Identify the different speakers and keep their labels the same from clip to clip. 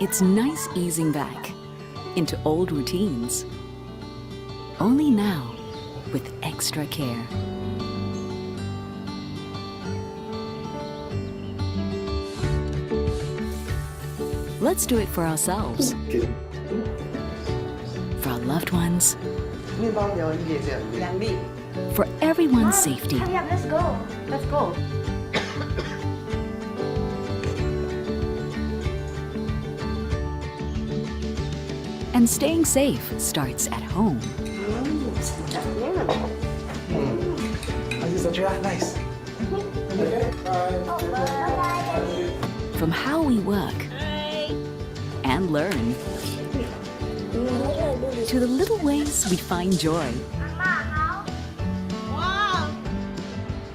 Speaker 1: It's nice easing back into old routines. Only now with extra care. Let's do it for ourselves, for our loved ones, for everyone's safety.
Speaker 2: Hurry up, let's go. Let's go.
Speaker 1: And staying safe starts at home.
Speaker 3: Nice.
Speaker 1: From how we work and learn, to the little ways we find joy.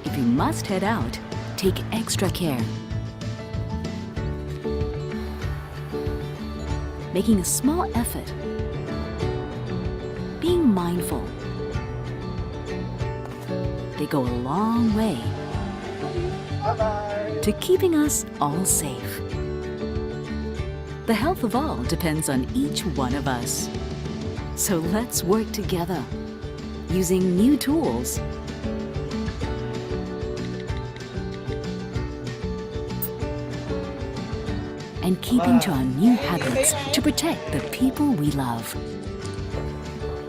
Speaker 1: If you must head out, take extra care. Making a small effort, being mindful, they go a long way to keeping us all safe. The health of all depends on each one of us. So let's work together, using new tools and keeping to our new habits to protect the people we love.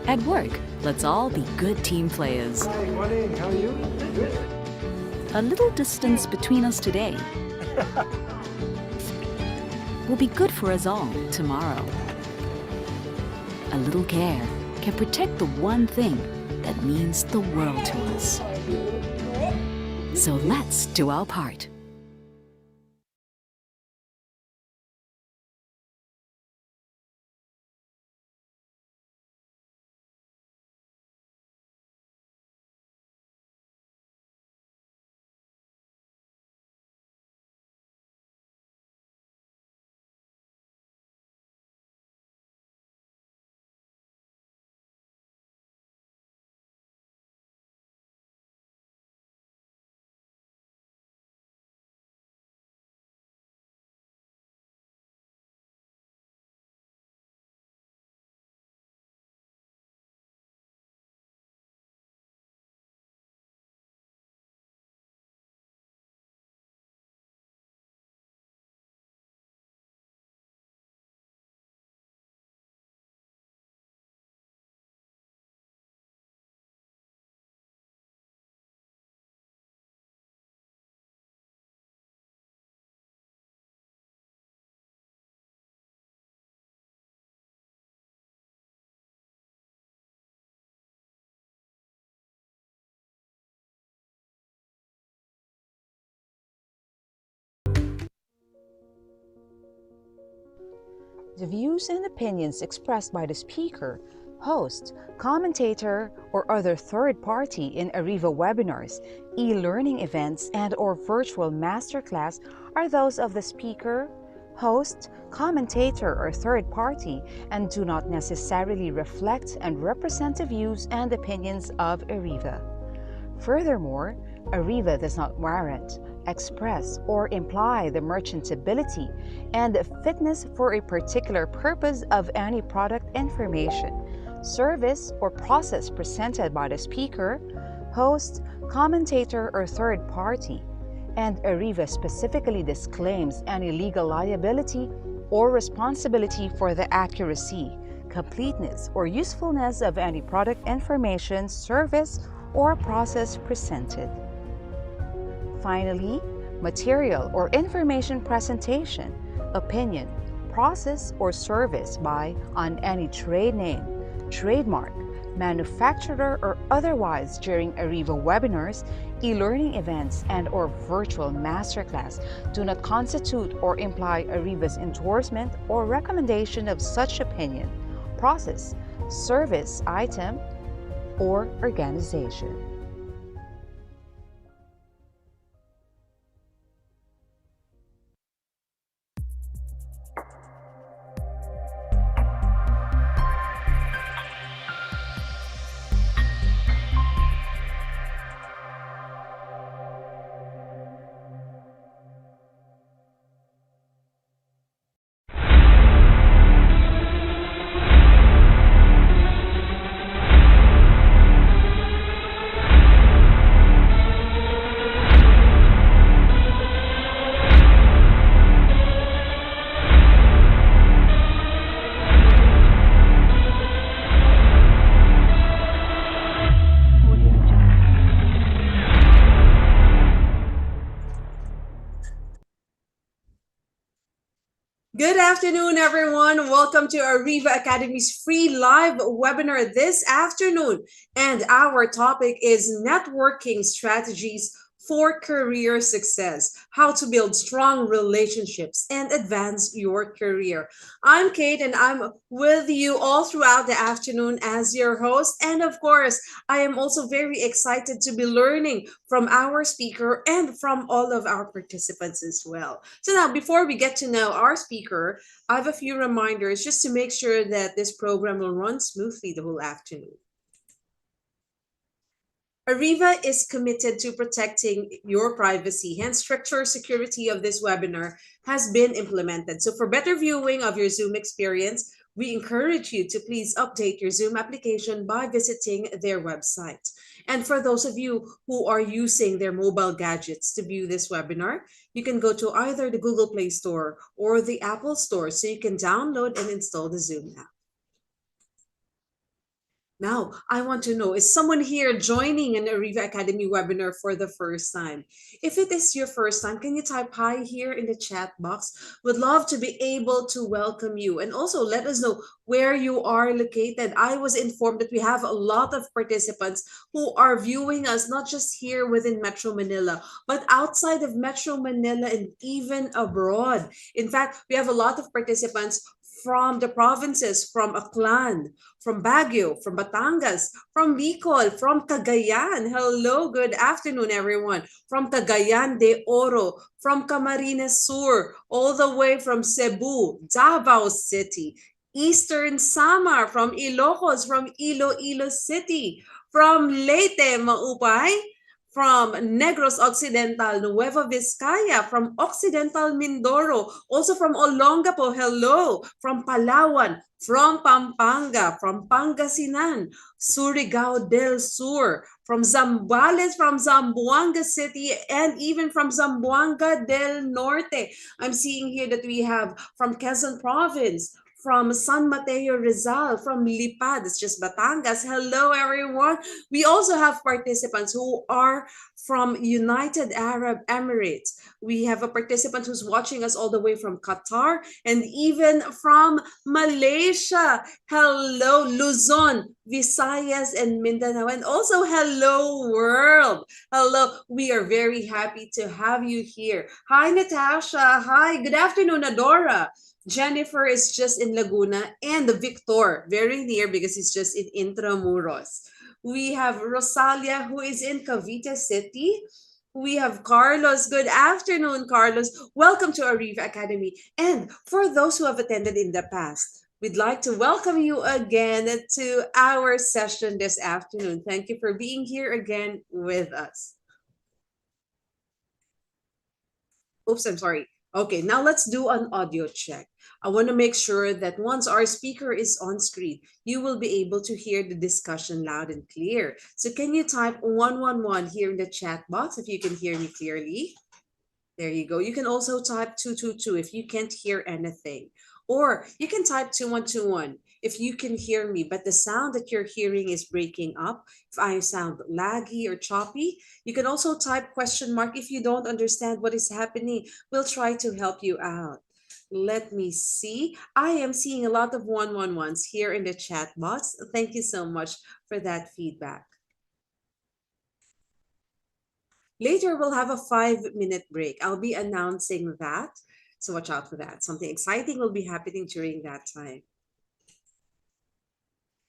Speaker 1: At work, let's all be good team players.
Speaker 3: Hi, good morning. How are you? Good.
Speaker 1: A little distance between us today will be good for us all tomorrow. A little care can protect the one thing that means the world to us. So let's do our part.
Speaker 4: The views and opinions expressed by the speaker, host, commentator, or other third party in ARIVA webinars, e-learning events, and/or virtual masterclass are those of the speaker, host, commentator, or third party and do not necessarily reflect and represent the views and opinions of ARIVA. Furthermore, ARIVA does not warrant, express, or imply the merchantability and fitness for a particular purpose of any product, information, service, or process presented by the speaker, host, commentator, or third party, and ARIVA specifically disclaims any legal liability or responsibility for the accuracy, completeness, or usefulness of any product, information, service, or process presented. Finally, material or information presentation, opinion, process, or service by, on any trade name, trademark, manufacturer, or otherwise during ARIVA webinars, e-learning events, and/or virtual masterclass do not constitute or imply ARIVA's endorsement or recommendation of such opinion, process, service, item, or organization.
Speaker 5: Good afternoon, everyone. Welcome to ARIVA Academy's free live webinar this afternoon. And our topic is networking strategies for career success, how to build strong relationships and advance your career. I'm Kate, and I'm with you all throughout the afternoon as your host. And of course, I am also very excited to be learning from our speaker and from all of our participants as well. So now, before we get to know our speaker, I have a few reminders just to make sure that this program will run smoothly the whole afternoon. ARIVA is committed to protecting your privacy, hence stricter security of this webinar has been implemented. So for better viewing of your Zoom experience, we encourage you to please update your Zoom application by visiting their website. And for those of you who are using their mobile gadgets to view this webinar, you can go to either the Google Play Store or the Apple Store so you can download and install the Zoom app. Now, I want to know, is someone here joining an ARIVA Academy webinar for the first time? If it is your first time, can you type hi here in the chat box? Would love to be able to welcome you. And also let us know where you are located. I was informed that we have a lot of participants who are viewing us, not just here within Metro Manila, but outside of Metro Manila and even abroad. In fact, we have a lot of participants from the provinces, from Aklan, from Baguio, from Batangas, from Bicol, from Cagayan. Hello, good afternoon, everyone. From Cagayan de Oro, from Camarines Sur, all the way from Cebu, Davao City, Eastern Samar, from Ilocos, from Iloilo City, from Leyte, Maupay, from Negros Occidental, Nueva Vizcaya, from Occidental Mindoro, also from Olongapo, hello, from Palawan, from Pampanga, from Pangasinan, Surigao del Sur, from Zambales, from Zamboanga City, and even from Zamboanga del Norte. I'm seeing here that we have from Quezon Province, from San Mateo Rizal, from Lipad, it's just Batangas. Hello, everyone. We also have participants who are from United Arab Emirates. We have a participant who's watching us all the way from Qatar and even from Malaysia. Hello, Luzon, Visayas, and Mindanao. And also, hello, world. Hello, we are very happy to have you here. Hi, Natasha. Hi, good afternoon, Adora. Jennifer is just in Laguna, and Victor, very near because he's just in Intramuros. We have Rosalia, who is in Cavite City. We have Carlos. Good afternoon, Carlos. Welcome to ARIVA Academy. And for those who have attended in the past, we'd like to welcome you again to our session this afternoon. Thank you for being here again with us. Oops, I'm sorry. Okay, now let's do an audio check. I want to make sure that once our speaker is on screen, you will be able to hear the discussion loud and clear. So can you type 111 here in the chat box if you can hear me clearly? There you go. You can also type 222 if you can't hear anything. Or you can type 2121 if you can hear me, but the sound that you're hearing is breaking up. If I sound laggy or choppy, you can also type question mark if you don't understand what is happening. We'll try to help you out. Let me see. I am seeing a lot of 111s here in the chat box. Thank you so much for that feedback. Later, we'll have a 5-minute break. I'll be announcing that. So watch out for that. Something exciting will be happening during that time.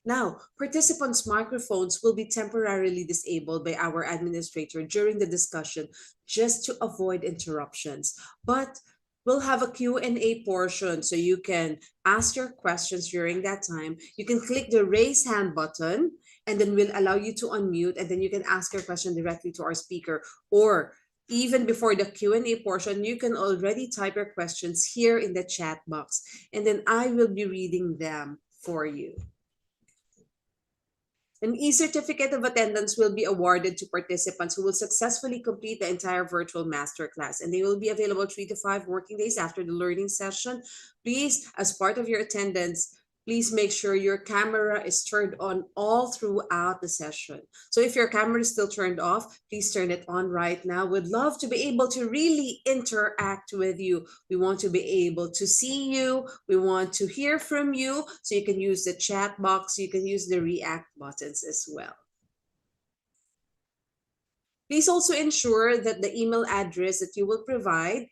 Speaker 5: Now, participants' microphones will be temporarily disabled by our administrator during the discussion just to avoid interruptions. But we'll have a Q&A portion so you can ask your questions during that time. You can click the raise hand button and then we'll allow you to unmute and then you can ask your question directly to our speaker. Or even before the Q&A portion, you can already type your questions here in the chat box and then I will be reading them for you. An e-certificate of attendance will be awarded to participants who will successfully complete the entire virtual masterclass, and they will be available 3 to 5 working days after the learning session. Please, as part of your attendance, please make sure your camera is turned on all throughout the session. So if your camera is still turned off, please turn it on right now. We'd love to be able to really interact with you. We want to be able to see you. We want to hear from you. So you can use the chat box. You can use the react buttons as well. Please also ensure that the email address that you will provide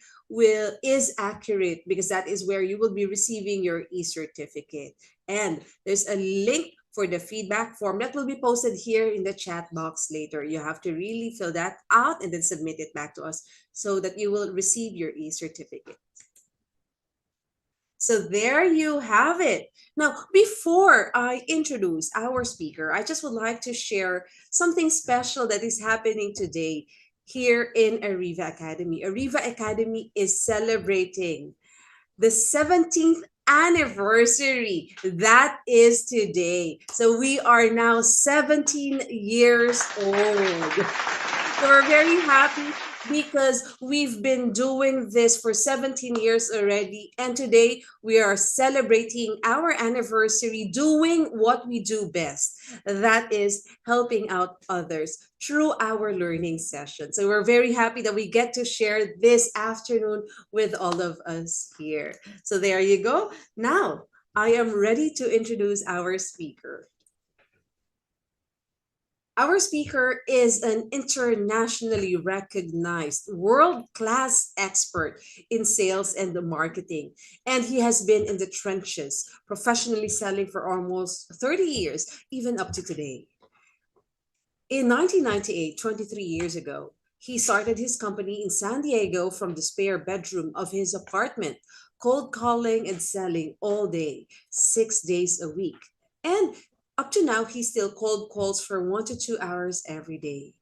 Speaker 5: is accurate, because that is where you will be receiving your e-certificate. And there's a link for the feedback form that will be posted here in the chat box later. You have to really fill that out and then submit it back to us so that you will receive your e-certificate. So there you have it. Now, before I introduce our speaker, I just would like to share something special that is happening today here in ARIVA Academy. ARIVA Academy is celebrating the 17th anniversary. That is today. So we are now 17 years old. So we're very happy because we've been doing this for 17 years already. And today we are celebrating our anniversary doing what we do best. That is helping out others through our learning session. So we're very happy that we get to share this afternoon with all of us here. So there you go. Now, I am ready to introduce our speaker. Our speaker is an internationally recognized world-class expert in sales and marketing, and he has been in the trenches, professionally selling for almost 30 years, even up to today. In 1998, 23 years ago, he started his company in San Diego from the spare bedroom of his apartment, cold calling and selling all day, 6 days a week. And up to now, he still cold calls for 1 to 2 hours every day.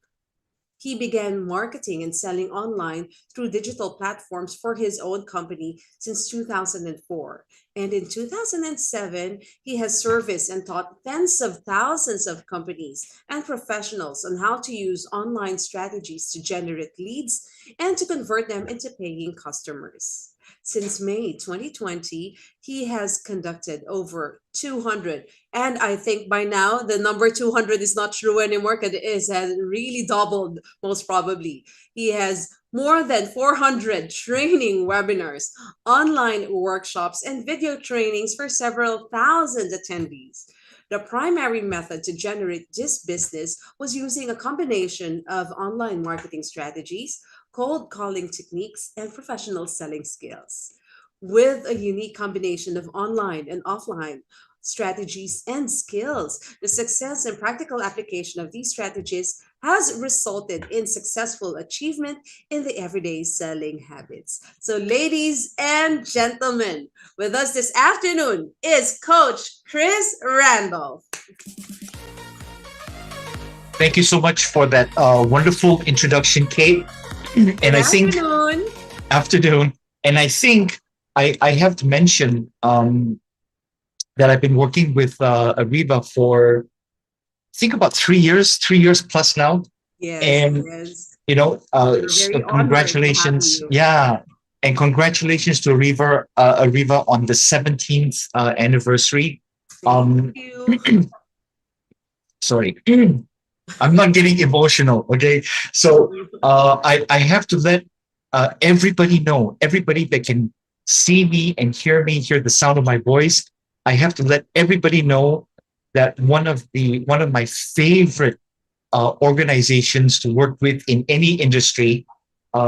Speaker 5: He began marketing and selling online through digital platforms for his own company since 2004. And in 2007, he has serviced and taught tens of thousands of companies and professionals on how to use online strategies to generate leads and to convert them into paying customers. Since May 2020, he has conducted over 200. And I think by now, the number 200 is not true anymore because it has really doubled, most probably. He has more than 400 training webinars, online workshops, and video trainings for several thousand attendees. The primary method to generate this business was using a combination of online marketing strategies, cold calling techniques, and professional selling skills. With a unique combination of online and offline strategies and skills, the success and practical application of these strategies has resulted in successful achievement in the everyday selling habits. So, ladies and gentlemen, with us this afternoon is Coach Chris Randolph.
Speaker 6: Thank you so much for that wonderful introduction, Kate. And I think afternoon, and I think I have to mention that I've been working with ARIVA for I think about 3 years plus now.
Speaker 5: Yes,
Speaker 6: and
Speaker 5: yes.
Speaker 6: you know,
Speaker 5: We're very
Speaker 6: congratulations,
Speaker 5: honored to have you.
Speaker 6: yeah, and congratulations to ARIVA on the 17th anniversary.
Speaker 5: Thank you.
Speaker 6: Sorry. I'm not getting emotional, okay? So I have to let everybody know, everybody that can see me, hear the sound of my voice. I have to let everybody know that one of my favorite organizations to work with in any industry,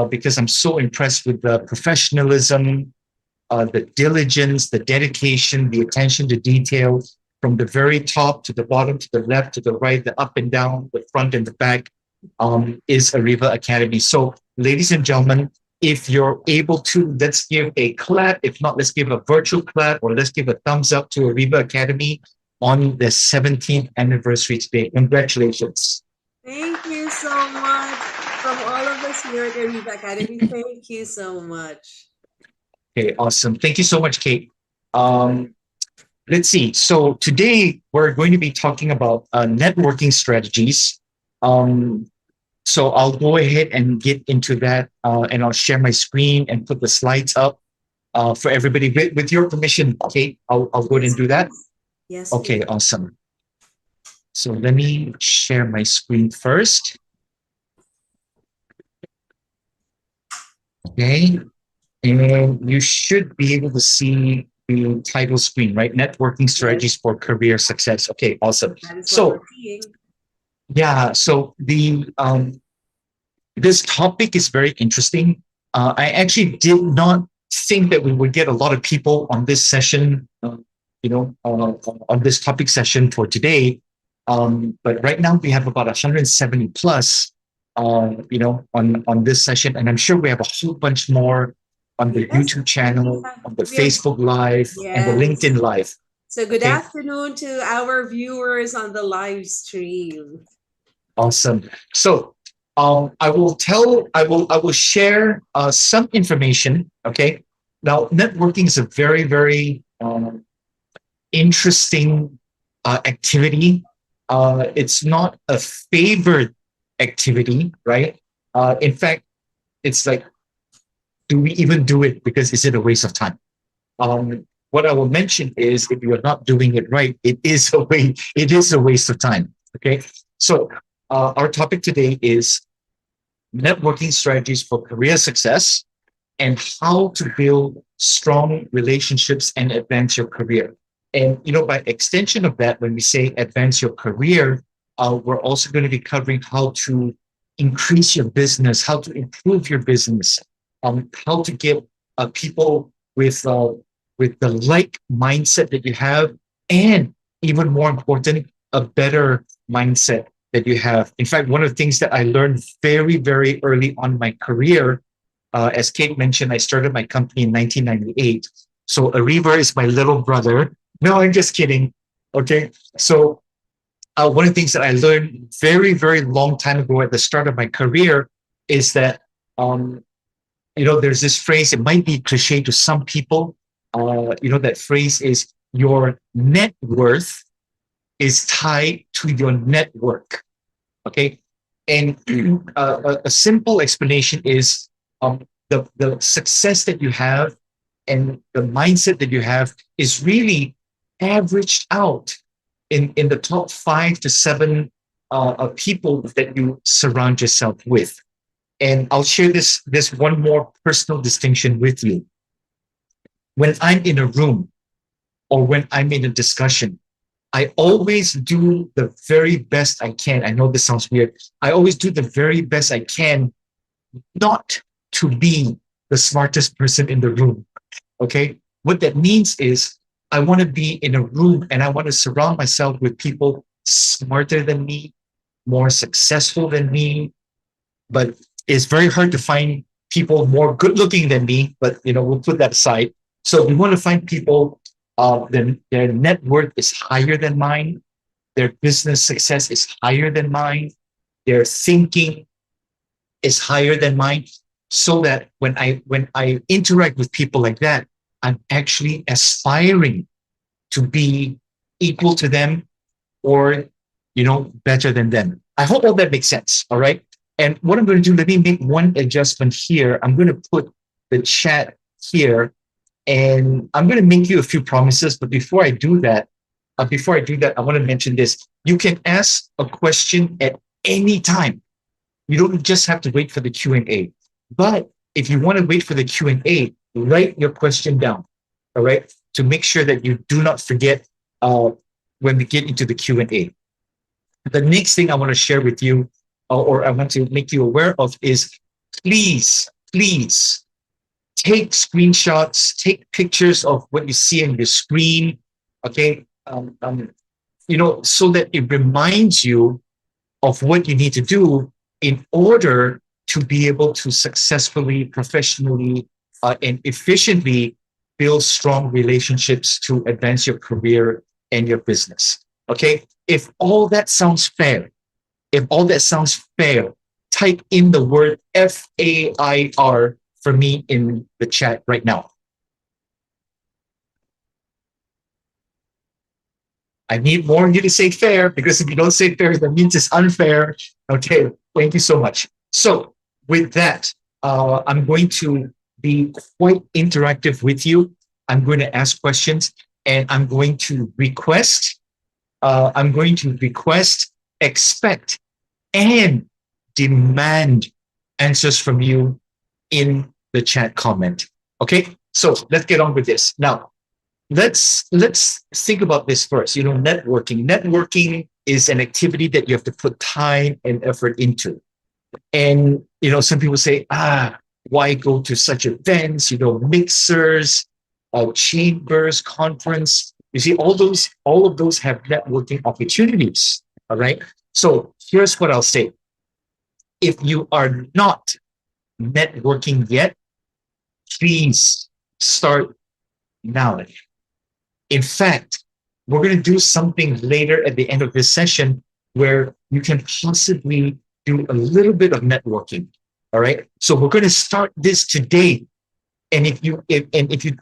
Speaker 6: because I'm so impressed with the professionalism, the diligence, the dedication, the attention to detail, from the very top to the bottom, to the left, to the right, the up and down, the front and the back, is ARIVA Academy. So, ladies and gentlemen, if you're able to, let's give a clap. If not, let's give a virtual clap, or let's give a thumbs up to ARIVA Academy on the 17th anniversary today. Congratulations.
Speaker 5: Thank you so much. From all of us here at ARIVA Academy, thank you so much.
Speaker 6: Okay, awesome. Thank you so much, Kate. Let's see. So today we're going to be talking about networking strategies. So I'll go ahead and get into that, and I'll share my screen and put the slides up for everybody. With your permission, Kate, I'll go ahead and do that.
Speaker 5: Yes,
Speaker 6: Okay,
Speaker 5: please.
Speaker 6: awesome. So let me share my screen first. Okay. And you should be able to see the title screen, right? Networking
Speaker 5: Yes,
Speaker 6: strategies for career success. Okay, awesome.
Speaker 5: that is what we're
Speaker 6: So
Speaker 5: seeing.
Speaker 6: yeah, so the this topic is very interesting. I actually did not think that we would get a lot of people on this session, on this topic session for today. But right now we have about 170 plus, on this session, and I'm sure we have a whole bunch more on the
Speaker 5: Yes,
Speaker 6: YouTube
Speaker 5: we
Speaker 6: channel,
Speaker 5: have,
Speaker 6: on the
Speaker 5: we have,
Speaker 6: Facebook Live, and the
Speaker 5: yes.
Speaker 6: LinkedIn Live.
Speaker 5: So good
Speaker 6: Okay,
Speaker 5: afternoon to our viewers on the live stream.
Speaker 6: awesome. So I will share some information. Okay. Now, networking is a very, very interesting activity. It's not a favored activity, right? In fact, it's like, do we even do it? Because is it a waste of time? What I will mention is, if you are not doing it right, it is a waste of time. Okay. So our topic today is networking strategies for career success and how to build strong relationships and advance your career. And by extension of that, when we say advance your career, we're also going to be covering how to increase your business, how to improve your business, how to get people with the like mindset that you have, and even more important, a better mindset that you have. In fact, one of the things that I learned very, very early on in my career, as Kate mentioned, I started my company in 1998. So ARIVA is my little brother. No, I'm just kidding. Okay. So one of the things that I learned very, very long time ago at the start of my career is that, there's this phrase, it might be cliche to some people. That phrase is, your net worth is tied to your network. Okay. And a simple explanation is, the success that you have and the mindset that you have is really averaged out in the top 5 to 7 people that you surround yourself with. And I'll share this one more personal distinction with you. When I'm in a room or when I'm in a discussion, I always do the very best I can. I know this sounds weird. I always do the very best I can not to be the smartest person in the room. Okay. What that means is, I want to be in a room and I want to surround myself with people smarter than me, more successful than me. But it's very hard to find people more good looking than me. But, we'll put that aside. So we want to find people, their net worth is higher than mine. Their business success is higher than mine. Their thinking is higher than mine, so that when I interact with people like that, I'm actually aspiring to be equal to them, or better than them. I hope all that makes sense. All right. And what I'm going to do, let me make one adjustment here. I'm going to put the chat here, and I'm going to make you a few promises. But before I do that, I want to mention this. You can ask a question at any time. You don't just have to wait for the Q&A. But if you want to wait for the Q&A, write your question down, all right, to make sure that you do not forget when we get into the Q&A. The next thing I want to share with you, or I want to make you aware of, is please, please take screenshots, take pictures of what you see on your screen, okay? So that it reminds you of what you need to do in order to be able to successfully, professionally, and efficiently build strong relationships to advance your career and your business. Okay. If all that sounds fair, type in the word FAIR for me in the chat right now. I need more of you to say fair, because if you don't say fair, that means it's unfair. Okay, thank you so much. So with that, I'm going to be quite interactive with you. I'm going to ask questions. and I'm going to request, expect, and demand answers from you in the chat comment. Okay, so let's get on with this now. Let's think about this first. You know, networking is an activity that you have to put time and effort into. And you know, some people say, why go to such events, you know, mixers, chambers, conference? You see, all of those have networking opportunities. All right, so here's what I'll say. If you are not networking yet, please start now. In fact, we're going to do something later at the end of this session where you can possibly do a little bit of networking. All right. So we're going to start this today. And if you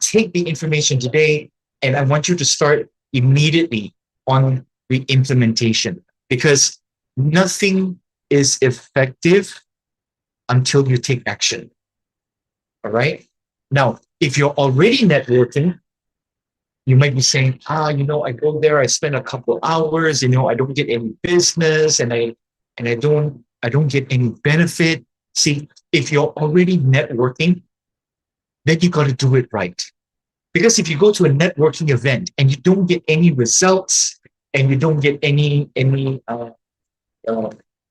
Speaker 6: take the information today, and I want you to start immediately on the implementation, because nothing is effective until you take action. All right. Now, if you're already networking, you might be saying, you know, I go there, I spend a couple hours, you know, I don't get any business, and I don't get any benefit. See, if you're already networking, then you got to do it right. Because if you go to a networking event and you don't get any results, and you don't get any what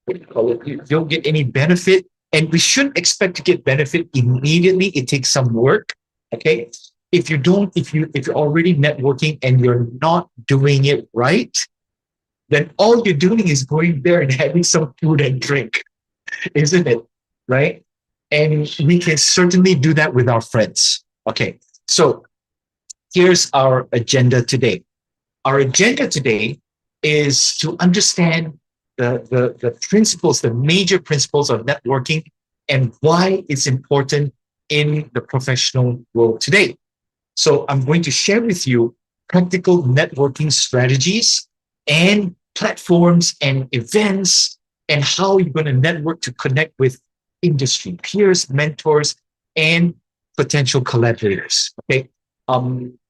Speaker 6: do you call it? You don't get any benefit, and we shouldn't expect to get benefit immediately. It takes some work. Okay. If you're already networking and you're not doing it right, then all you're doing is going there and having some food and drink, isn't it? Right? And we can certainly do that with our friends. Okay, so here's our agenda today. Our agenda today is to understand the principles, the major principles of networking, and why it's important in the professional world today. So I'm going to share with you practical networking strategies and platforms and events, and how you're going to network to connect with industry peers, mentors, and potential collaborators. Okay.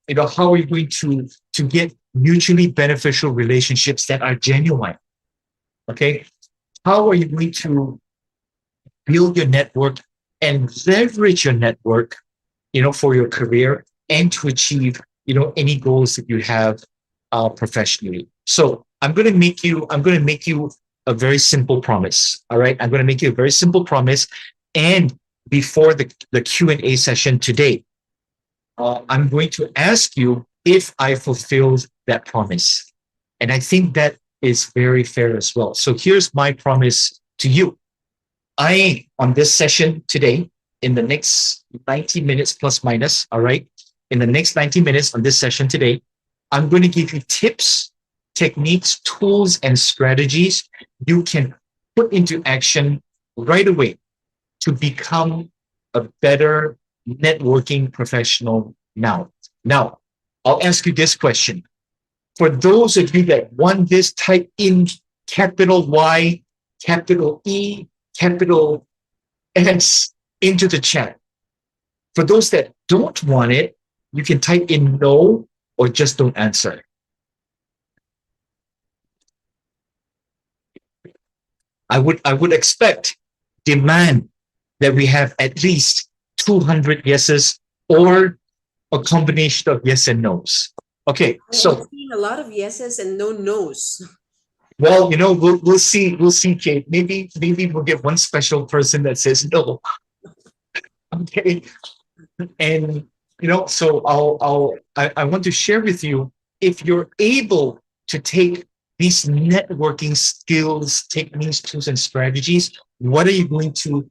Speaker 6: You know, how are you going to get mutually beneficial relationships that are genuine? Okay. How are you going to build your network and leverage your network, you know, for your career, and to achieve, you know, any goals that you have professionally? So I'm going to make you a very simple promise. All right. I'm going to make you a very simple promise. And before the Q&A session today, I'm going to ask you if I fulfilled that promise. And I think that is very fair as well. So here's my promise to you. On this session today, in the next 90 minutes plus minus, all right, in the next 90 minutes on this session today, I'm going to give you tips, techniques, tools, and strategies you can put into action right away to become a better networking professional now. Now, I'll ask you this question. For those of you that want this, type in capital Y, capital E, capital S into the chat. For those that don't want it, you can type in no or just don't answer. I would expect, demand that we have at least 200 yeses or a combination of yes and no's. Okay, so
Speaker 5: I'm seeing a lot of yeses and no nos.
Speaker 6: Well, you know, we'll see, Kate. Maybe we'll get one special person that says no. Okay, and you know, so I want to share with you, if you're able to take these networking skills, techniques, tools, and strategies, how are you going to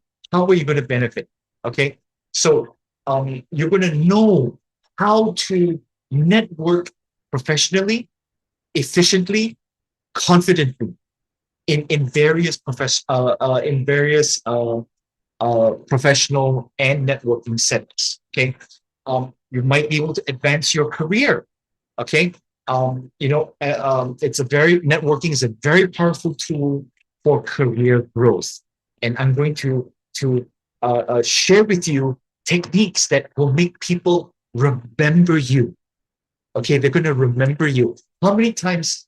Speaker 6: benefit? Okay, so you're going to know how to network professionally, efficiently, confidently in various professional and networking settings. Okay, you might be able to advance your career. Okay, networking is a very powerful tool for career growth, and I'm going to share with you techniques that will make people remember you. Okay, they're going to remember you. How many times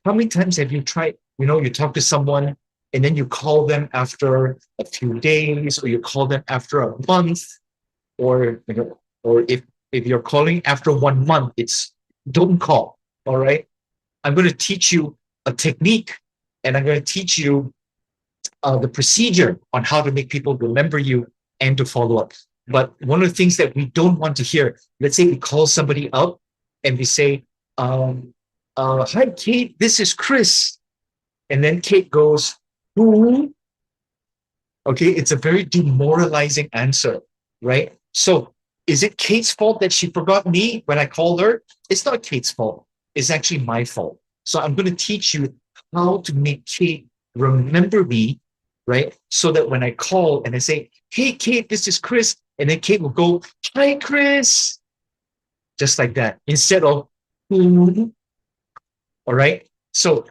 Speaker 6: have you tried, you talk to someone and then you call them after a few days, or you call them after a month, or or if you're calling after 1 month, it's don't call. All right. I'm going to teach you a technique, and I'm going to teach you the procedure on how to make people remember you and to follow up. But one of the things that we don't want to hear, let's say we call somebody up and we say, hi, Kate, this is Chris. And then Kate goes, who? Okay, it's a very demoralizing answer, right? So is it Kate's fault that she forgot me when I called her? It's not Kate's fault. It's actually my fault. So I'm going to teach you how to make Kate remember me, right? So that when I call and I say, hey, Kate, this is Chris. And then Kate will go, hi, Chris. Just like that. Instead of, who? All right. So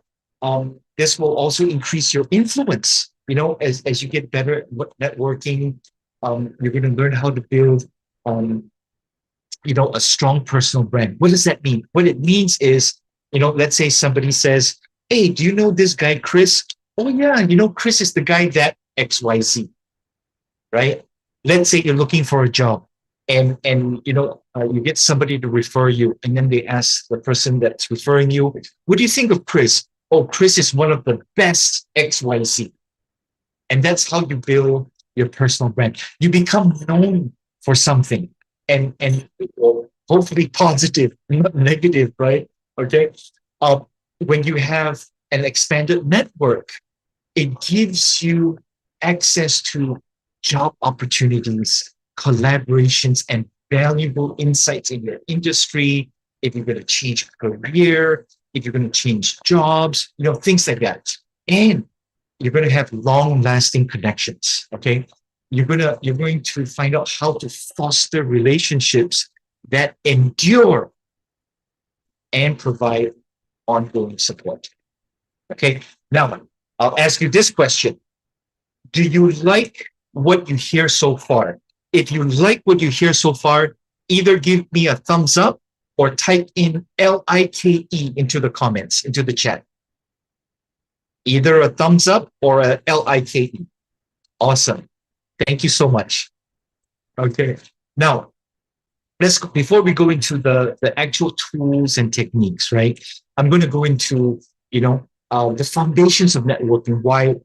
Speaker 6: this will also increase your influence. As you get better at networking, you're going to learn how to build, a strong personal brand. What does that mean? What it means is, let's say somebody says, hey, do you know this guy, Chris? Oh, yeah, Chris is the guy that XYZ, right? Let's say you're looking for a job and you get somebody to refer you, and then they ask the person that's referring you, what do you think of Chris? Oh, Chris is one of the best XYZ. And that's how you build your personal brand. You become known for something, and hopefully positive, not negative, right? Okay. When you have an expanded network, it gives you access to job opportunities, collaborations, and valuable insights in your industry. If you're going to change career, if you're going to change jobs, things like that. And you're going to have long-lasting connections. Okay, you're going to find out how to foster relationships that endure and provide ongoing support. Okay, now I'll ask you this question: do you like what you hear so far? If you like what you hear so far, either give me a thumbs up or type in LIKE into the comments, into the chat. Either a thumbs up or a LIKE. Awesome. Thank you so much. Okay. Now, before we go into the actual tools and techniques, right? I'm going to go into, the foundations of networking. Why,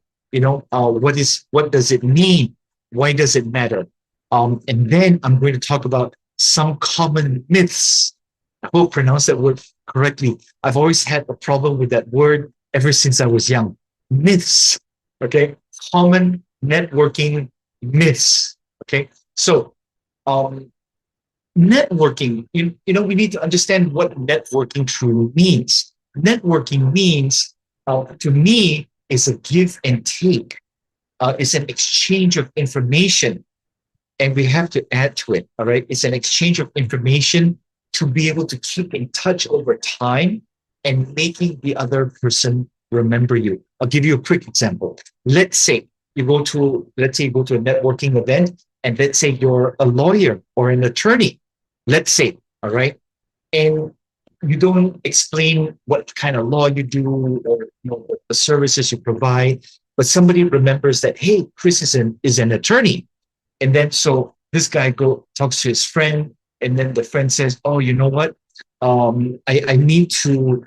Speaker 6: what does it mean? Why does it matter? And then I'm going to talk about some common myths. I will pronounce that word correctly. I've always had a problem with that word ever since I was young. Myths, okay? Common networking myths, okay? So, networking, we need to understand what networking truly means. Networking means, to me, is a give and take. It's an exchange of information, and we have to add to it, all right? It's an exchange of information to be able to keep in touch over time and making the other person remember you. I'll give you a quick example. Let's say you go to a networking event, and let's say you're a lawyer or an attorney. Let's say, all right, and you don't explain what kind of law you do or what the services you provide, but somebody remembers that, hey, Chris is an attorney, and then so this guy talks to his friend, and then the friend says, oh, you know what? I need to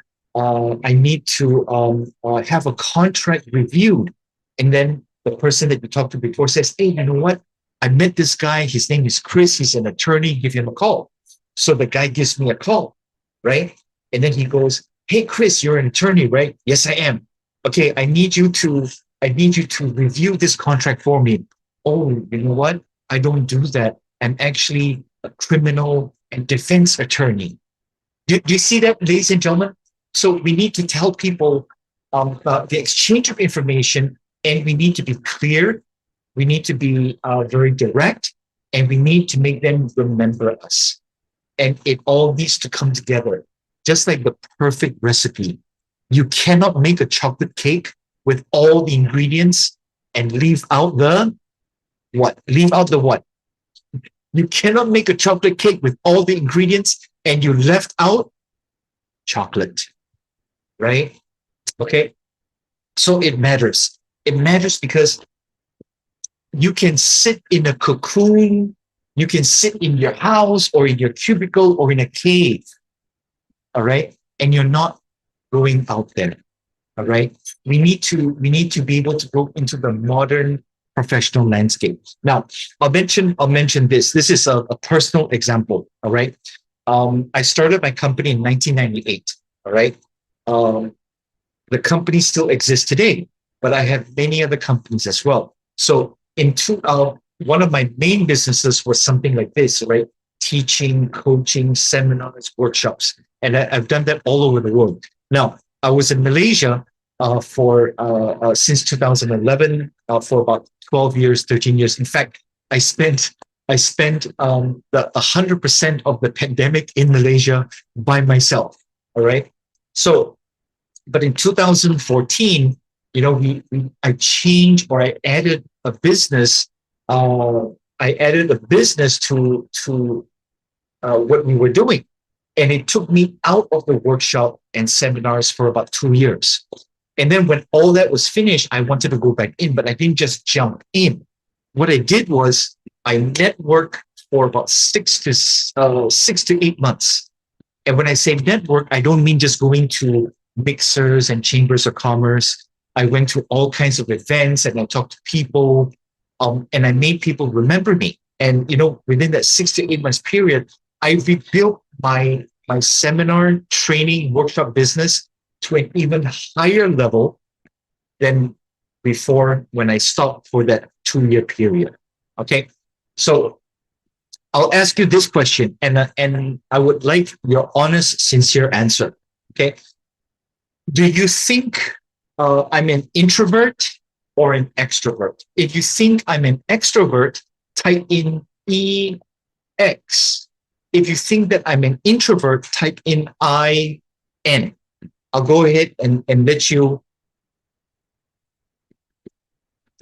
Speaker 6: have a contract reviewed. And then the person that you talked to before says, hey, you know what? I met this guy. His name is Chris. He's an attorney. Give him a call. So the guy gives me a call, right? And then he goes, hey, Chris, you're an attorney, right? Yes, I am. Okay, I need you to review this contract for me. Oh, you know what? I don't do that. I'm actually a criminal and defense attorney. Do you see that, ladies and gentlemen? So we need to tell people the exchange of information, and we need to be clear. We need to be very direct, and we need to make them remember us. And it all needs to come together, just like the perfect recipe. You cannot make a chocolate cake with all the ingredients and leave out the what? Leave out the what? You cannot make a chocolate cake with all the ingredients and you left out chocolate, right? Okay. So it matters. It matters because you can sit in a cocoon, you can sit in your house or in your cubicle or in a cave, all right? And you're not going out there, all right? We need to be able to go into the modern professional landscape. Now, I'll mention this. This is a personal example, all right? I started my company in 1998, all right? The company still exists today, but I have many other companies as well. So one of my main businesses was something like this, right? Teaching, coaching, seminars, workshops, and I've done that all over the world. Now, I was in Malaysia for since 2011 for about 12 years, 13 years. In fact, I spent the 100% of the pandemic in Malaysia by myself. All right. So, but in 2014, I changed, or I added a business. I added a business to what we were doing, and it took me out of the workshop and seminars for about 2 years. And then when all that was finished, I wanted to go back in, but I didn't just jump in. What I did was I networked for about 6 to 8 months. And when I say network, I don't mean just going to mixers and chambers of commerce. I went to all kinds of events and I talked to people, and I made people remember me. And within that 6 to 8 months period, I rebuilt my seminar, training, workshop business to an even higher level than before when I stopped for that 2-year period. Okay, so I'll ask you this question, and I would like your honest, sincere answer. Okay, do you think I'm an introvert or an extrovert? If you think I'm an extrovert, type in EX. If you think that I'm an introvert, type in IN. I'll go ahead and let you.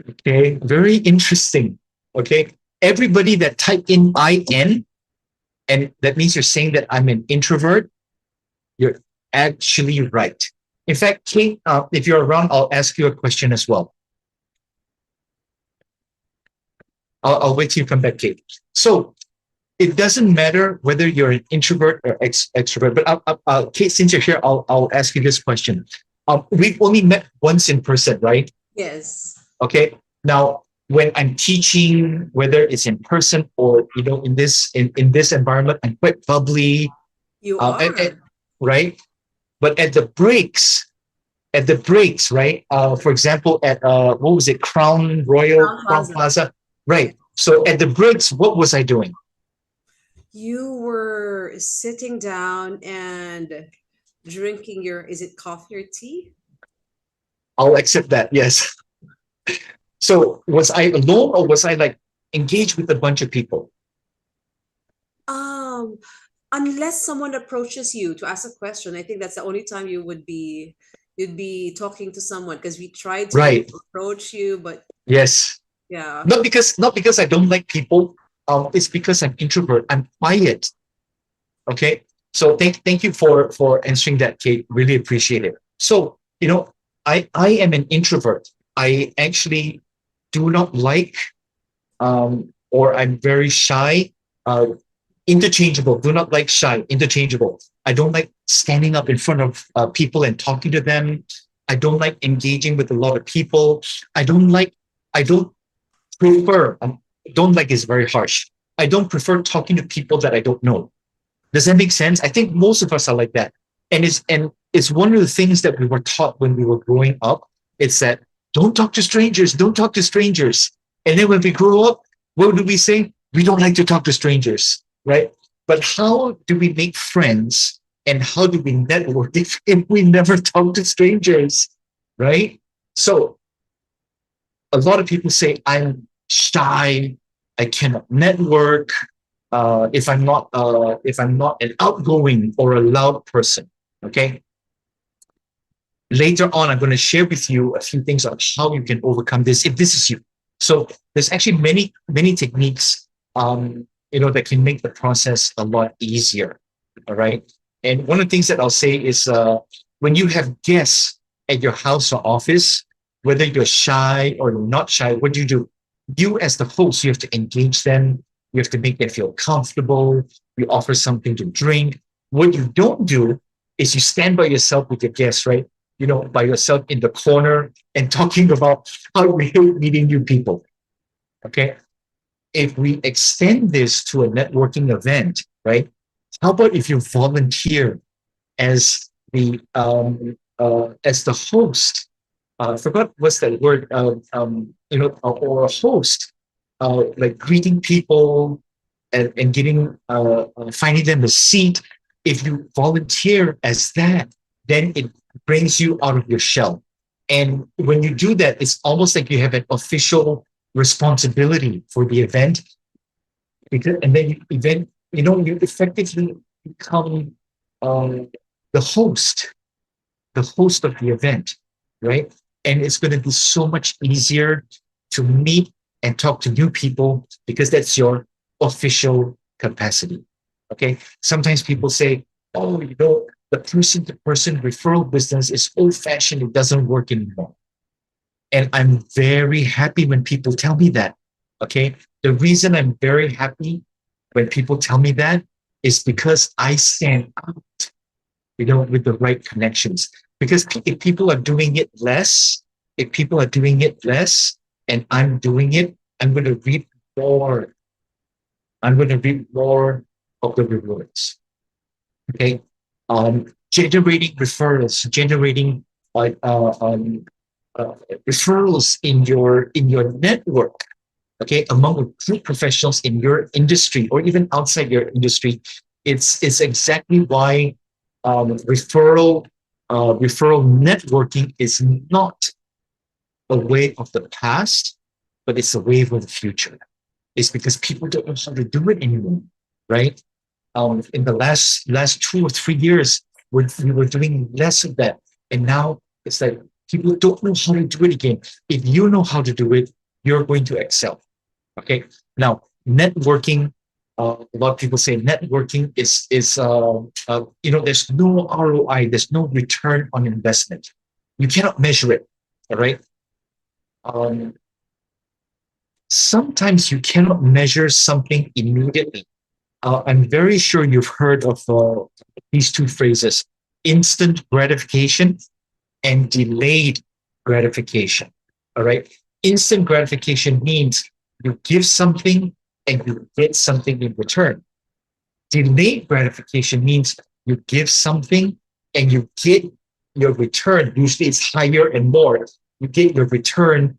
Speaker 6: Okay, very interesting. Okay, everybody that type in IN, and that means you're saying that I'm an introvert, you're actually right. In fact, Kate, if you're around, I'll ask you a question as well. I'll wait till you come back, Kate. So it doesn't matter whether you're an introvert or extrovert, but Kate, since you're here, I'll ask you this question. We've only met once in person, right?
Speaker 5: Yes.
Speaker 6: Okay. Now, when I'm teaching, whether it's in person or in this environment, I'm quite bubbly.
Speaker 5: You are.
Speaker 6: Right? But at the breaks, right? For example, at what was it, Crown Plaza, right? So at the breaks, what was I doing?
Speaker 5: You were sitting down and drinking is it coffee or tea?
Speaker 6: I'll accept that. Yes. So was I alone, or was I like engaged with a bunch of people?
Speaker 5: Unless someone approaches you to ask a question, I think that's the only time you'd be talking to someone, because we tried to
Speaker 6: Right.
Speaker 5: approach you, but
Speaker 6: Yes.
Speaker 5: yeah.
Speaker 6: Not because I don't like people. It's because I'm introvert. I'm quiet. Okay. So thank you for answering that, Kate. Really appreciate it. So I am an introvert. I actually do not like, or I'm very shy. Interchangeable. Do not like shy. Interchangeable. I don't like standing up in front of people and talking to them. I don't like engaging with a lot of people. I don't prefer. Don't like is very harsh. I don't prefer talking to people that I don't know. Does that make sense? I think most of us are like that. And it's one of the things that we were taught when we were growing up. It's that don't talk to strangers. Don't talk to strangers. And then when we grow up, what do we say? We don't like to talk to strangers, right? But how do we make friends, and how do we network if we never talk to strangers, right? So a lot of people say I'm shy, I cannot network if I'm not an outgoing or a loud person. Okay. Later on, I'm going to share with you a few things on how you can overcome this if this is you. So there's actually many techniques that can make the process a lot easier. All right. And one of the things that I'll say is when you have guests at your house or office, whether you're shy or not shy, what do? You, as the host, you have to engage them. You have to make them feel comfortable. You offer something to drink. What you don't do is you stand by yourself with your guests, right? You know, by yourself in the corner and talking about how we hate meeting new people. Okay. If we extend this to a networking event, right? How about if you volunteer as the host? I forgot what's that word. Or a host, like greeting people and getting finding them a seat. If you volunteer as that, then it brings you out of your shell. And when you do that, it's almost like you have an official responsibility for the event. And then you effectively become um, the host, the host of the event, right? And it's going to be so much easier to meet and talk to new people because that's your official capacity. Okay. Sometimes people say, oh, the person to person referral business is old fashioned. It doesn't work anymore. And I'm very happy when people tell me that. Okay. The reason I'm very happy when people tell me that is because I stand out, with the right connections. Because if people are doing it less, and I'm doing it, I'm going to reap more. I'm going to reap more of the rewards. Okay. Generating referrals, generating uh, uh, um, uh, referrals in your network, okay, among group professionals in your industry or even outside your industry. It's exactly why referral networking is not a way of the past, but it's a wave of the future. It's because people don't know how to do it anymore, right? In the last 2 or 3 years, we were doing less of that, and now it's like people don't know how to do it again. If you know how to do it, you're going to excel. Okay. Now, networking. A lot of people say networking is there's no ROI, there's no return on investment. You cannot measure it. All right. Um, Sometimes you cannot measure something immediately. I'm very sure you've heard of these two phrases: instant gratification and delayed gratification. All right. Instant gratification means you give something and you get something in return. Delayed gratification means you give something and you get your return. Usually it's higher and more. You get your return,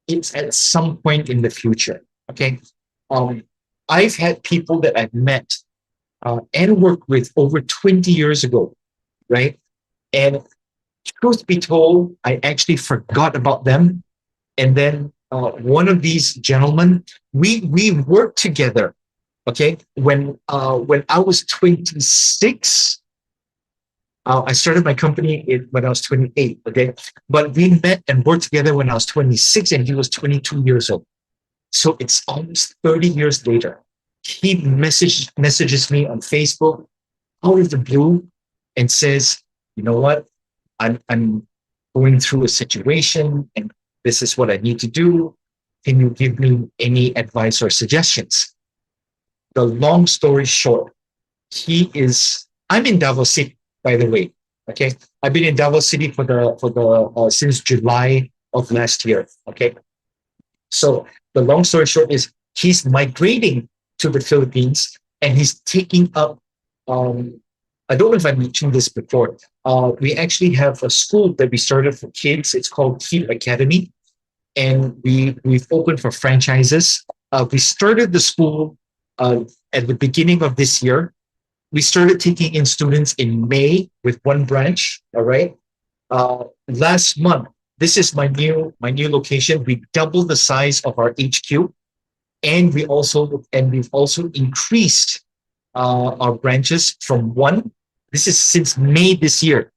Speaker 6: it's at some point in the future. Okay. Um, I've had people that I've met and worked with over 20 years ago, right? And truth be told, I actually forgot about them. And then one of these gentlemen, we worked together. Okay, when I was 26, I started my company when I was 28. Okay, but we met and worked together when I was 26, and he was 22 years old. So it's almost 30 years later. He messages me on Facebook out of the blue and says, "You know what? I'm going through a situation, and this is what I need to do. Can you give me any advice or suggestions?" The long story short, I'm in Davos City, by the way. Okay. I've been in Davos City since July of last year. Okay. So the long story short is he's migrating to the Philippines and he's taking up, I don't know if I mentioned this before. We actually have a school that we started for kids. It's called ARIVA Academy. And we've opened for franchises. We started the school at the beginning of this year. We started taking in students in May with one branch. All right. Last month, this is my new location. We doubled the size of our HQ, and we've also increased our branches from one. This is since May this year.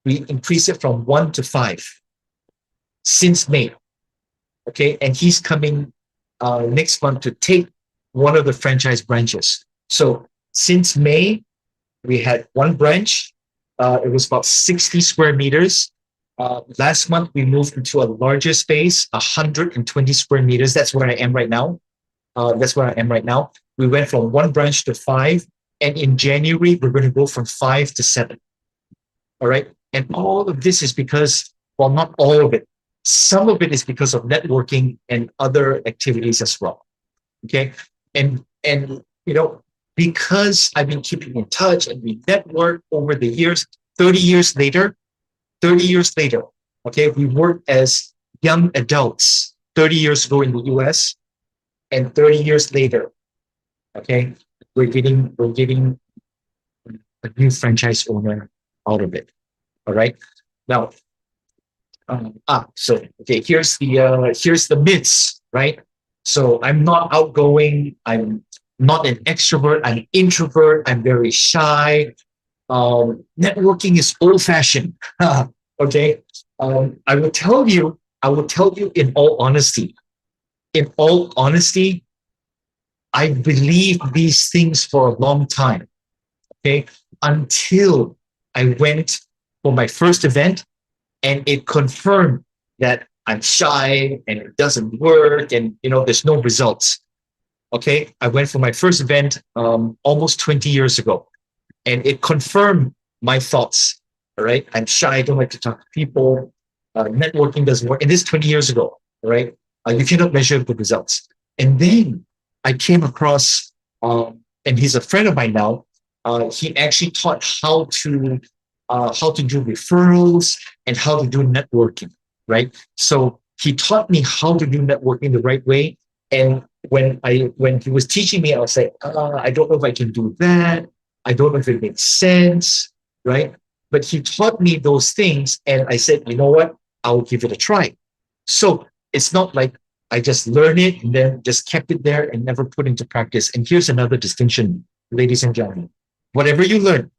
Speaker 6: We increased it from 1 to 5 since May. Okay, and he's coming next month to take one of the franchise branches. So since May, We had one branch. It was about 60 square meters. Last month, we moved into a larger space, 120 square meters. That's where I am right now. We went from one branch to five. And in January, we're going to go from 5 to 7. All right. And all of this is because, well, not all of it. Some of it is because of networking and other activities as well. Okay. And because I've been keeping in touch and we network over the years, 30 years later, okay, we worked as young adults 30 years ago in the US, and 30 years later, okay, we're getting a new franchise owner out of it. All right. Now, so okay, here's the myths, right? So I'm not outgoing. I'm not an extrovert. I'm an introvert. I'm very shy. Networking is old-fashioned. Okay. I will tell you in all honesty. In all honesty, I believed these things for a long time. Okay. Until I went for my first event and it confirmed that I'm shy and it doesn't work and there's no results. Okay. I went for my first event almost 20 years ago, and it confirmed my thoughts. All right. I'm shy. I don't like to talk to people. Networking doesn't work. And this is 20 years ago. All right. You cannot measure the results. And then I came across, and he's a friend of mine now. He actually taught how to do referrals and how to do networking. Right. So he taught me how to do networking the right way. And when he was teaching me, I was like, I don't know if I can do that. I don't know if it makes sense, right? But he taught me those things, and I said, you know what? I'll give it a try. So it's not like I just learned it and then just kept it there and never put into practice. And here's another distinction, ladies and gentlemen. Whatever you learn,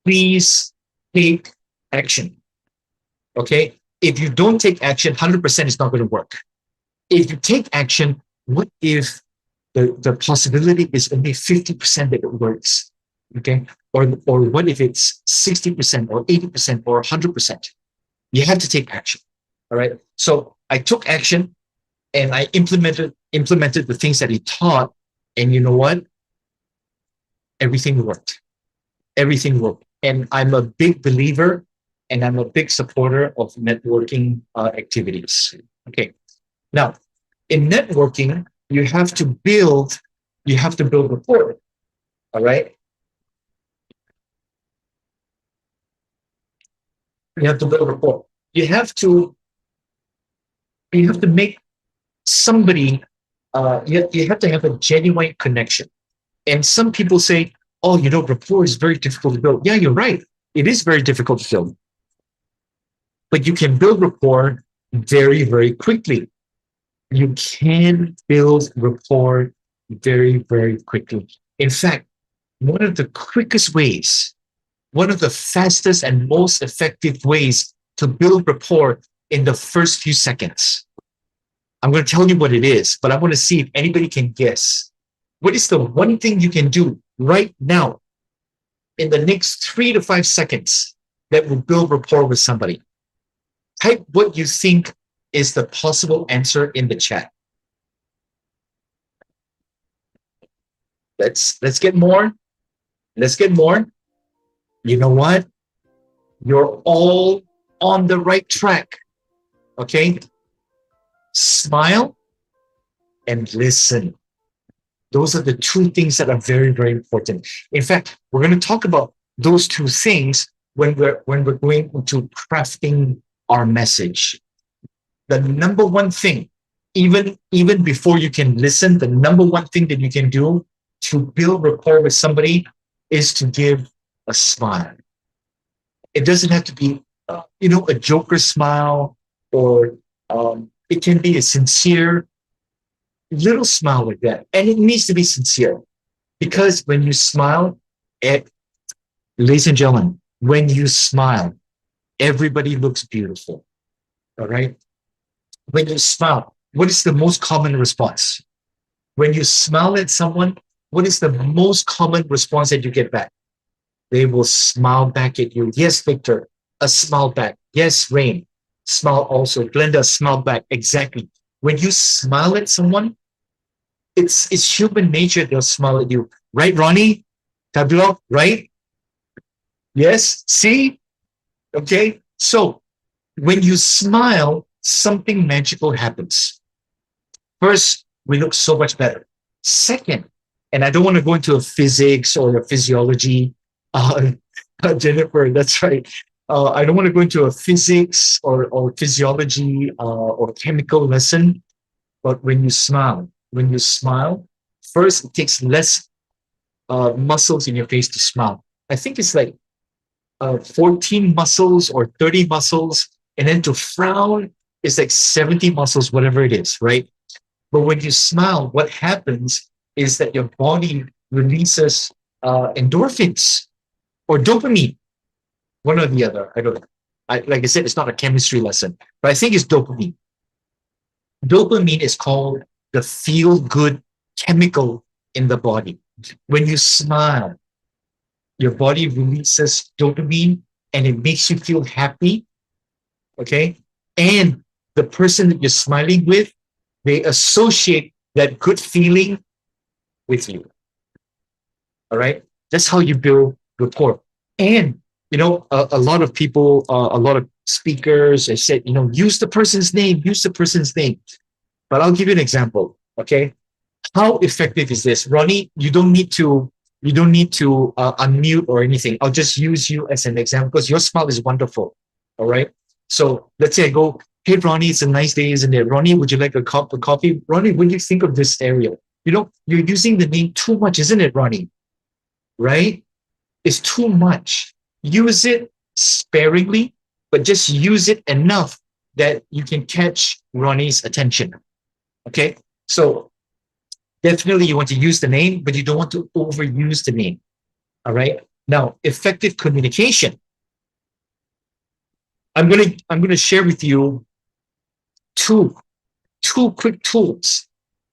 Speaker 6: please take action. Okay? If you don't take action, 100% is not going to work. If you take action, what if the possibility is only 50% that it works? Okay? Or what if it's 60% or 80% or 100%? You have to take action. All right. So I took action and I implemented the things that he taught. And you know what? Everything worked. Everything worked. And I'm a big believer and I'm a big supporter of networking activities. Okay. Now, in networking, you have to build rapport. All right. You have to build rapport. You have to make somebody. You have to have a genuine connection. And some people say, "Oh, rapport is very difficult to build." Yeah, you're right. It is very difficult to build, but you can build rapport very, very quickly. You can build rapport very, very quickly. In fact, one of the quickest ways, one of the fastest and most effective ways to build rapport in the first few seconds. I'm going to tell you what it is, but I want to see if anybody can guess. What is the one thing you can do right now in the next 3 to 5 seconds that will build rapport with somebody? Type what you think is the possible answer in the chat. Let's get more. Let's get more. You know what? You're all on the right track. Okay? Smile and listen. Those are the two things that are very, very important. In fact, we're going to talk about those two things when we're going into crafting our message. The number one thing, even before you can listen, the number one thing that you can do to build rapport with somebody is to give a smile. It doesn't have to be, a joker smile, or it can be a sincere little smile like that. And it needs to be sincere, because when you smile, ladies and gentlemen, when you smile, everybody looks beautiful. All right. When you smile, what is the most common response? When you smile at someone, what is the most common response that you get back? They will smile back at you. Yes, Victor, a smile back. Yes, Rain, smile also. Glenda, smile back. Exactly. When you smile at someone, it's human nature. They'll smile at you, right, Ronnie? Tablo, right? Yes. See, okay. So when you smile, something magical happens. First, we look so much better. Second, and I don't want to go into a physics or a physiology, uh, Jennifer, that's right. I don't want to go into a physics or physiology or chemical lesson, but when you smile, first it takes less muscles in your face to smile. I think it's like 14 muscles or 30 muscles, and then to frown is like 70 muscles, whatever it is, right? But when you smile, what happens is that your body releases endorphins or dopamine, one or the other. I don't know. Like I said, it's not a chemistry lesson, but I think it's dopamine. Dopamine is called the feel good chemical in the body. When you smile, your body releases dopamine and it makes you feel happy. Okay. And the person that you're smiling with, they associate that good feeling with you. All right. That's how you build rapport. And, a lot of people, a lot of speakers, I said, use the person's name, use the person's name. But I'll give you an example. Okay. How effective is this? Ronnie, you don't need to unmute or anything. I'll just use you as an example because your smile is wonderful. All right. So let's say I go, hey, Ronnie, it's a nice day, isn't it? Ronnie, would you like a cup of coffee? Ronnie, what do you think of this area? You're using the name too much, isn't it, Ronnie? Right? It's too much. Use it sparingly, but just use it enough that you can catch Ronnie's attention. Okay. So definitely you want to use the name, but you don't want to overuse the name. All right. Now, effective communication. I'm gonna share with you two quick tools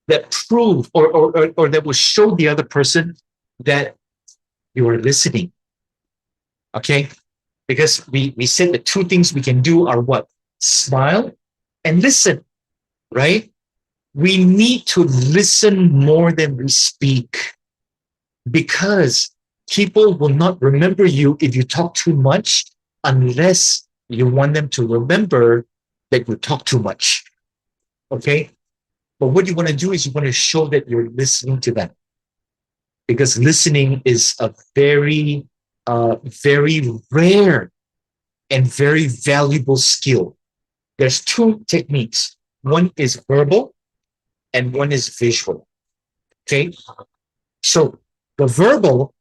Speaker 6: that prove or that will show the other person that you are listening. Okay? Because we said the two things we can do are what? Smile and listen, right? We need to listen more than we speak because people will not remember you if you talk too much unless you want them to remember that you talk too much. Okay? But what you want to do is you want to show that you're listening to them because listening is a very, very rare and very valuable skill. There's two techniques. One is verbal and one is visual. Okay? So the verbal,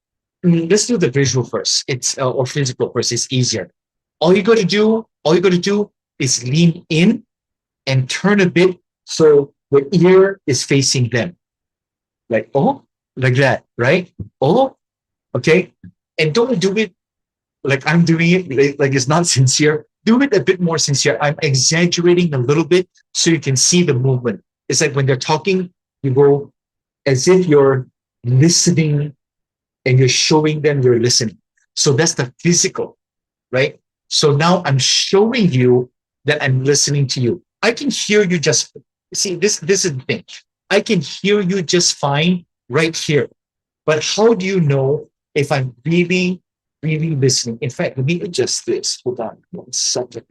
Speaker 6: let's do the visual first. It's or physical first. It's easier. All you got to do is lean in and turn a bit so the ear is facing them. Like, oh, like that, right? Oh, okay. And don't do it like I'm doing it, like it's not sincere. Do it a bit more sincere. I'm exaggerating a little bit so you can see the movement. It's like when they're talking, you go as if you're listening and you're showing them you're listening. So that's the physical, right? So now I'm showing you that I'm listening to you. I can hear you just, see, this is the thing. I can hear you just fine right here. But how do you know if I'm really, really listening? In fact, let me adjust this. Hold on 1 second.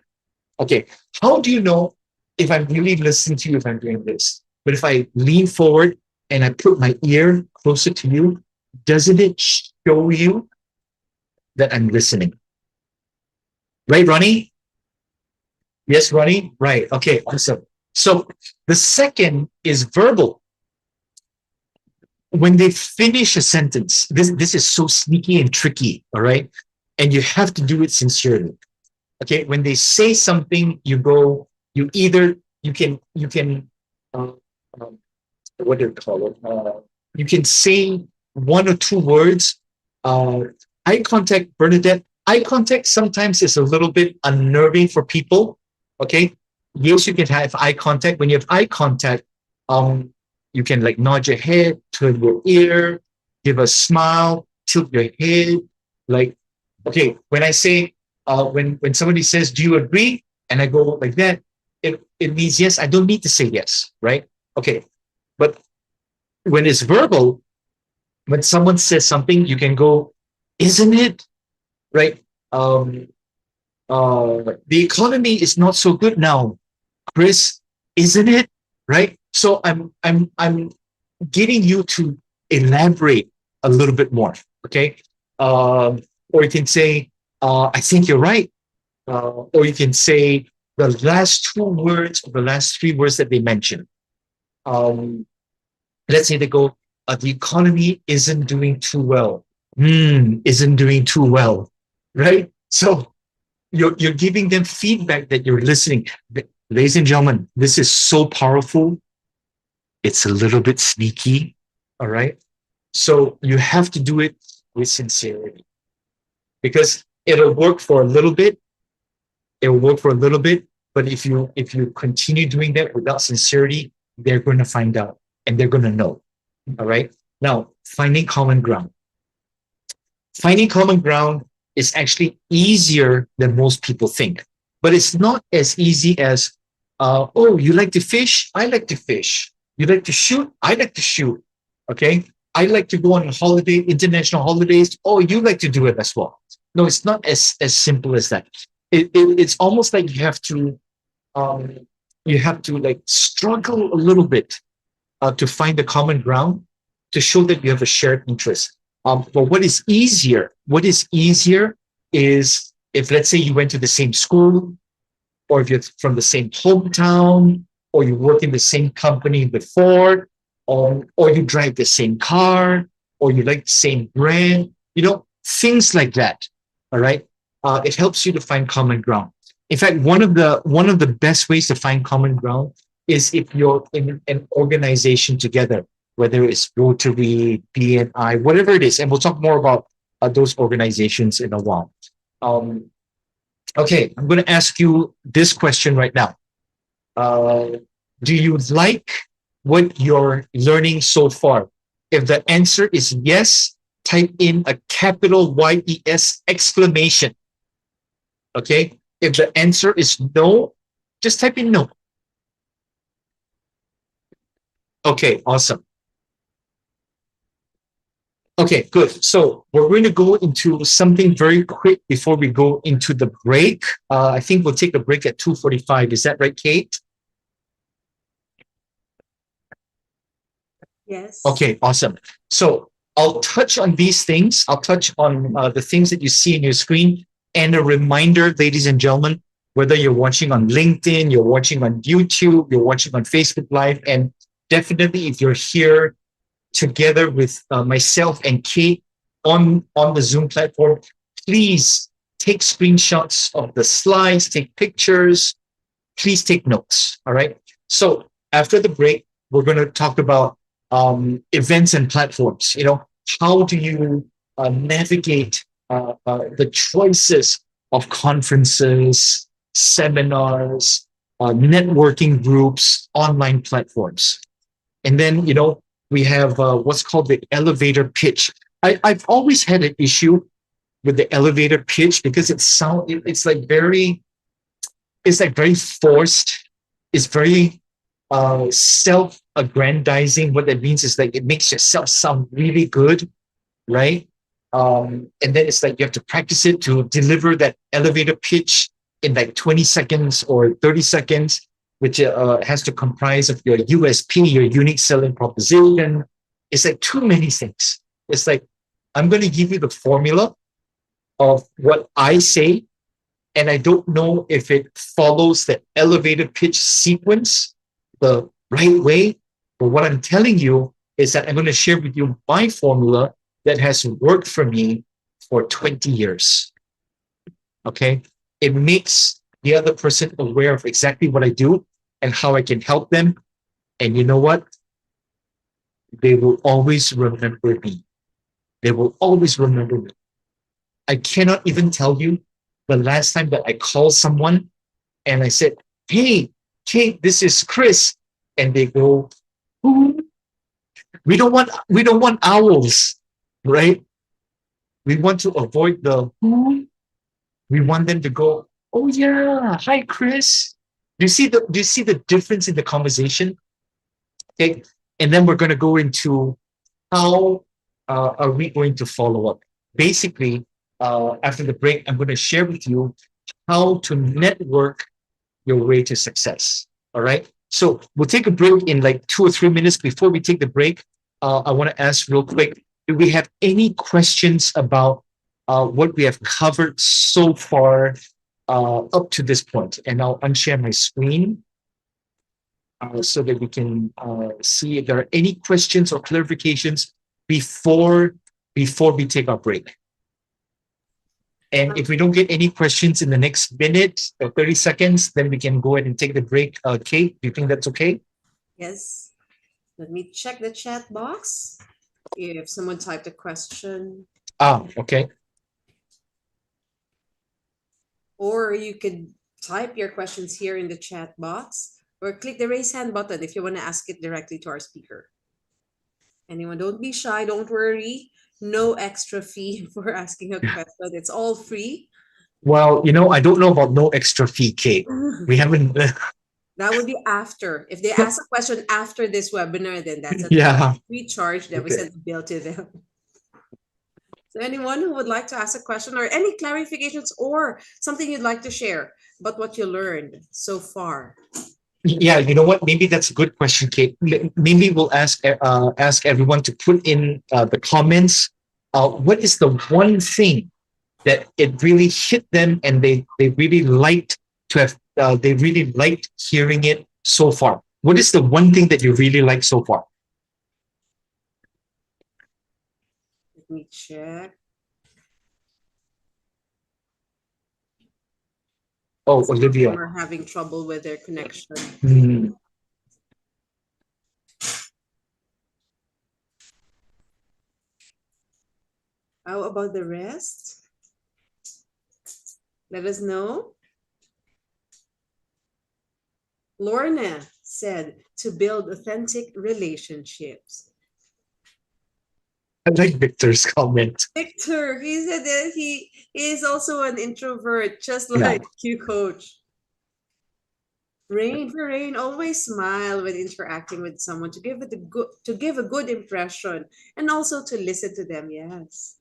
Speaker 6: Okay. How do you know if I'm really listening to you if I'm doing this? But if I lean forward and I put my ear closer to you, doesn't it show you that I'm listening? Right, Ronnie? Yes, Ronnie? Right. Okay, awesome. So the second is verbal. When they finish a sentence, this is so sneaky and tricky, all right? And you have to do it sincerely. Okay, when they say something, you can what do you call it? You can say 1 or 2 words. Eye contact, Bernadette. Eye contact sometimes is a little bit unnerving for people. Okay, yes, you can have eye contact. When you have eye contact, you can like nod your head, turn your ear, give a smile, tilt your head. Like, okay, when I say, when somebody says, do you agree? And I go like that, it means yes. I don't need to say yes, right? Okay. But when it's verbal, when someone says something, you can go, isn't it? Right? The economy is not so good now, Chris, isn't it? Right? So I'm getting you to elaborate a little bit more. Okay. Or you can say, I think you're right. Or you can say the last two words or the last three words that they mentioned. Um, let's say they go, the economy isn't doing too well. Isn't doing too well. Right? So you're giving them feedback that you're listening. Ladies and gentlemen, this is so powerful. It's a little bit sneaky. All right. So you have to do it with sincerity because it'll work for a little bit. It'll work for a little bit. But if you continue doing that without sincerity, they're going to find out and they're going to know. All right. Now, finding common ground. Finding common ground is actually easier than most people think. But it's not as easy as, oh, you like to fish? I like to fish. You like to shoot? I like to shoot. Okay. I like to go on a holiday, international holidays. Oh, you like to do it as well. No, it's not as simple as that. It's almost like you have to like struggle a little bit to find the common ground to show that you have a shared interest. But what is easier? What is easier is if, let's say, you went to the same school, or if you're from the same hometown, or you work in the same company before, or you drive the same car, or you like the same brand, things like that. All right. It helps you to find common ground. In fact, one of the best ways to find common ground is if you're in an organization together, whether it's Rotary, BNI, whatever it is. And we'll talk more about those organizations in a while. Okay, I'm going to ask you this question right now. Do you like what you're learning so far? If the answer is yes, type in a capital YES exclamation. Okay, if the answer is no, just type in no. Okay, awesome. Okay, good. So we're going to go into something very quick before we go into the break. I think we'll take a break at 2:45. Is that right, Kate?
Speaker 5: Yes.
Speaker 6: Okay, awesome. So I'll touch on these things. I'll touch on the things that you see in your screen. And a reminder, ladies and gentlemen, whether you're watching on LinkedIn, you're watching on YouTube, you're watching on Facebook Live, and definitely if you're here together with myself and Kate on the Zoom platform, please take screenshots of the slides, take pictures, please take notes. All right. So after the break, we're going to talk about events and platforms. How do you navigate the choices of conferences, seminars, networking groups, online platforms. And then, we have what's called the elevator pitch. I've always had an issue with the elevator pitch because it's like very forced. It's very self-aggrandizing. What that means is like it makes yourself sound really good, right? And then it's like you have to practice it to deliver that elevator pitch in like 20 seconds or 30 seconds, which has to comprise of your USP, your unique selling proposition. It's like too many things. It's like, I'm going to give you the formula of what I say, and I don't know if it follows the elevator pitch sequence the right way. But what I'm telling you is that I'm going to share with you my formula that has worked for me for 20 years. Okay? It makes the other person aware of exactly what I do and how I can help them. And you know what? They will always remember me. They will always remember me. I cannot even tell you the last time that I called someone and I said, "Hey, Kate, this is Chris." And they go, "Who? We don't want owls. right? We want to avoid the who. We want them to go, oh yeah, hi Chris. Do you see the difference in the conversation? Okay. And then we're going to go into how are we going to follow up? Basically, after the break, I'm going to share with you how to network your way to success. All right. So we'll take a break in like 2 or 3 minutes. Before we take the break, I want to ask real quick, do we have any questions about what we have covered so far up to this point? And I'll unshare my screen so that we can see if there are any questions or clarifications before we take our break. And if we don't get any questions in the next minute or 30 seconds, then we can go ahead and take the break. Kate, do you think that's okay?
Speaker 5: Yes. Let me check the chat box. If someone typed a question,
Speaker 6: Okay.
Speaker 5: or you could type your questions here in the chat box, or click the raise hand button if you want to ask it directly to our speaker. Anyone, don't be shy, don't worry. No extra fee for asking a question. It's all free.
Speaker 6: Well, I don't know about no extra fee, Kate. We haven't.
Speaker 5: That would be after. If they ask a question after this webinar, then that's a
Speaker 6: Yeah.
Speaker 5: free charge that we
Speaker 6: Okay.
Speaker 5: send the bill to them. So anyone who would like to ask a question or any clarifications or something you'd like to share about what you learned so far.
Speaker 6: Yeah, you know what? Maybe that's a good question, Kate. Maybe we'll ask everyone to put in the comments. What is the one thing that it really hit them, and they really liked to have? They really liked hearing it so far. What is the one thing that you really like so far?
Speaker 5: Let me check.
Speaker 6: Oh,
Speaker 5: Some
Speaker 6: Olivia.
Speaker 5: are having trouble with their connection.
Speaker 6: Hmm.
Speaker 5: How about the rest? Let us know. Lorna said to build authentic relationships.
Speaker 6: I like Victor's comment.
Speaker 5: Victor, he said that he is also an introvert, just
Speaker 6: Yeah.
Speaker 5: like you, Coach. Rain, always smile when interacting with someone to give a good impression and also to listen to them. Yes.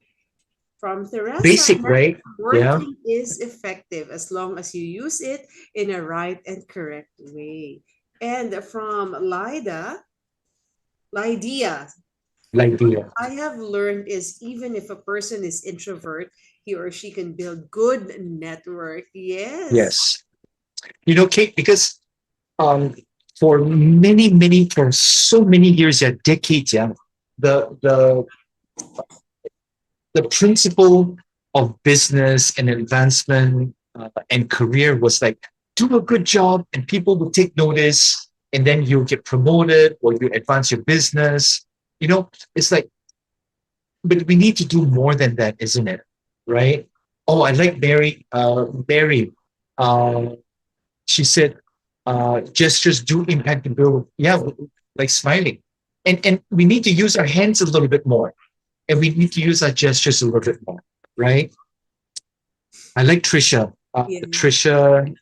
Speaker 5: From Teresa,
Speaker 6: Basic, right? Yeah.
Speaker 5: networking is effective as long as you use it in a right and correct way. And from Lydia,
Speaker 6: Like the
Speaker 5: I have learned is even if a person is introvert, he or she can build good network. Yes.
Speaker 6: yes. Kate, because for for so many years, yeah, decades, yeah, the the the principle of business and advancement and career was like, do a good job and people will take notice, and then you get promoted or you advance your business. It's like, but we need to do more than that, isn't it? Right? Oh, I like Mary. Uh, she said, gestures do impact the bill. Yeah, like smiling. And we need to use our hands a little bit more. And we need to use our gestures a little bit more, right? I like Trisha.
Speaker 5: Yeah.
Speaker 6: Trisha,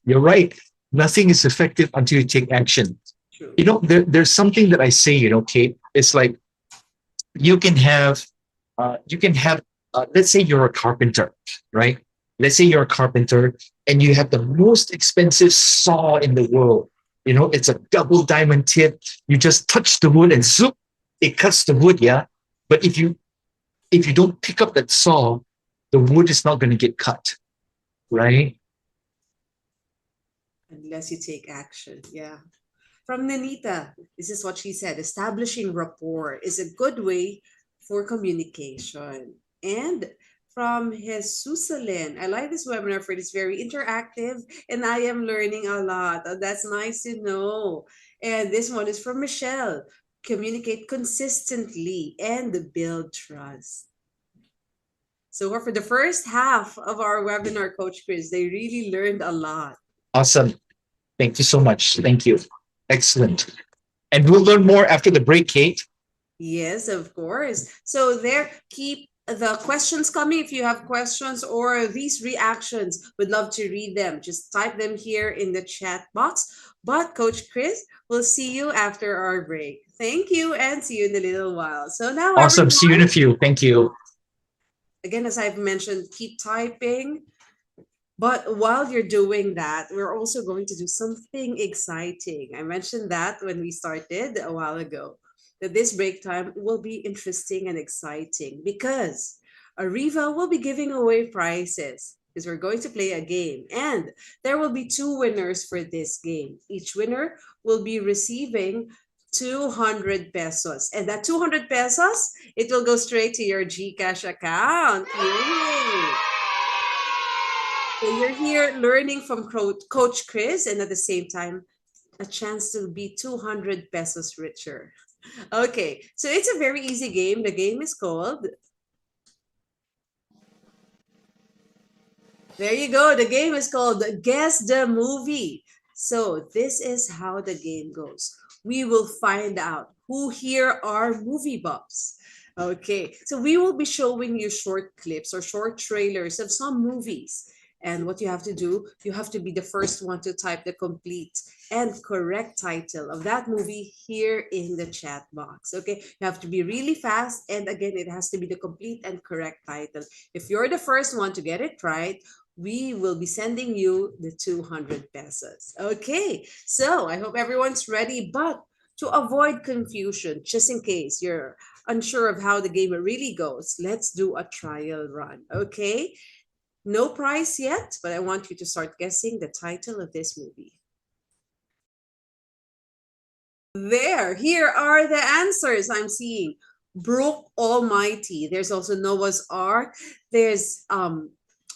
Speaker 6: you're right. Nothing is effective until you take action.
Speaker 5: True.
Speaker 6: There's something that I say, Kate, it's like you can have, let's say you're a carpenter, right? Let's say you're a carpenter and you have the most expensive saw in the world. It's a double diamond tip. You just touch the wood and zoop, it cuts the wood, yeah? But if you don't pick up that saw, the wood is not going to get cut, right?
Speaker 5: Unless you take action. Yeah. From Nanita, this is what she said. Establishing rapport is a good way for communication. And from Jesusalyn, I like this webinar for it. It's very interactive and I am learning a lot. Oh, that's nice to know. And this one is from Michelle. Communicate consistently and build trust. So for the first half of our webinar, Coach Chris, they really learned a lot.
Speaker 6: Awesome. Thank you so much. Thank you. Excellent. And we'll learn more after the break, Kate.
Speaker 5: Yes, of course. So there, keep the questions coming. If you have questions or these reactions, would love to read them. Just type them here in the chat box. But Coach Chris, we'll see you after our break. Thank you and see you in a little while. So now
Speaker 6: Awesome. See you in
Speaker 5: everyone,
Speaker 6: a few. Thank you.
Speaker 5: again, as I've mentioned, keep typing. But while you're doing that, we're also going to do something exciting. I mentioned that when we started a while ago, that this break time will be interesting and exciting because Arriva will be giving away prizes because we're going to play a game. And there will be two winners for this game. Each winner will be receiving 200 pesos. And that 200 pesos, it will go straight to your GCash account. Yay! So you're here learning from Coach Chris, and at the same time, a chance to be 200 pesos richer. Okay, so it's a very easy game. The game is called. There you go. The game is called Guess the Movie. So this is how the game goes. We will find out who here are movie buffs. Okay, so we will be showing you short clips or short trailers of some movies. And what you have to do, you have to be the first one to type the complete and correct title of that movie here in the chat box. Okay, you have to be really fast. And again, it has to be the complete and correct title. If you're the first one to get it right, we will be sending you the 200 pesos. Okay, so I hope everyone's ready. But to avoid confusion, just in case you're unsure of how the game really goes, let's do a trial run. Okay, no prize yet, but I want you to start guessing the title of this movie. Here are the answers I'm seeing. Brook Almighty. There's also Noah's Ark. There's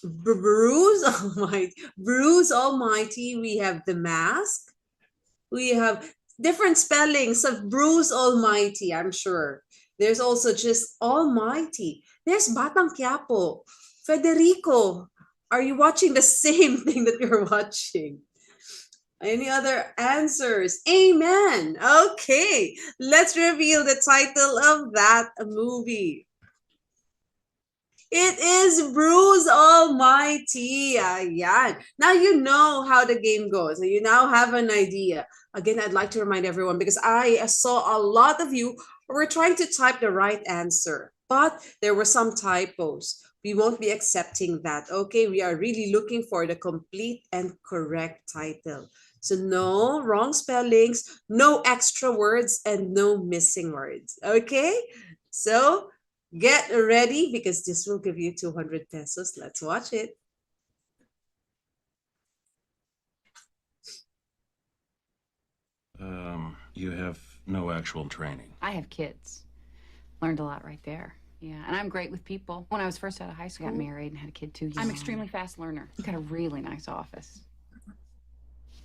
Speaker 5: Bruce Almighty. Bruce Almighty. We have The Mask. We have different spellings of Bruce Almighty, I'm sure. There's also just Almighty. There's Batang Quiapo. Federico, are you watching the same thing that you're watching? Any other answers? Amen. Okay, let's reveal the title of that movie. It is Bruce Almighty. Ayan. Now you know how the game goes. You now have an idea. Again, I'd like to remind everyone because I saw a lot of you who were trying to type the right answer, but there were some typos. We won't be accepting that. Okay, we are really looking for the complete and correct title. So no wrong spellings, no extra words, and no missing words. Okay, so get ready because this will give you 200 pesos. Let's watch it.
Speaker 7: You have no actual training.
Speaker 2: I have kids. Learned a lot right there. Yeah, and I'm great with people. When I was first out of high school, I got married and had a kid too young. I'm extremely fast learner. You've got a really nice office.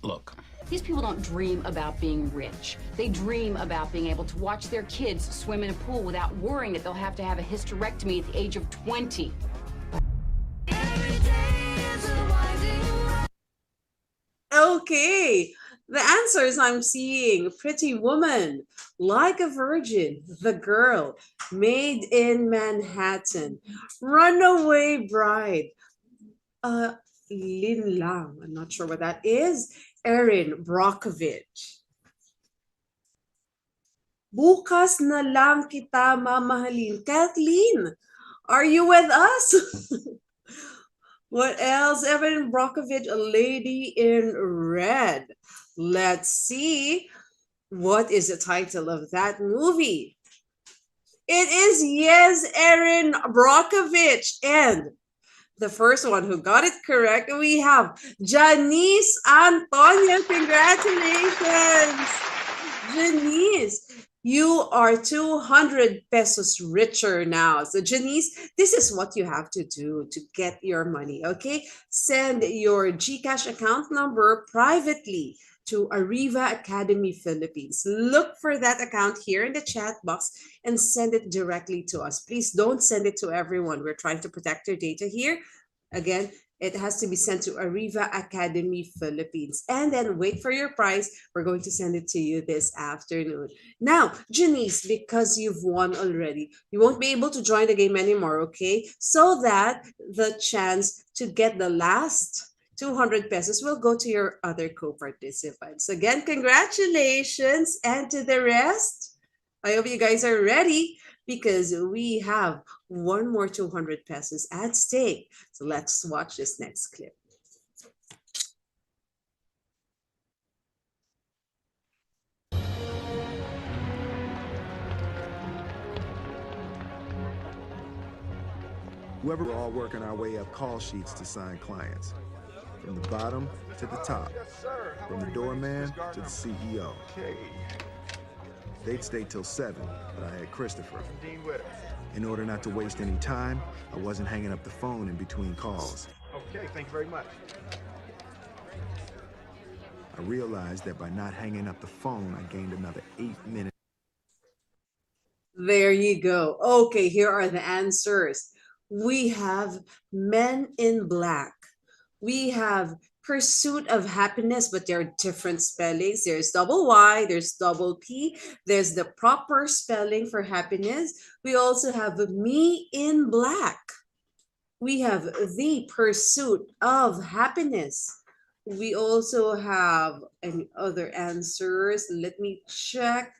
Speaker 7: Look,
Speaker 2: These people don't dream about being rich. They dream about being able to watch their kids swim in a pool without worrying that they'll have to have a hysterectomy at the age of 20.
Speaker 5: Okay, the answers I'm seeing: Pretty Woman, Like a Virgin, The Girl, Made in Manhattan, Runaway Bride, Lin Lang, I'm not sure what that is, Erin Brockovich. Bukas na lang kita mamahalin. Kathleen, are you with us? What else? Evan Brockovich, A Lady in Red. Let's see. What is the title of that movie? It is, yes, Erin Brockovich. And the first one who got it correct, we have Janice Antonio. Congratulations, Janice. You are 200 pesos richer now. So Janice, this is what you have to do to get your money, okay? Send your GCash account number privately to ARIVA Academy Philippines. Look for that account here in the chat box and send it directly to us. Please don't send it to everyone. We're trying to protect your data here. Again, it has to be sent to Arriva Academy Philippines. And then wait for your prize. We're going to send it to you this afternoon. Now, Janice, because you've won already, you won't be able to join the game anymore, okay? So that the chance to get the last 200 pesos will go to your other co-participants. Again, congratulations. And to the rest, I hope you guys are ready because we have one more 200 pesos at stake. So let's watch this next clip.
Speaker 8: We're all working our way up call sheets to sign clients. From the bottom to the top. From the doorman to the CEO. They'd stay till 7, but I had Christopher. In order not to waste any time, I wasn't hanging up the phone in between calls.
Speaker 3: Okay, thank you very much.
Speaker 8: I realized that by not hanging up the phone, I gained another 8 minutes.
Speaker 5: There you go. Okay, here are the answers. We have Men in Black. We have Pursuit of Happiness, but there are different spellings. There's double Y, there's double P, there's the proper spelling for happiness. We also have Me in Black. We have The Pursuit of Happiness. We also have any other answers. Let me check.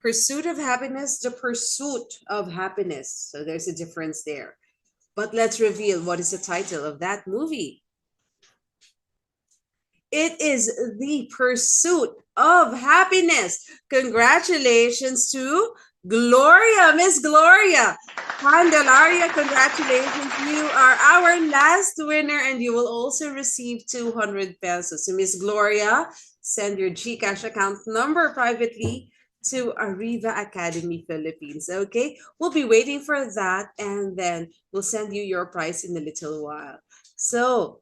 Speaker 5: Pursuit of Happiness, The Pursuit of Happiness. So there's a difference there. But let's reveal what is the title of that movie. It is The Pursuit of Happiness. Congratulations to Gloria, Miss Gloria. Candelaria, congratulations. You are our last winner and you will also receive 200 pesos. So Miss Gloria, send your GCash account number privately to Arriva Academy Philippines. Okay, we'll be waiting for that and then we'll send you your prize in a little while. So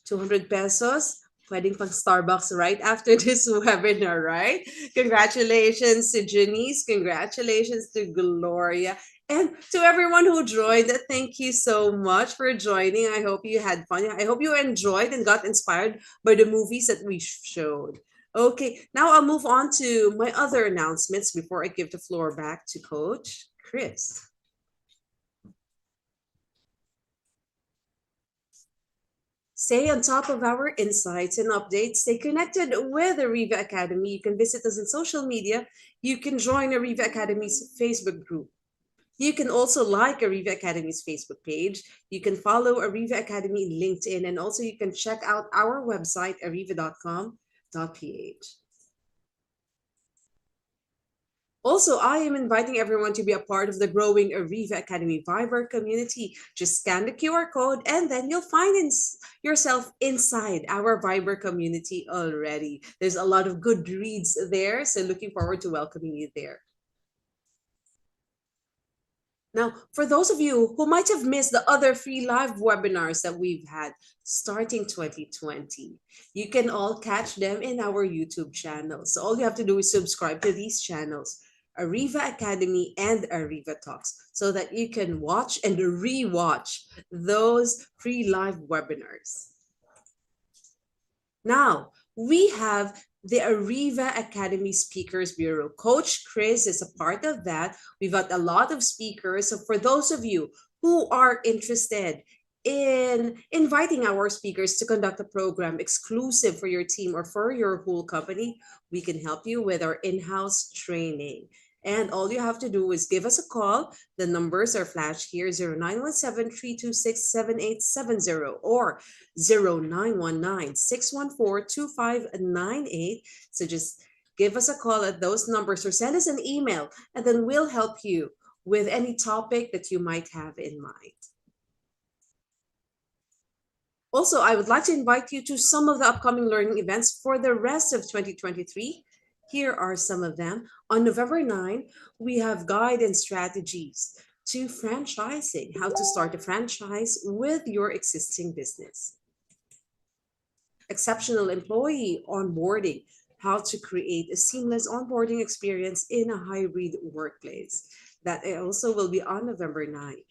Speaker 5: 200 pesos, pwedeng pang Starbucks right after this webinar, right? Congratulations to Janice, congratulations to Gloria, and to everyone who joined. Thank you so much for joining. I hope you had fun. I hope you enjoyed and got inspired by the movies that we showed. Okay, now I'll move on to my other announcements before I give the floor back to Coach Chris. Stay on top of our insights and updates. Stay connected with ARIVA Academy. You can visit us on social media. You can join ARIVA Academy's Facebook group. You can also like ARIVA Academy's Facebook page. You can follow ARIVA Academy in LinkedIn, and also you can check out our website, ariva.com.ph. Also, I am inviting everyone to be a part of the growing ARIVA Academy Viber community. Just scan the QR code and then you'll find yourself inside our Viber community already. There's a lot of good reads there, so looking forward to welcoming you there. Now, for those of you who might have missed the other free live webinars that we've had starting 2020, you can all catch them in our YouTube channel. So all you have to do is subscribe to these channels, ARIVA Academy and ARIVA Talks, so that you can watch and re-watch those free live webinars. Now, we have the ARIVA Academy Speakers Bureau. Coach Chris is a part of that. We've got a lot of speakers. So for those of you who are interested in inviting our speakers to conduct a program exclusive for your team or for your whole company, we can help you with our in-house training. And all you have to do is give us a call. The numbers are flashed here, 0917-326-7870 or 0919-614-2598. So just give us a call at those numbers or send us an email, and then we'll help you with any topic that you might have in mind. Also, I would like to invite you to some of the upcoming learning events for the rest of 2023. Here are some of them. On November 9, we have Guide and Strategies to Franchising, how to start a franchise with your existing business. Exceptional Employee Onboarding, how to create a seamless onboarding experience in a hybrid workplace. That also will be on November 9.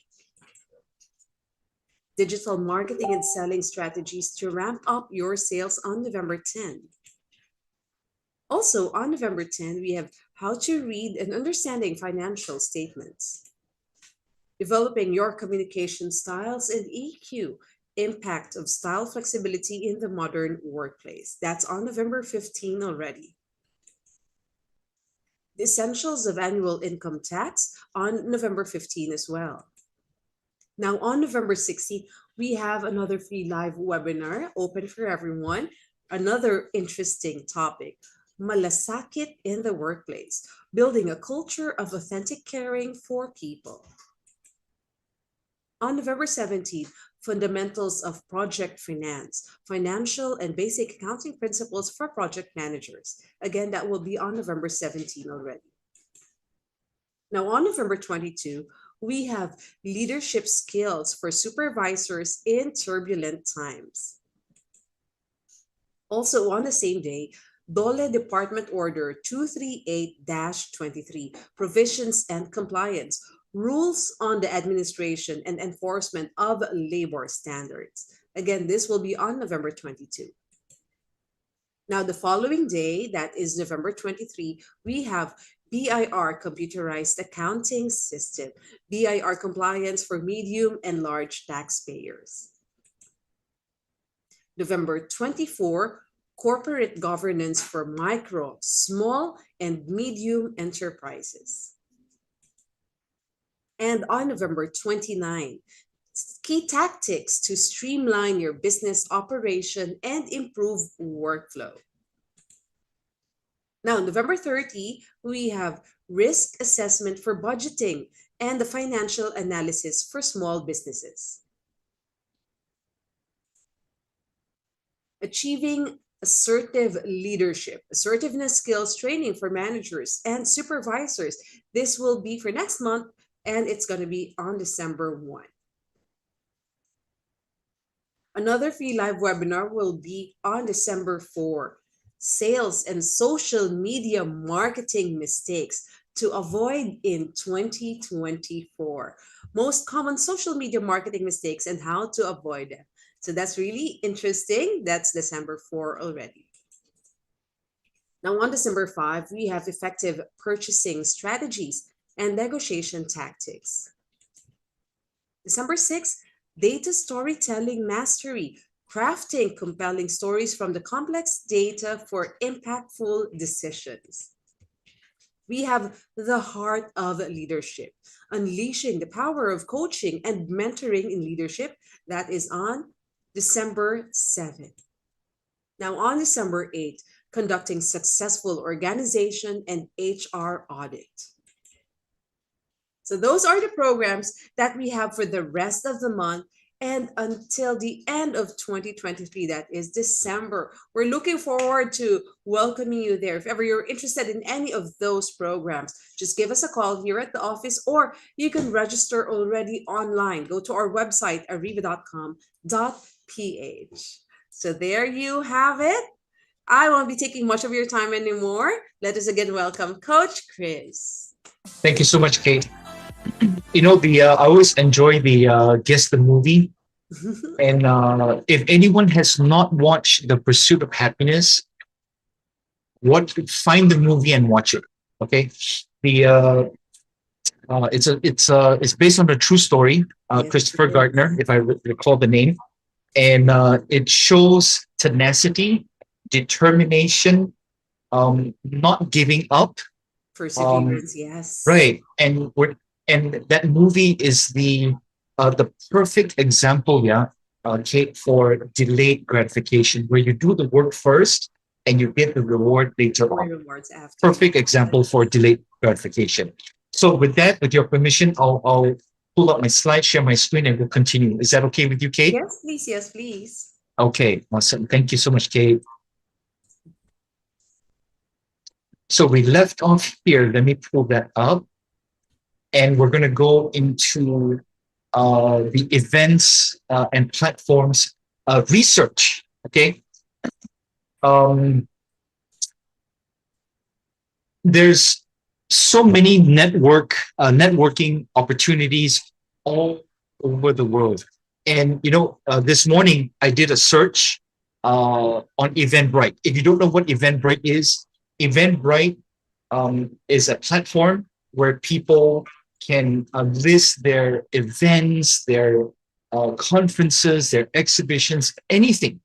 Speaker 5: Digital Marketing and Selling Strategies to Ramp Up Your Sales on November 10. Also, on November 10, we have How to Read and Understanding Financial Statements. Developing Your Communication Styles and EQ, Impact of Style Flexibility in the Modern Workplace. That's on November 15 already. The Essentials of Annual Income Tax on November 15 as well. Now, on November 16, we have another free live webinar open for everyone. Another interesting topic, Malasakit in the Workplace, Building a Culture of Authentic Caring for People. On November 17th, Fundamentals of Project Finance, Financial and Basic Accounting Principles for Project Managers. Again, that will be on November 17 already. Now, on November 22, we have Leadership Skills for Supervisors in Turbulent Times. Also, on the same day, DOLE Department Order 238-23, Provisions and Compliance, Rules on the Administration and Enforcement of Labor Standards. Again, this will be on November 22. Now, the following day, that is November 23, we have BIR Computerized Accounting System, BIR Compliance for Medium and Large Taxpayers. November 24, Corporate Governance for Micro, Small, and Medium Enterprises. And on November 29, Key Tactics to Streamline Your Business Operation and Improve Workflow. Now, November 30, we have Risk Assessment for Budgeting and the Financial Analysis for Small Businesses. Achieving Assertive Leadership, Assertiveness Skills Training for Managers and Supervisors. This will be for next month, and it's going to be on December 1. Another free live webinar will be on December 4. Sales and social media marketing mistakes to avoid in 2024. Most common social media marketing mistakes and how to avoid them. So that's really interesting. That's December 4 already. Now on December 5, we have Effective Purchasing Strategies and Negotiation Tactics. December 6, Data Storytelling Mastery, Crafting Compelling Stories from the Complex Data for Impactful Decisions. We have The Heart of Leadership, Unleashing the Power of Coaching and Mentoring in Leadership. That is on December 7. Now on December 8, Conducting Successful Organization and HR Audit. So those are the programs that we have for the rest of the month and until the end of 2023, that is December. We're looking forward to welcoming you there. If ever you're interested in any of those programs, just give us a call here at the office, or you can register already online. Go to our website, ariva.com.ph. So there you have it. I won't be taking much of your time anymore. Let us again welcome Coach Chris.
Speaker 6: Thank you so much, Kate. You know, I always enjoy the Guess the Movie. And if anyone has not watched The Pursuit of Happiness, find the movie and watch it. Okay, it's based on a true story, Christopher Gardner, if I recall the name, and it shows tenacity, determination, not giving up,
Speaker 5: perseverance. Yes,
Speaker 6: right, and that movie is the perfect example, Kate, for delayed gratification, where you do the work first and you get the reward later on.
Speaker 5: Rewards after.
Speaker 6: Perfect example for delayed gratification. So with that, with your permission, I'll pull up my slide, share my screen, and we'll continue. Is that okay with you, Kate?
Speaker 5: Yes, please. Yes, please.
Speaker 6: Okay, awesome. Thank you so much, Kate. So we left off here. Let me pull that up. And we're going to go into the events and platforms research. Okay. There's so many networking opportunities all over the world. And this morning I did a search on Eventbrite. If you don't know what Eventbrite is, Eventbrite is a platform where people can list their events, their conferences, their exhibitions, anything.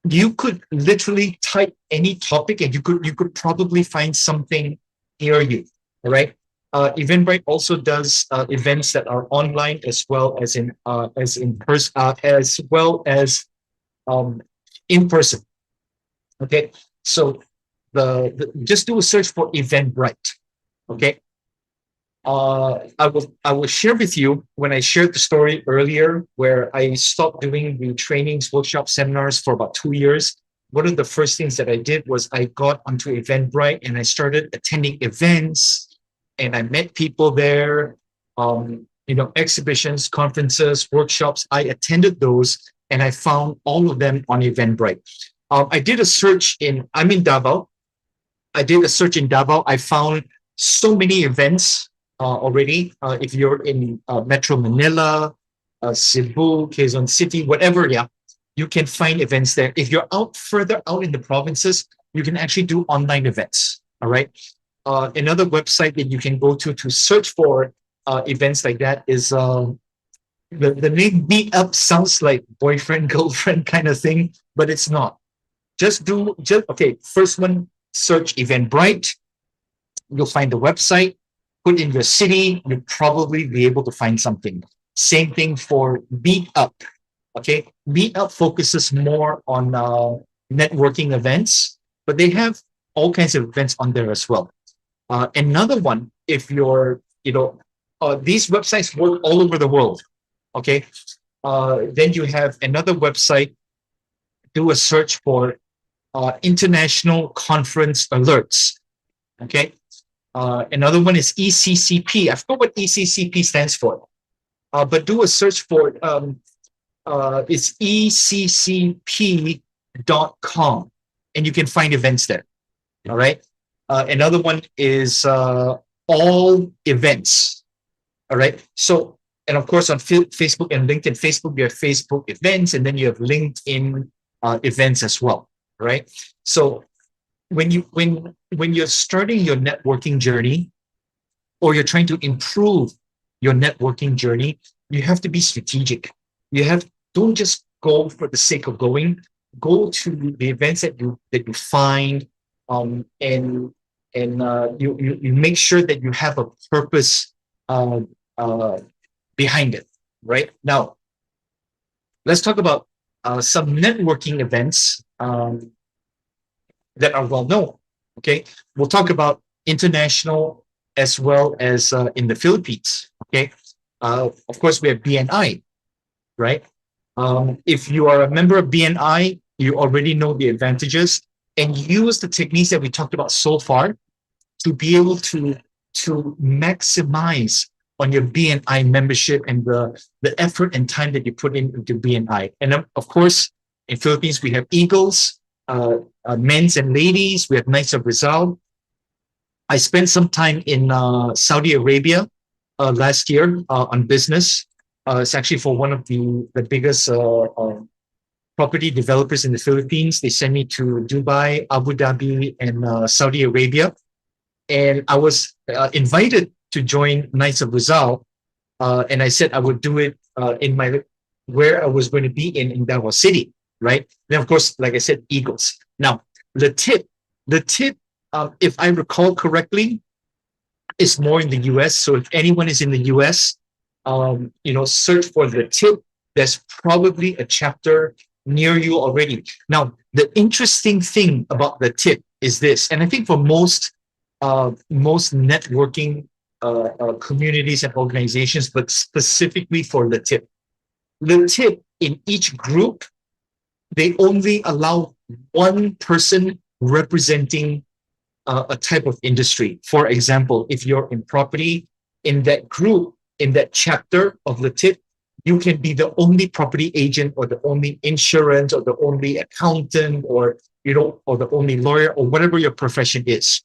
Speaker 6: You could literally type any topic, and you could probably find something near you. All right. Eventbrite also does events that are online as well as in person, as well as in person. Okay, so just do a search for Eventbrite. Okay, I will share with you when I shared the story earlier where I stopped doing the trainings, workshops, seminars for about 2 years. One of the first things that I did was I got onto Eventbrite and I started attending events, and I met people there. Exhibitions, conferences, workshops. I attended those, and I found all of them on Eventbrite. I did a search I'm in Davao. I did a search in Davao. I found so many events already. If you're in Metro Manila, Cebu, Quezon City, whatever, yeah, you can find events there. If you're further out in the provinces, you can actually do online events. All right. Another website that you can go to search for events like that is the name Meet Up sounds like boyfriend, girlfriend kind of thing, but it's not. Okay, first one, search Eventbrite. You'll find the website. Put in your city, you'll probably be able to find something. Same thing for Meet Up. Okay, Meet Up focuses more on networking events, but they have all kinds of events on there as well. Another one, if you're, these websites work all over the world. Okay, then you have another website. Do a search for international conference alerts. Okay, another one is ECCP. I forgot what ECCP stands for, but do a search for it's eccp.com, and you can find events there. All right. Another one is all events. All right. So, and of course on Facebook and LinkedIn. Facebook, you have Facebook events, and then you have LinkedIn events as well. Right. So when you're starting your networking journey, or you're trying to improve your networking journey, you have to be strategic. Don't just go for the sake of going. Go to the events that you find, and you make sure that you have a purpose behind it. Right now, let's talk about some networking events that are well known. Okay, we'll talk about international as well as in the Philippines. Okay, of course we have BNI, right? If you are a member of BNI, you already know the advantages, and use the techniques that we talked about so far to be able to maximize on your BNI membership and the effort and time that you put into BNI. And of course, in Philippines, we have Eagles, men's and ladies. We have Knights of Rizal. I spent some time in Saudi Arabia last year on business. It's actually for one of the biggest property developers in the Philippines. They sent me to Dubai, Abu Dhabi, and Saudi Arabia. And I was invited to join Knights of Rizal. And I said I would do it in where I was going to be in Davao City, right? Then, of course, like I said, Eagles. Now, the tip, if I recall correctly, is more in the US. So if anyone is in the US, search for the tip. There's probably a chapter near you already. Now, the interesting thing about the tip is this, and I think for most networking communities and organizations, but specifically for the tip in each group, they only allow one person representing a type of industry. For example, if you're in property, in that group, in that chapter of the tip, you can be the only property agent, or the only insurance, or the only accountant, or the only lawyer, or whatever your profession is.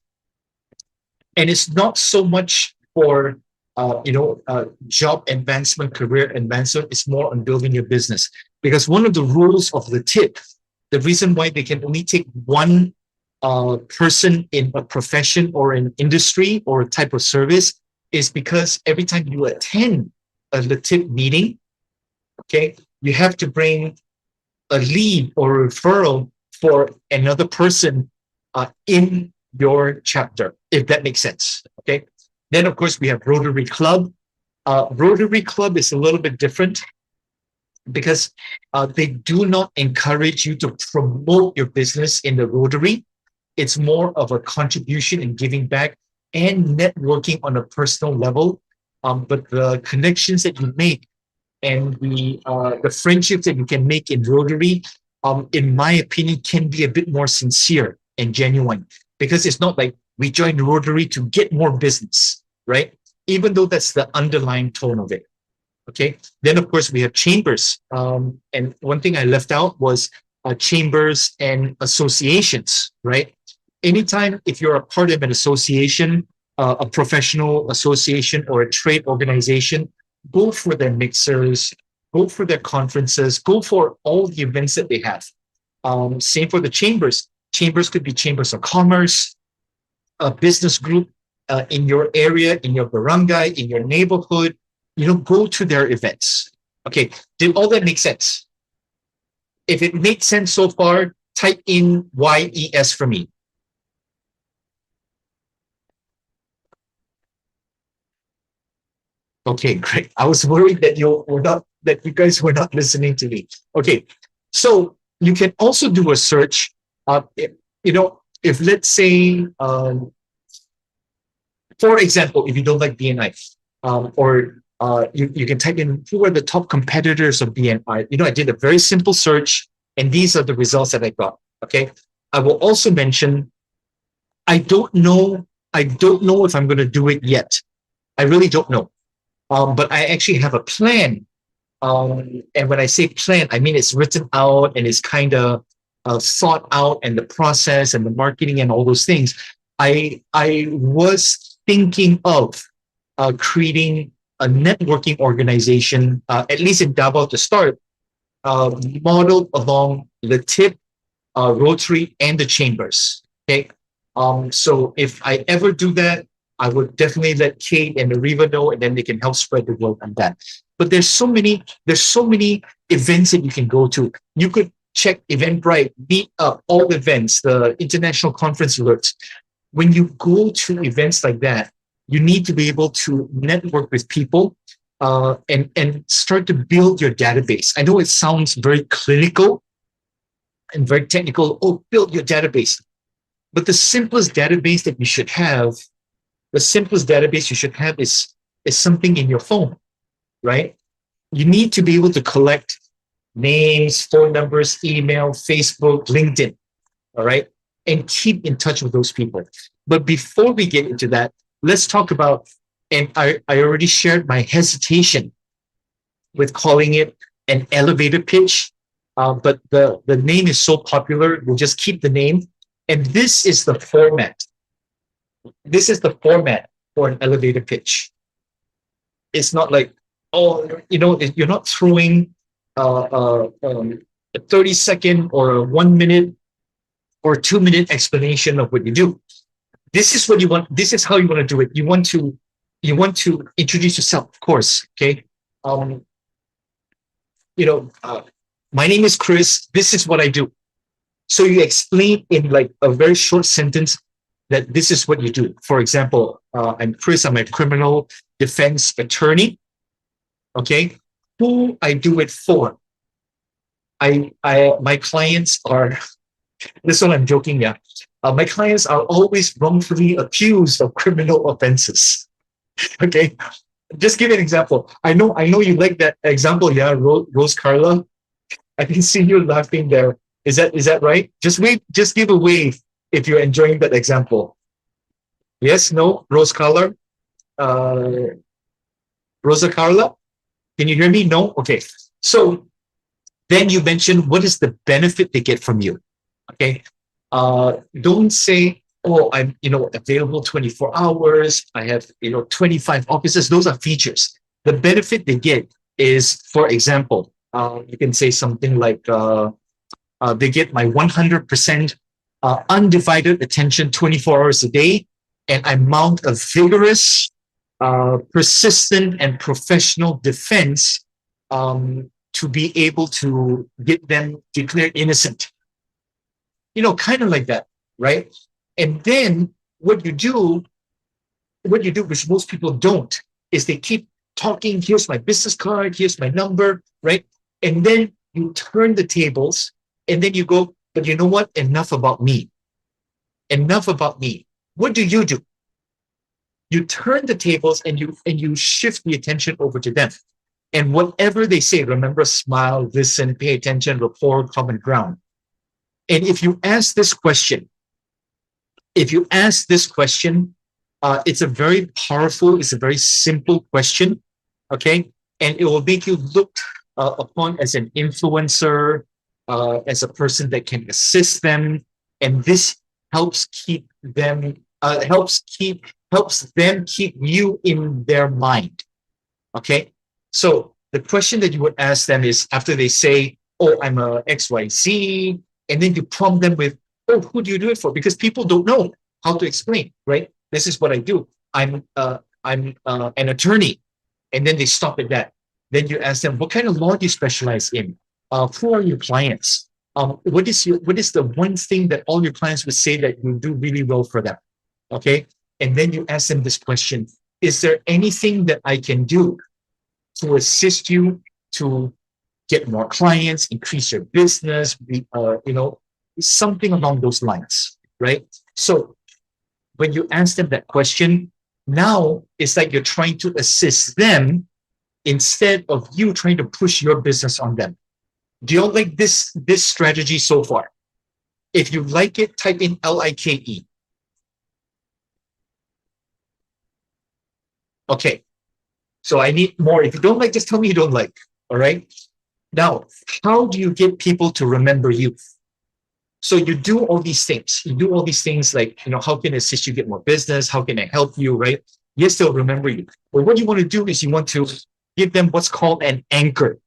Speaker 6: And it's not so much for job advancement, career advancement. It's more on building your business. Because one of the rules of the tip, the reason why they can only take one person in a profession or an industry or a type of service is because every time you attend a tip meeting, okay, you have to bring a lead or a referral for another person in your chapter, if that makes sense. Okay. Then, of course, we have Rotary Club. Rotary Club is a little bit different because they do not encourage you to promote your business in the Rotary. It's more of a contribution and giving back and networking on a personal level. But the connections that you make and the friendships that you can make in Rotary, in my opinion, can be a bit more sincere and genuine, because it's not like we joined Rotary to get more business, right? Even though that's the underlying tone of it. Okay. Then, of course, we have chambers. And one thing I left out was chambers and associations, right? Anytime if you're a part of an association, a professional association or a trade organization, go for their mixers, go for their conferences, go for all the events that they have. Same for the chambers. Chambers could be chambers of commerce, a business group in your area, in your barangay, in your neighborhood. Go to their events. Okay, did all that make sense? If it makes sense so far, type in YES for me. Okay, great. I was worried that you guys were not listening to me. Okay, so you can also do a search. If let's say, for example, if you don't like BNI, or you can type in who are the top competitors of BNI. I did a very simple search, and these are the results that I got. Okay, I will also mention, I don't know if I'm going to do it yet. I really don't know. But I actually have a plan. And when I say plan, I mean it's written out and it's kind of thought out, and the process and the marketing and all those things. I was thinking of creating a networking organization, at least in Davao to start, modeled along the tip, Rotary, and the chambers. Okay. So if I ever do that, I would definitely let Kate and ARIVA know, and then they can help spread the word on that. But there's so many events that you can go to. You could check Eventbrite, meet up, all events, the international conference alerts. When you go to events like that, you need to be able to network with people and start to build your database. I know it sounds very clinical and very technical. Oh, build your database. But the simplest database that you should have, is something in your phone, right? You need to be able to collect names, phone numbers, email, Facebook, LinkedIn, all right? And keep in touch with those people. But before we get into that, let's talk about, and I already shared my hesitation with calling it an elevator pitch, but the name is so popular, we'll just keep the name. And this is the format. This is the format for an elevator pitch. It's not like, you're not throwing a 30-second or a 1 minute or 2 minute explanation of what you do. This is what you want. This is how you want to do it. You want to introduce yourself, of course. Okay. My name is Chris. This is what I do. So you explain in like a very short sentence that this is what you do. For example, I'm Chris. I'm a criminal defense attorney. Okay. Who I do it for? My clients are. This one I'm joking. Yeah. My clients are always wrongfully accused of criminal offenses. Okay. Just give an example. I know you like that example. Yeah. Rose Carla. I can see you laughing there. Is that right? Just wait. Just give a wave if you're enjoying that example. Yes, no, Rose Carla? Rosa Carla? Can you hear me? No? Okay. So then you mentioned what is the benefit they get from you? Okay. Don't say, oh, I'm, available 24 hours. I have, 25 offices. Those are features. The benefit they get is, for example, you can say something like, they get my 100% undivided attention 24 hours a day, and I mount a vigorous, persistent, and professional defense to be able to get them declared innocent. Kind of like that, right? And then what you do, which most people don't, is they keep talking. Here's my business card. Here's my number, right? And then you turn the tables, and then you go, but you know what? Enough about me. Enough about me. What do? You turn the tables and you shift the attention over to them. And whatever they say, remember, smile, listen, pay attention, rapport, common ground. And if you ask this question, it's a very powerful, it's a very simple question, okay? And it will make you look upon as an influencer, as a person that can assist them, and this helps them keep you in their mind. Okay, so the question that you would ask them is, after they say, "Oh, I'm a XYZ," and then you prompt them with, "Oh, who do you do it for?" Because people don't know how to explain, right? This is what I do. I'm an attorney, and then they stop at that. Then you ask them, "What kind of law do you specialize in? Who are your clients? What is the one thing that all your clients would say that you do really well for them?" Okay, and then you ask them this question: "Is there anything that I can do to assist you to get more clients, increase your business, something along those lines," right? So when you ask them that question, now it's like you're trying to assist them instead of you trying to push your business on them. Do you like this strategy so far? If you like it, type in LIKE. Okay, so I need more. If you don't like, just tell me you don't like. All right. Now, how do you get people to remember you? So you do all these things. You do all these things like, how can I assist you get more business? How can I help you, right? Yes, they'll remember you. But what you want to do is you want to give them what's called an anchor.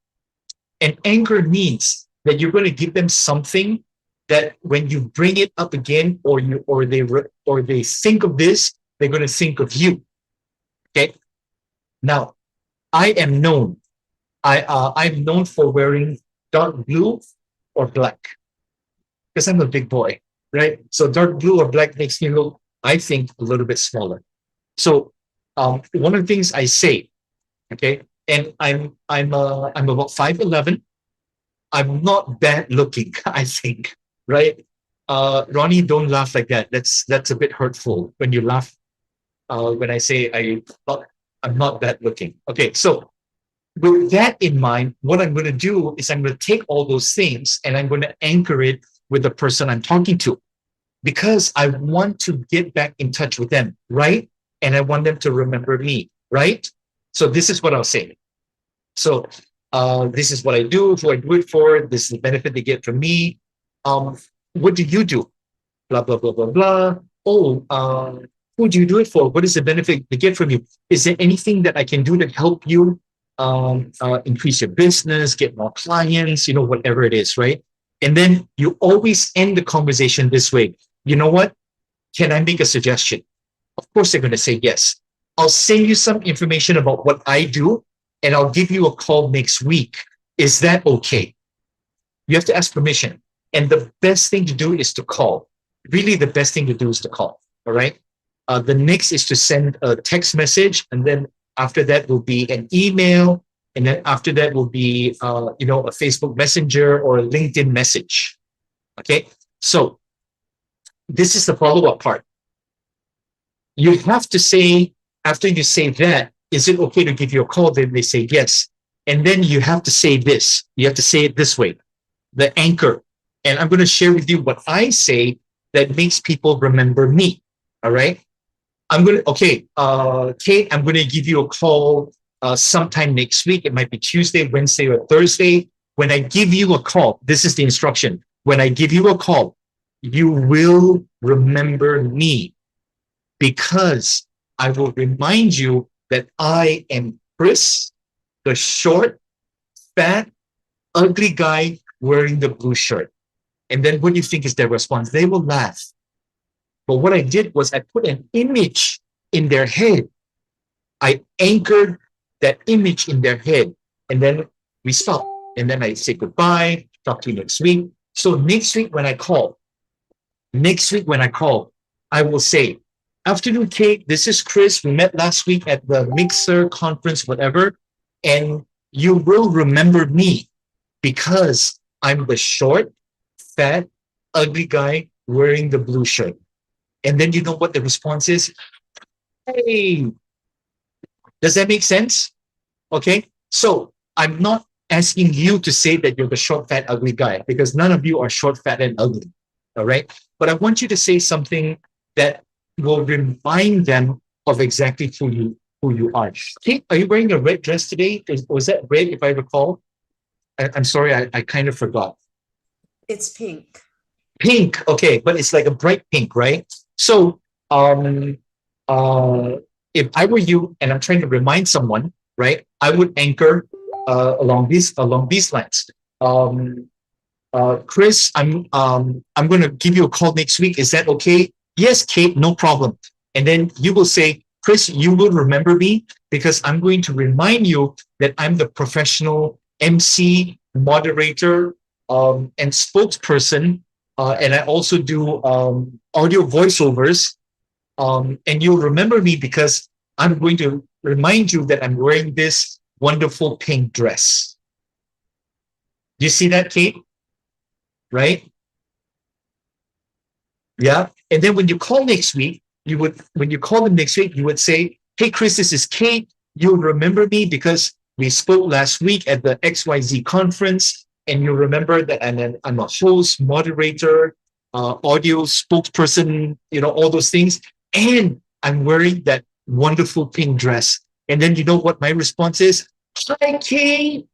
Speaker 6: An anchor means that you're going to give them something that when you bring it up again, or they think of this, they're going to think of you. Okay. Now, I'm known for wearing dark blue or black because I'm a big boy, right? So dark blue or black makes me look, I think, a little bit smaller. So one of the things I say, okay, and I'm about 5'11". I'm not bad looking, I think, right? Ronnie, don't laugh like that. That's a bit hurtful when you laugh when I say I'm not bad looking. Okay, so with that in mind, what I'm going to do is I'm going to take all those things and I'm going to anchor it with the person I'm talking to, because I want to get back in touch with them, right? And I want them to remember me, right? So this is what I'll say. So this is what I do, who I do it for, this is the benefit they get from me. What do you do? Blah, blah, blah, blah, blah. Oh, who do you do it for? What is the benefit they get from you? Is there anything that I can do to help you increase your business, get more clients, whatever it is, right? And then you always end the conversation this way. You know what? Can I make a suggestion? Of course, they're going to say yes. I'll send you some information about what I do, and I'll give you a call next week. Is that okay? You have to ask permission. And the best thing to do is to call. Really, the best thing to do is to call. All right. The next is to send a text message, and then after that will be an email, and then after that will be a Facebook Messenger or a LinkedIn message. Okay, so this is the follow-up part. You have to say, after you say that, is it okay to give you a call? Then they say yes, and then you have to say this. You have to say it this way, the anchor. And I'm going to share with you what I say that makes people remember me. All right. Kate, I'm going to give you a call sometime next week. It might be Tuesday, Wednesday, or Thursday. When I give you a call, this is the instruction. When I give you a call, you will remember me because I will remind you that I am Chris, the short, fat, ugly guy wearing the blue shirt. And then what do you think is their response? They will laugh. But what I did was I put an image in their head. I anchored that image in their head. And then we stop. And then I say goodbye, talk to you next week. So next week when I call, I will say, afternoon, Kate, this is Chris. We met last week at the Mixer conference, whatever. And you will remember me because I'm the short, fat, ugly guy wearing the blue shirt. And then you know what the response is? Hey, does that make sense? Okay. So I'm not asking you to say that you're the short, fat, ugly guy because none of you are short, fat, and ugly. All right. But I want you to say something that will remind them of exactly who you are. Kate, are you wearing a red dress today? Was that red, if I recall? I'm sorry, I kind of forgot.
Speaker 5: It's pink.
Speaker 6: Pink, okay, but it's like a bright pink, right? So, if I were you and I'm trying to remind someone, right, I would anchor along these lines. Chris, I'm going to give you a call next week. Is that okay? Yes, Kate, no problem. And then you will say, Chris, you will remember me because I'm going to remind you that I'm the professional MC, moderator, and spokesperson. And I also do audio voiceovers. And you'll remember me because I'm going to remind you that I'm wearing this wonderful pink dress. Do you see that, Kate? Right? Yeah. And then when you call next week, when you call them next week, you would say, hey, Chris, this is Kate. You'll remember me because we spoke last week at the XYZ conference. And you remember that I'm a host, moderator, audio spokesperson, all those things. And I'm wearing that wonderful pink dress. And then you know what my response is? Hi, Kate.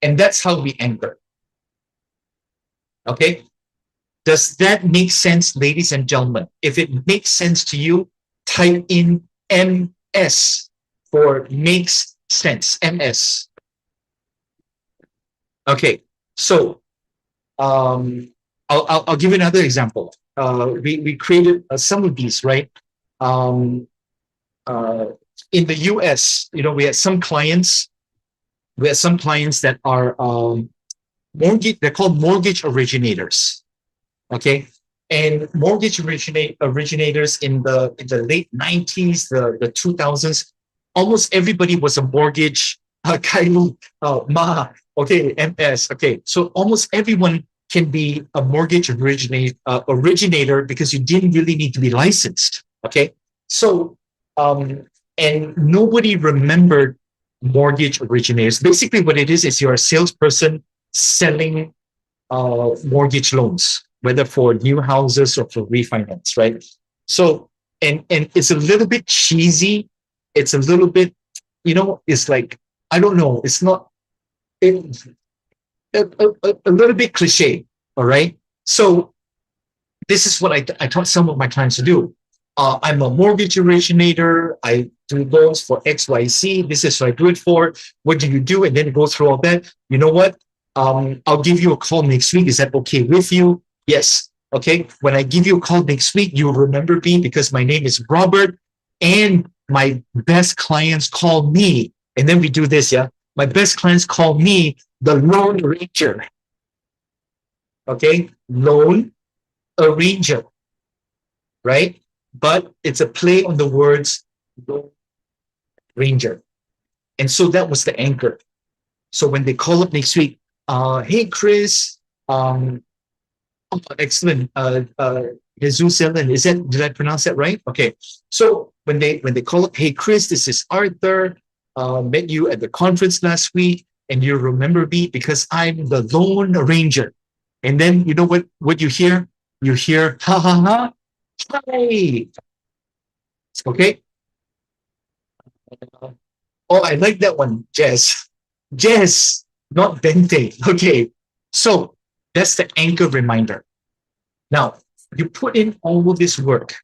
Speaker 6: And that's how we anchor. Okay? Does that make sense, ladies and gentlemen? If it makes sense to you, type in MS for makes sense. MS. Okay, so I'll give you another example. We created some of these, right? In the US, we had some clients. We had some clients that are mortgage. They're called mortgage originators. Okay, and mortgage originators in the late 90s, the 2000s, almost everybody was a mortgage okay, MS. Okay, so almost everyone can be a mortgage originator because you didn't really need to be licensed. Okay, so and nobody remembered mortgage originators. Basically, what it is you're a salesperson selling mortgage loans, whether for new houses or for refinance, right? So, and it's a little bit cheesy. It's a little bit, it's like, I don't know. It's not a little bit cliche. All right. So this is what I taught some of my clients to do. I'm a mortgage originator. I do loans for XYZ. This is what I do it for. What do you do? And then go through all that. You know what? I'll give you a call next week. Is that okay with you? Yes. Okay. When I give you a call next week, you'll remember me because my name is Robert and my best clients call me. And then we do this, yeah? My best clients call me the Lone Ranger. Okay? Lone Ranger. Right? But it's a play on the words Lone Ranger. And so that was the anchor. So when they call up next week, hey, Chris, excellent. Jesus Ellen, did I pronounce that right? Okay. So when they call up, hey, Chris, this is Arthur. Met you at the conference last week, and you remember me because I'm the Lone Ranger. And then you know what you hear? You hear, ha ha ha, hi. Okay. Oh, I like that one, Jess. Jess, not Bente. Okay. So That's the anchor reminder. Now, you put in all of this work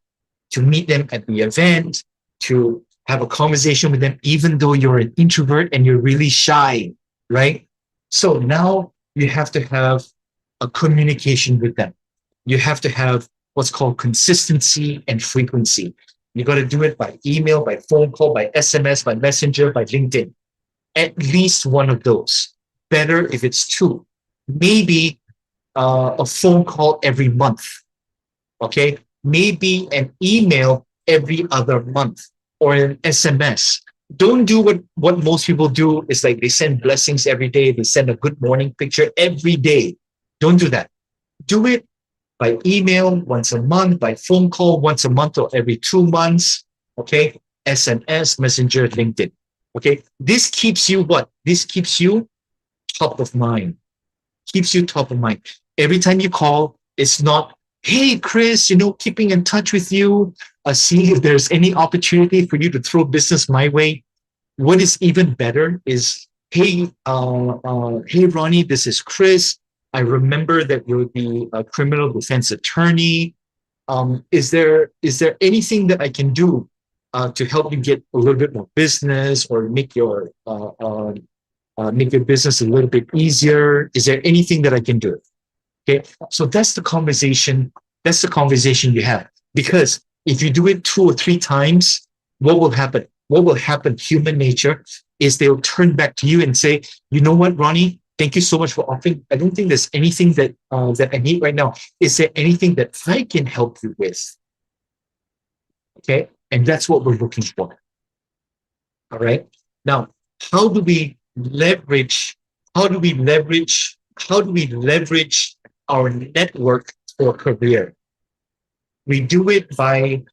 Speaker 6: to meet them at the event, to have a conversation with them, even though you're an introvert and you're really shy, right? So now you have to have a communication with them. You have to have what's called consistency and frequency. You got to do it by email, by phone call, by SMS, by messenger, by LinkedIn. At least one of those. Better if it's two. Maybe a phone call every month. Okay, maybe an email every other month or an SMS. Don't do what most people do is like they send blessings every day. They send a good morning picture every day. Don't do that. Do it by email once a month, by phone call once a month or every 2 months. Okay, SMS, Messenger, LinkedIn. Okay, this keeps you what? This keeps you top of mind. Keeps you top of mind. Every time you call, it's not, hey, Chris, keeping in touch with you, see if there's any opportunity for you to throw business my way. What is even better is, hey, Ronnie, this is Chris. I remember that you're the criminal defense attorney. Is there anything that I can do to help you get a little bit more business or make your business a little bit easier? Is there anything that I can do? Okay, so that's the conversation. That's the conversation you have. Because if you do it 2 or 3 times, what will happen? What will happen? Human nature is they'll turn back to you and say, you know what, Ronnie? Thank you so much for offering. I don't think there's anything that that I need right now. Is there anything that I can help you with? Okay, and that's what we're looking for. All right. Now, how do we leverage? How do we leverage our network for career? We do it by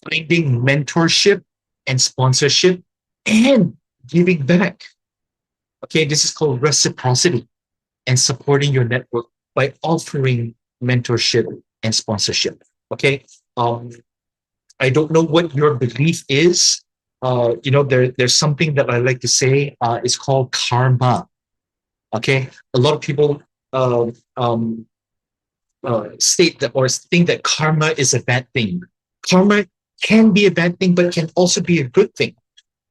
Speaker 6: finding mentorship and sponsorship and giving back. Okay, this is called reciprocity and supporting your network by offering mentorship and sponsorship. Okay, I don't know what your belief is. There's something that I like to say. It's called karma. Okay, a lot of people state that or think that karma is a bad thing. Karma can be a bad thing, but can also be a good thing,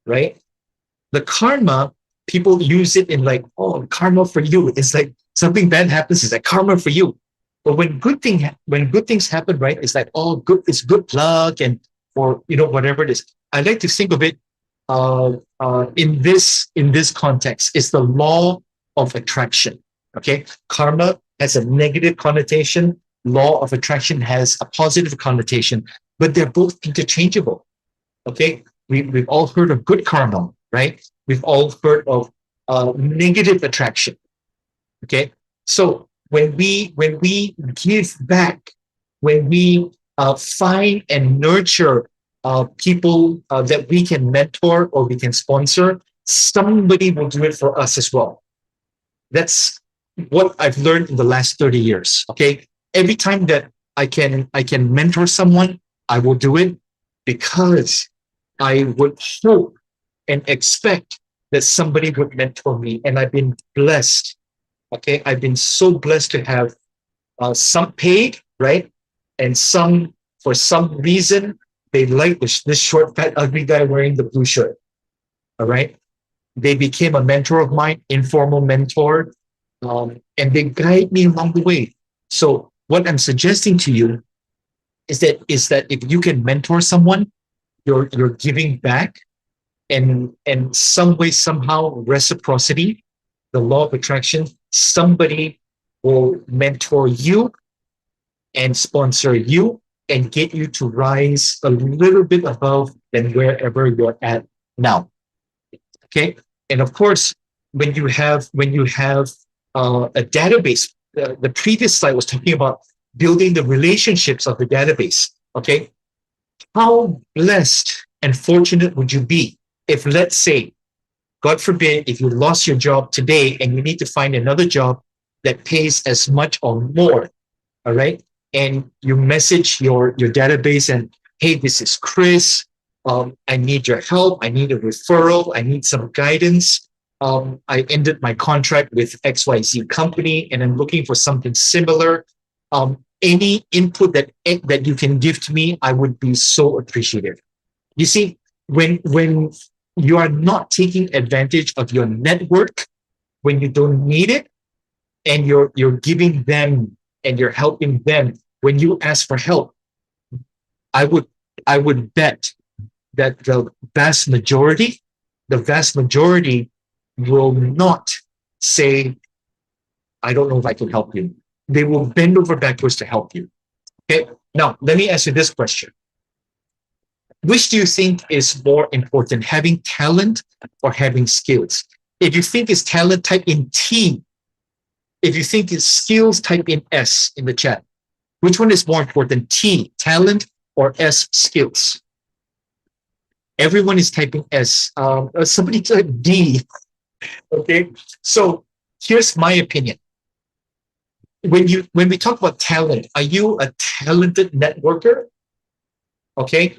Speaker 6: right? The karma, people use it in like, oh, karma for you. It's like something bad happens, it's like karma for you. But when good things happen, right? It's like, oh, good, it's good luck and or whatever it is. I like to think of it in this context. It's the law of attraction. Okay, karma has a negative connotation. Law of attraction has a positive connotation, but they're both interchangeable. Okay, we've all heard of good karma, right? We've all heard of negative attraction. Okay, so when we give back, when we find and nurture people that we can mentor or we can sponsor, somebody will do it for us as well. That's what I've learned in the last 30 years. Okay, every time that I can mentor someone, I will do it because I would hope and expect that somebody would mentor me. And I've been blessed. Okay, I've been so blessed to have some paid, right? And some, for some reason, they like this short, fat, ugly guy wearing the blue shirt. All right. They became a mentor of mine, informal mentor, and they guide me along the way. So what I'm suggesting to you is that if you can mentor someone, you're giving back, and some way, somehow, reciprocity, the law of attraction, somebody will mentor you and sponsor you and get you to rise a little bit above than wherever you're at now. Okay, and of course, when you have a database, the previous slide was talking about building the relationships of the database. Okay, how blessed and fortunate would you be if, let's say, God forbid, if you lost your job today and you need to find another job that pays as much or more, all right? And you message your database and, hey, this is Chris. I need your help. I need a referral. I need some guidance. I ended my contract with XYZ company and I'm looking for something similar. Any input that you can give to me, I would be so appreciative. You see, when you are not taking advantage of your network when you don't need it, and you're giving them and you're helping them when you ask for help, I would bet that the vast majority will not say, I don't know if I can help you. They will bend over backwards to help you. Okay. Now, let me ask you this question. Which do you think is more important, having talent or having skills? If you think it's talent, type in T. If you think it's skills, type in S in the chat. Which one is more important, T, talent, or S, skills? Everyone is typing S. Somebody type D. Okay, so here's my opinion. When we talk about talent, are you a talented networker? Okay,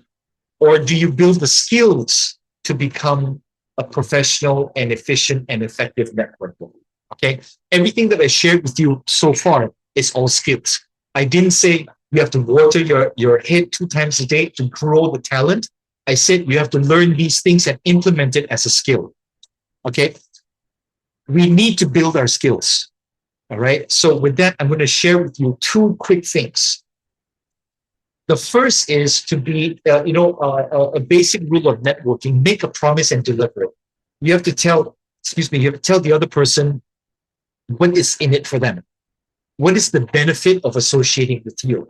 Speaker 6: or do you build the skills to become a professional and efficient and effective networker? Okay, everything that I shared with you so far is all skills. I didn't say you have to water your head 2 times a day to grow the talent. I said you have to learn these things and implement it as a skill. Okay, we need to build our skills. All right, so with that, I'm going to share with you 2 quick things. The first is to be, a basic rule of networking: make a promise and deliver it. You have to tell, you have to tell the other person what is in it for them. What is the benefit of associating with you?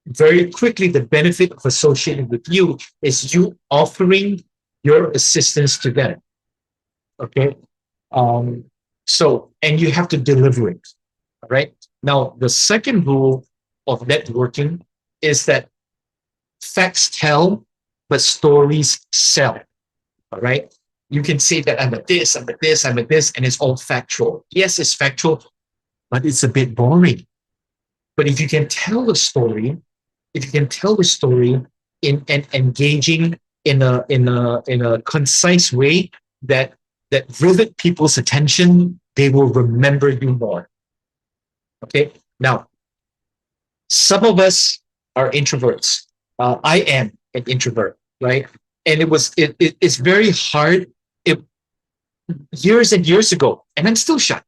Speaker 6: Very quickly, the benefit of associating with you is you offering your assistance to them. Okay. And you have to deliver it. All right. Now, the second rule of networking is that facts tell, but stories sell. All right. You can say that I'm a this, I'm a this, I'm a this, and it's all factual. Yes, it's factual, but it's a bit boring. But if you can tell the story, in and engaging in a concise way that rivet people's attention, they will remember you more. Okay. Now, some of us are introverts. I am an introvert, right? And it's very hard. Years and years ago, and I'm still shy,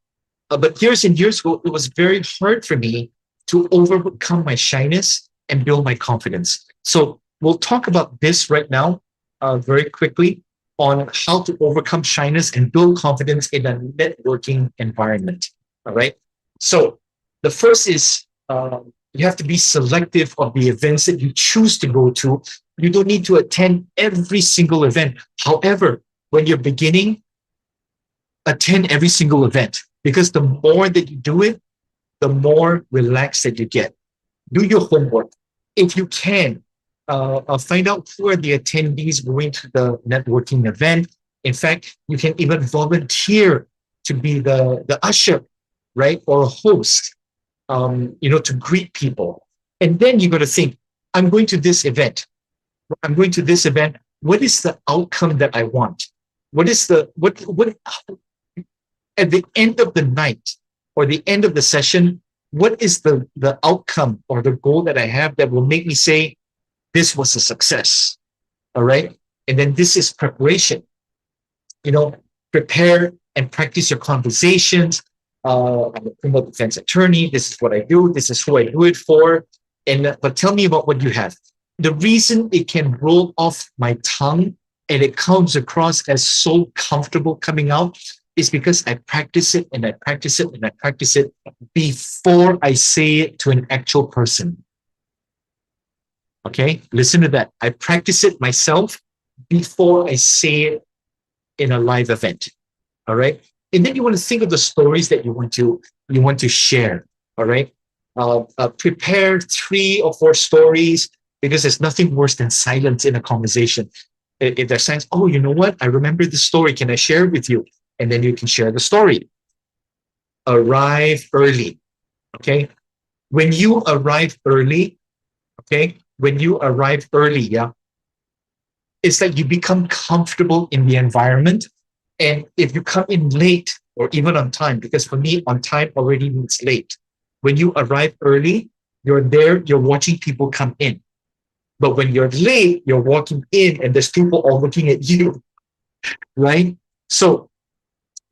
Speaker 6: but years and years ago, it was very hard for me to overcome my shyness and build my confidence. So we'll talk about this right now, very quickly, on how to overcome shyness and build confidence in a networking environment. All right. So the first is you have to be selective of the events that you choose to go to. You don't need to attend every single event. However, when you're beginning, attend every single event, because the more that you do it, the more relaxed that you get. Do your homework. If you can, find out who are the attendees going to the networking event. In fact, you can even volunteer to be the usher, right? Or a host, to greet people. And then you got to think, I'm going to this event. What is the outcome that I want? What at the end of the night or the end of the session, what is the outcome or the goal that I have that will make me say, this was a success? All right. And then this is preparation. Prepare and practice your conversations. I'm a criminal defense attorney. This is what I do. This is who I do it for. But tell me about what you have. The reason it can roll off my tongue and it comes across as so comfortable coming out is because I practice it and I practice it and I practice it before I say it to an actual person. Okay, listen to that. I practice it myself before I say it in a live event. All right, and then you want to think of the stories that you want to share. All right, prepare 3 or 4 stories, because there's nothing worse than silence in a conversation. If there's silence, oh, you know what? I remember the story. Can I share it with you? And then you can share the story. Arrive early. Okay. When you arrive early, it's like you become comfortable in the environment And if you come in late or even on time, because for me, on time already means late. When you arrive early, you're there, you're watching people come in. But when you're late, you're walking in and there's people all looking at you, right? So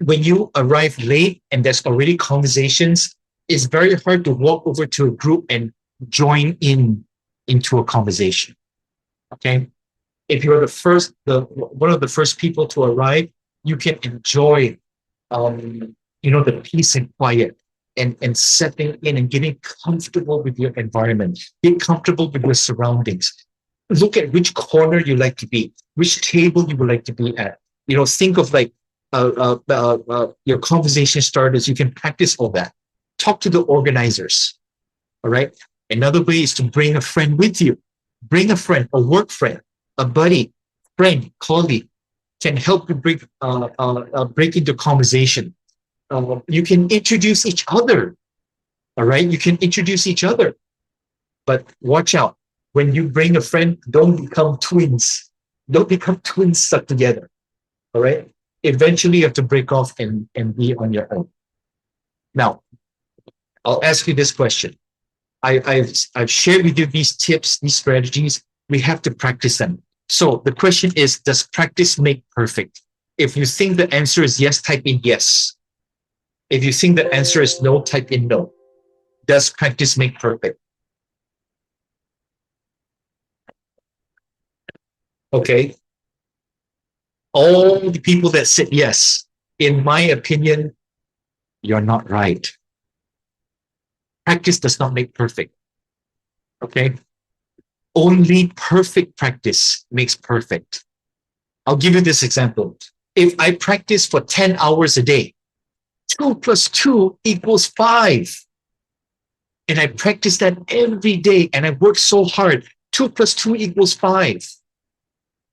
Speaker 6: when you arrive late and there's already conversations, it's very hard to walk over to a group and join in into a conversation. Okay. If you're one of the first people to arrive, you can enjoy, the peace and quiet and settling in and getting comfortable with your environment, get comfortable with your surroundings. Look at which corner you like to be, which table you would like to be at. Think of like your conversation starters. You can practice all that. Talk to the organizers. All right. Another way is to bring a friend with you. Bring a friend, a work friend, a buddy, friend, colleague can help you break into conversation. You can introduce each other. All right. You can introduce each other. But watch out. When you bring a friend, don't become twins. Don't become twins stuck together. All right. Eventually, you have to break off and be on your own. Now, I'll ask you this question. I've shared with you these tips, these strategies. We have to practice them. So the question is, does practice make perfect? If you think the answer is yes, type in yes. If you think the answer is no, type in no. Does practice make perfect? Okay. All the people that said yes, in my opinion, you're not right. Practice does not make perfect. Okay. Only perfect practice makes perfect. I'll give you this example. If I practice for 10 hours a day, 2 plus 2 equals 5. And I practice that every day and I work so hard. 2 plus 2 equals 5.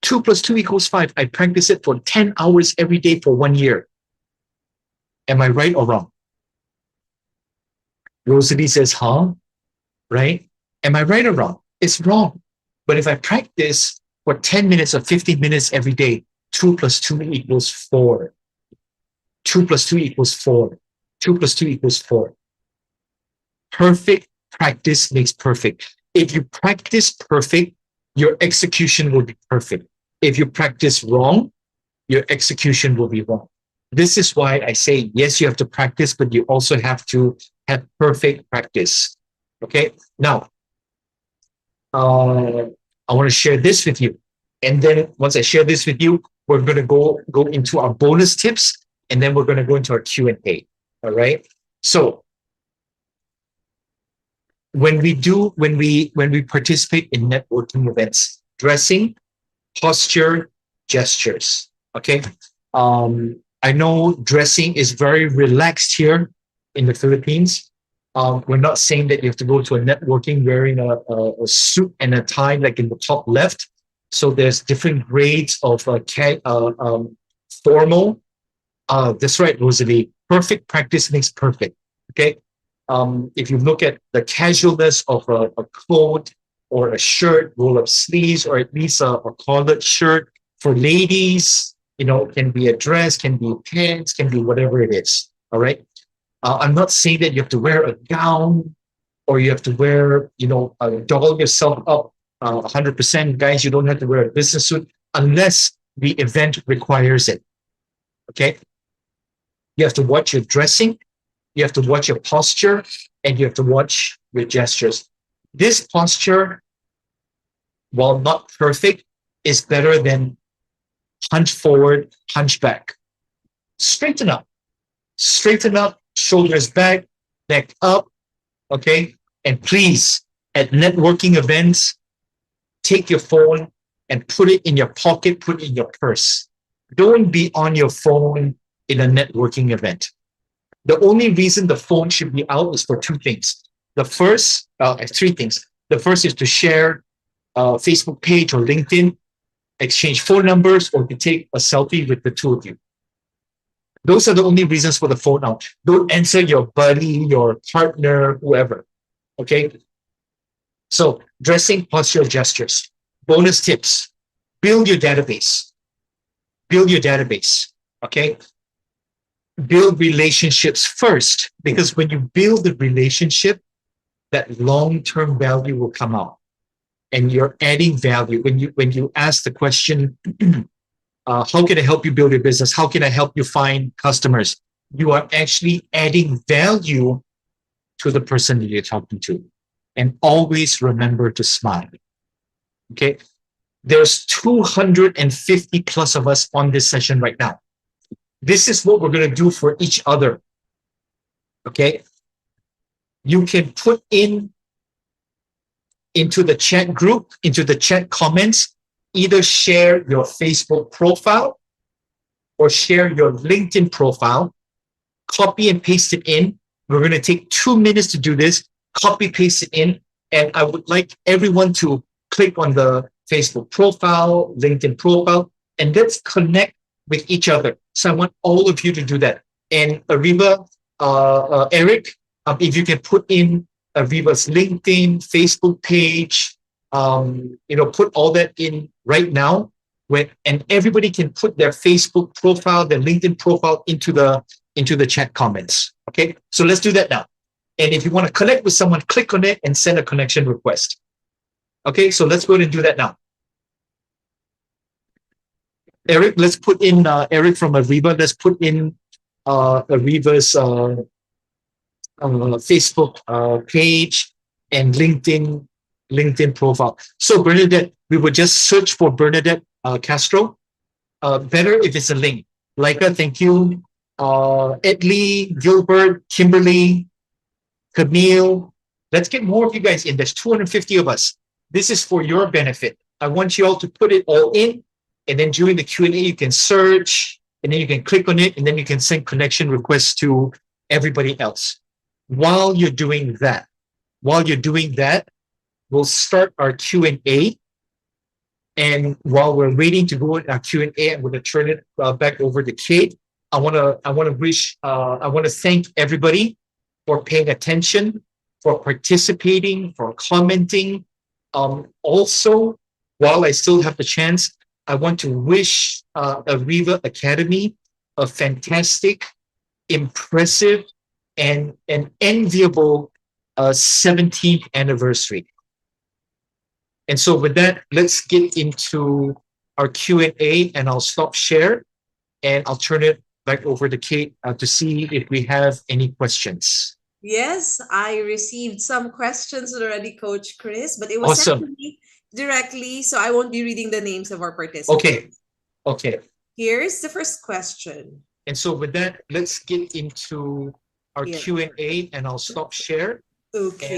Speaker 6: 2 plus 2 equals 5. I practice it for 10 hours every day for 1 year. Am I right or wrong? Rosalie says, huh? Right? Am I right or wrong? It's wrong. But if I practice for 10 minutes or 15 minutes every day, 2 plus 2 equals 4. 2 plus 2 equals 4. 2 plus 2 equals 4. Perfect practice makes perfect. If you practice perfect, your execution will be perfect. If you practice wrong, your execution will be wrong. This is why I say, yes, you have to practice, but you also have to have perfect practice. Okay. Now, I want to share this with you. And then once I share this with you, we're going to go into our bonus tips, and then we're going to go into our Q&A. All right. So when we participate in networking events, dressing, posture, gestures. Okay. I know dressing is very relaxed here in the Philippines. We're not saying that you have to go to a networking wearing a suit and a tie like in the top left. So there's different grades of formal. That's right, Rosalie. Perfect practice makes perfect. Okay. If you look at the casualness of a coat or a shirt, roll-up sleeves, or at least a collared shirt for ladies, can be a dress, can be pants, can be whatever it is. All right. I'm not saying that you have to wear a gown or you have to wear, doll yourself up 100%. Guys, you don't have to wear a business suit unless the event requires it. Okay. You have to watch your dressing. You have to watch your posture, and you have to watch your gestures. This posture, while not perfect, is better than hunch forward, hunch back. Straighten up, shoulders back, neck up, okay? And please, at networking events, take your phone and put it in your pocket, put it in your purse. Don't be on your phone in a networking event. The only reason the phone should be out is for two things. The first, three things. The first is to share a Facebook page or LinkedIn, exchange phone numbers, or to take a selfie with the two of you. Those are the only reasons for the phone out. Don't answer your buddy, your partner, whoever. Okay? So, dressing, posture, gestures. Bonus tips. Build your database. Build your database. Okay. Build relationships first, because when you build the relationship, that long-term value will come out, and you're adding value. When you ask the question, how can I help you build your business? How can I help you find customers? You are actually adding value to the person that you're talking to. And always remember to smile. Okay. There's 250 plus of us on this session right now. This is what we're going to do for each other. Okay. You can put into the chat group, into the chat comments, either share your Facebook profile or share your LinkedIn profile, copy and paste it in. We're going to take 2 minutes to do this, copy, paste it in. And I would like everyone to click on the Facebook profile, LinkedIn profile, and let's connect with each other. So I want all of you to do that. And Ariva, Eric, if you can put in Ariva's LinkedIn, Facebook page, put all that in right now. And everybody can put their Facebook profile, their LinkedIn profile into the chat comments. Okay, so let's do that now. And if you want to connect with someone, click on it and send a connection request. Okay, so let's go ahead and do that now. Eric, let's put in Eric from Ariva. Let's put in Ariva's Facebook page and LinkedIn profile. So Bernadette, we would just search for Bernadette Castro. Better if it's a link. Leica, thank you. Edley, Gilbert, Kimberly, Camille. Let's get more of you guys in. There's 250 of us. This is for your benefit. I want you all to put it all in, and then during the Q&A, you can search, and then you can click on it, and then you can send connection requests to everybody else. While you're doing that, we'll start our Q&A. And while we're waiting to go in our Q&A, I'm going to turn it back over to Kate. I want to thank everybody for paying attention, for participating, for commenting. Also, while I still have the chance, I want to wish ARIVA Academy a fantastic, impressive, and an enviable 17th anniversary. And so with that, let's get into our Q&A, and I'll stop share and I'll turn it back over to Kate to see if we have any questions.
Speaker 5: Yes, I received some questions already, Coach Chris, but it was sent to me directly, so I won't be reading the names of our participants.
Speaker 6: Okay.
Speaker 5: Here's the first question.
Speaker 6: And so with that, let's get into our Q&A, and I'll stop share.
Speaker 5: Okay.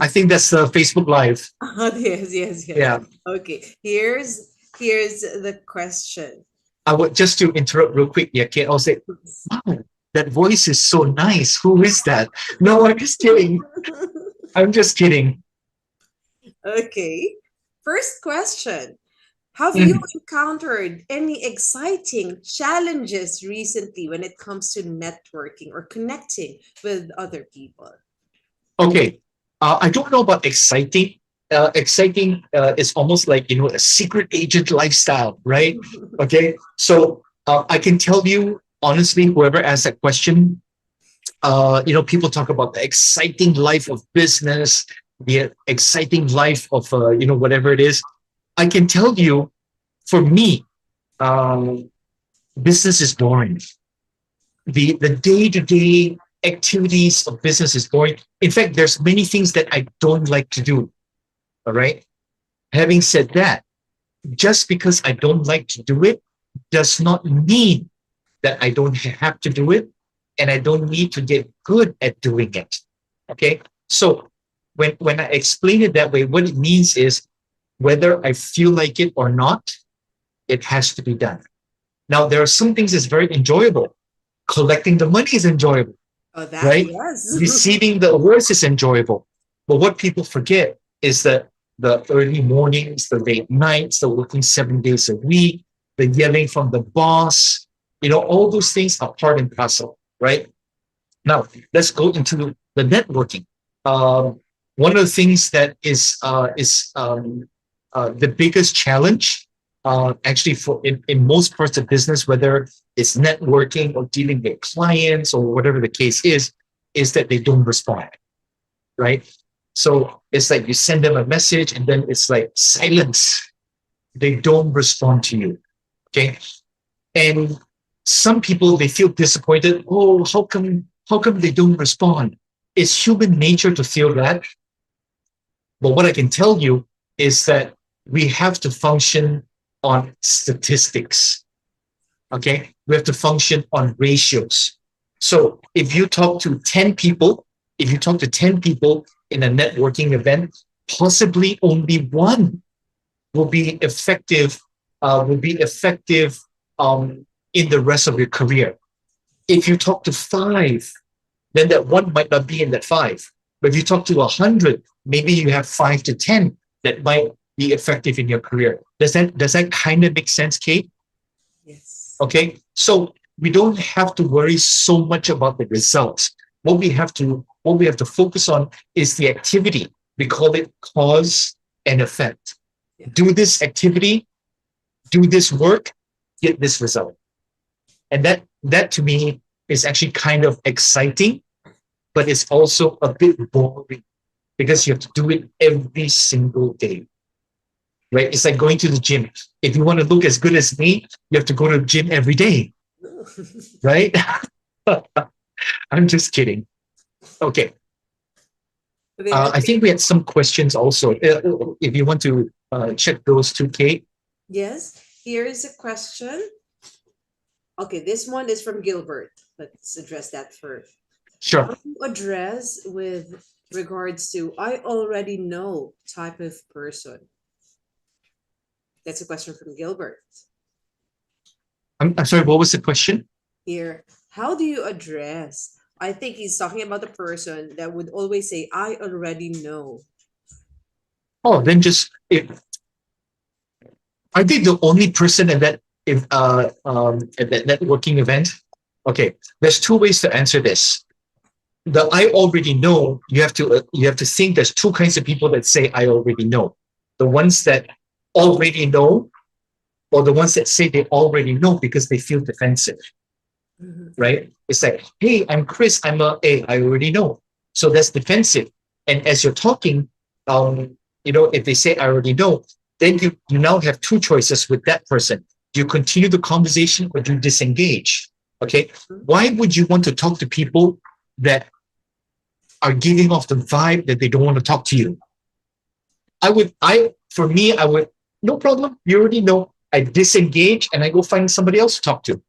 Speaker 6: I think that's Facebook Live.
Speaker 5: Yes.
Speaker 6: Yeah.
Speaker 5: Okay. Here's the question.
Speaker 6: I would just to interrupt real quick. Yeah, Kate, I'll say, wow, that voice is so nice. Who is that? No, I'm just kidding. I'm just kidding.
Speaker 5: Okay. First question. Have you encountered any exciting challenges recently when it comes to networking or connecting with other people?
Speaker 6: Okay. I don't know about exciting. Exciting is almost like, a secret agent lifestyle, right? Okay. So I can tell you, honestly, whoever asked that question, people talk about the exciting life of business, the exciting life of, whatever it is. I can tell you, for me, business is boring. The day-to-day activities of business is boring. In fact, there's many things that I don't like to do. All right. Having said that, just because I don't like to do it does not mean that I don't have to do it, and I don't need to get good at doing it. Okay. So when I explain it that way, what it means is, whether I feel like it or not, it has to be done. Now, there are some things that's very enjoyable. Collecting the money is enjoyable, right?
Speaker 5: Yes.
Speaker 6: Receiving the awards is enjoyable. But what people forget is that the early mornings, the late nights, the working 7 days a week, the yelling from the boss, all those things are part and parcel, right? Now, let's go into the networking. One of the things that is the biggest challenge actually for in most parts of business, whether it's networking or dealing with clients or whatever the case is that they don't respond, right? So it's like you send them a message and then it's like silence. They don't respond to you. Okay. And some people, they feel disappointed. Oh, how come they don't respond? It's human nature to feel that. But what I can tell you is that we have to function on statistics. Okay. We have to function on ratios. So if you talk to 10 people, if you talk to 10 people in a networking event, possibly only one will be effective, in the rest of your career. If you talk to 5, then that one might not be in that 5. But if you talk to 100, maybe you have 5 to 10 that might be effective in your career. Does that kind of make sense, Kate?
Speaker 5: Yes.
Speaker 6: Okay, so we don't have to worry so much about the results. What we have to focus on is the activity. We call it cause and effect.
Speaker 5: Yeah.
Speaker 6: Do this activity, do this work, get this result. And that to me is actually kind of exciting, but it's also a bit boring because you have to do it every single day. Right? It's like going to the gym. If you want to look as good as me, you have to go to the gym every day. Right? I'm just kidding. Okay. I think we had some questions also. If you want to check those two, Kate.
Speaker 5: Yes, here is a question. Okay, this one is from Gilbert. Let's address that first.
Speaker 6: Sure.
Speaker 5: How do you address with regards to I already know type of person? That's a question from Gilbert.
Speaker 6: I'm sorry, what was the question?
Speaker 5: Here, how do you address? I think he's talking about the person that would always say, I already know.
Speaker 6: Oh, then just I think the only person at that at that networking event. Okay, there's 2 ways to answer this. The I already know, you have to think there's 2 kinds of people that say I already know. The ones that already know, or the ones that say they already know because they feel defensive. Right? It's like, hey, I'm Chris, hey, I already know. So that's defensive. And as you're talking, if they say I already know, then you now have 2 choices with that person. Do you continue the conversation or do you disengage? Okay. Why would you want to talk to people that are giving off the vibe that they don't want to talk to you? For me, I would, no problem. You already know. I disengage and I go find somebody else to talk to.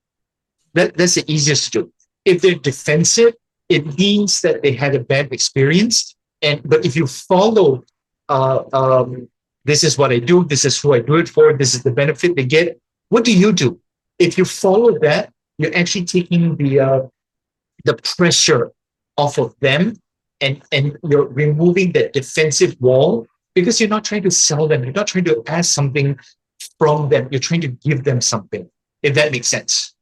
Speaker 6: That's the easiest to do. If they're defensive, it means that they had a bad experience. But if you follow, this is what I do, this is who I do it for, this is the benefit they get, what do? If you follow that, you're actually taking the pressure off of them, and you're removing that defensive wall because you're not trying to sell them, you're not trying to ask something from them, you're trying to give them something, if that makes sense.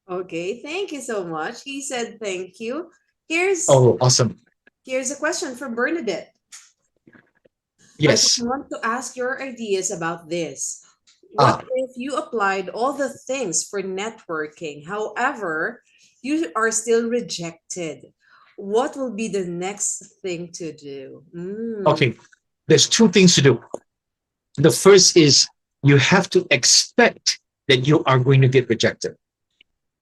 Speaker 5: Okay, thank you so much. He said thank you. Here's
Speaker 6: awesome.
Speaker 5: Here's a question from Bernadette.
Speaker 6: Yes.
Speaker 5: I want to ask your ideas about this. What if you applied all the things for networking, however, you are still rejected? What will be the next thing to do?
Speaker 6: Okay, there's 2 things to do. The first is you have to expect that you are going to get rejected.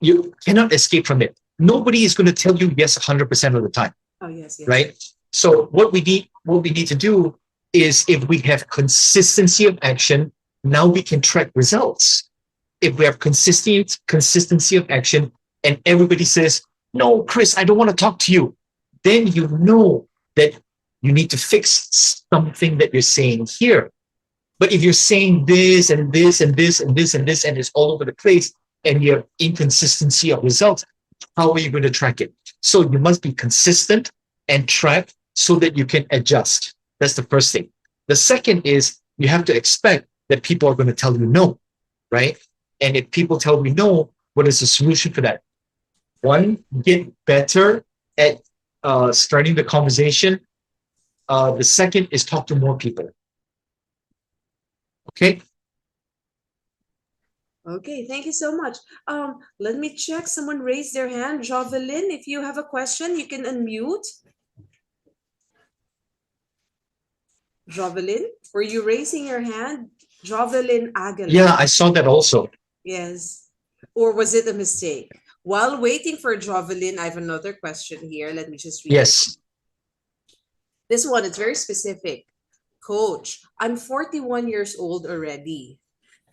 Speaker 6: You cannot escape from it. Nobody is going to tell you yes 100% of the time.
Speaker 5: Oh, yes.
Speaker 6: Right? So what we need to do is, if we have consistency of action, now we can track results. If we have consistency of action and everybody says, no, Chris, I don't want to talk to you, then you know that you need to fix something that you're saying here. But if you're saying this and this and this and this and this and it's all over the place and you have inconsistency of results, how are you going to track it? So you must be consistent and track so that you can adjust. That's the first thing. The second is you have to expect that people are going to tell you no, right? And if people tell you no, what is the solution for that? 1, get better at starting the conversation. The second is talk to more people. Okay.
Speaker 5: Okay, thank you so much. Let me check. Someone raised their hand. Jovelyn, if you have a question, you can unmute. Jovelyn, were you raising your hand? Jovelyn
Speaker 6: Yeah,
Speaker 5: Aguilar.
Speaker 6: I saw that also.
Speaker 5: Yes. Or was it a mistake? While waiting for Jovelyn, I have another question here. Let me just read it.
Speaker 6: Yes.
Speaker 5: This one is very specific. Coach, I'm 41 years old already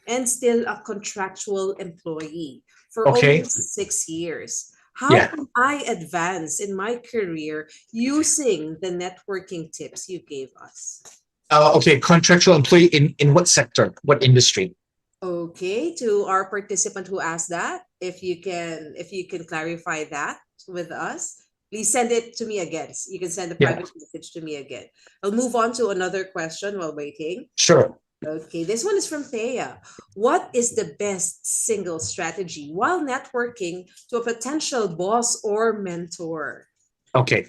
Speaker 5: and still a contractual employee for
Speaker 6: Okay.
Speaker 5: almost 6 years. How
Speaker 6: Yeah.
Speaker 5: can I advance in my career using the networking tips you gave us?
Speaker 6: Okay. Contractual employee in what sector? What industry?
Speaker 5: Okay, to our participant who asked that, if you can clarify that with us, please send it to me again. You can send a
Speaker 6: Yeah.
Speaker 5: private message to me again. I'll move on to another question while waiting.
Speaker 6: Sure.
Speaker 5: Okay, this one is from Thea. What is the best single strategy while networking to a potential boss or mentor?
Speaker 6: Okay.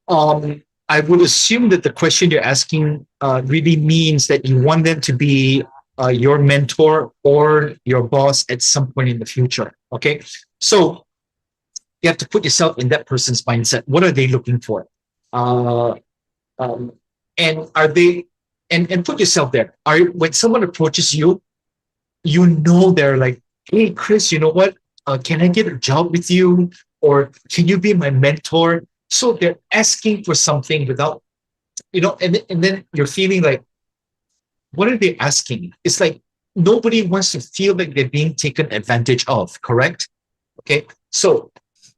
Speaker 6: I would assume that the question you're asking really means that you want them to be your mentor or your boss at some point in the future. Okay. So you have to put yourself in that person's mindset. What are they looking for? Uh, um, and are they, and put yourself there. When someone approaches you, you know they're like, hey, Chris, you know what? Can I get a job with you? Or can you be my mentor? So they're asking for something without, and then you're feeling like, what are they asking? It's like nobody wants to feel like they're being taken advantage of, correct? Okay. So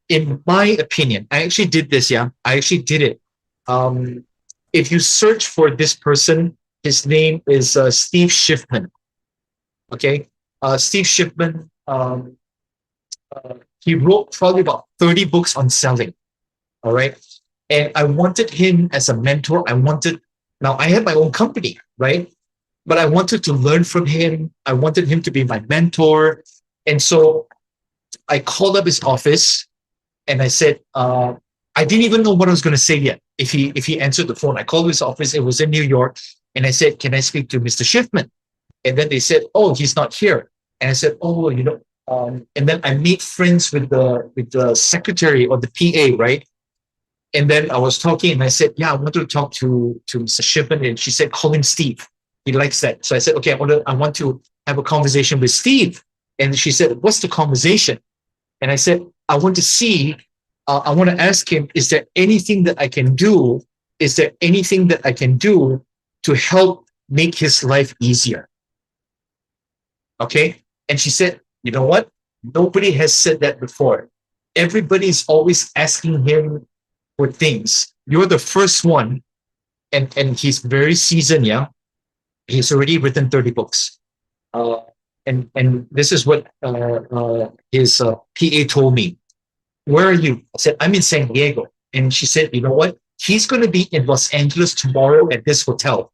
Speaker 6: in my opinion, I actually did this. Yeah, I actually did it. Um, if you search for this person, his name is Steve Schiffman. Okay. Steve Schiffman, he wrote probably about 30 books on selling. All right. And I wanted him as a mentor. Now I had my own company, right? But I wanted to learn from him. I wanted him to be my mentor. And so I called up his office and I said, I didn't even know what I was going to say yet. If he answered the phone, I called his office. It was in New York. And I said, can I speak to Mr. Schiffman? And then they said, oh, he's not here. And I said, oh, and then I made friends with the secretary or the PA, right? And then I was talking and I said, yeah, I want to talk to Mr. Shipman. And she said, call him Steve. He likes that. So I said, okay, I want to have a conversation with Steve. And she said, what's the conversation? And I said, I want to see, I want to ask him, is there anything that I can do? Is there anything that I can do to help make his life easier? Okay. And she said, you know what? Nobody has said that before. Everybody's always asking him for things. You're the first one, and he's very seasoned. Yeah, he's already written 30 books. And this is what his PA told me. Where are you? I said, I'm in San Diego. And she said, you know what? He's going to be in Los Angeles tomorrow at this hotel.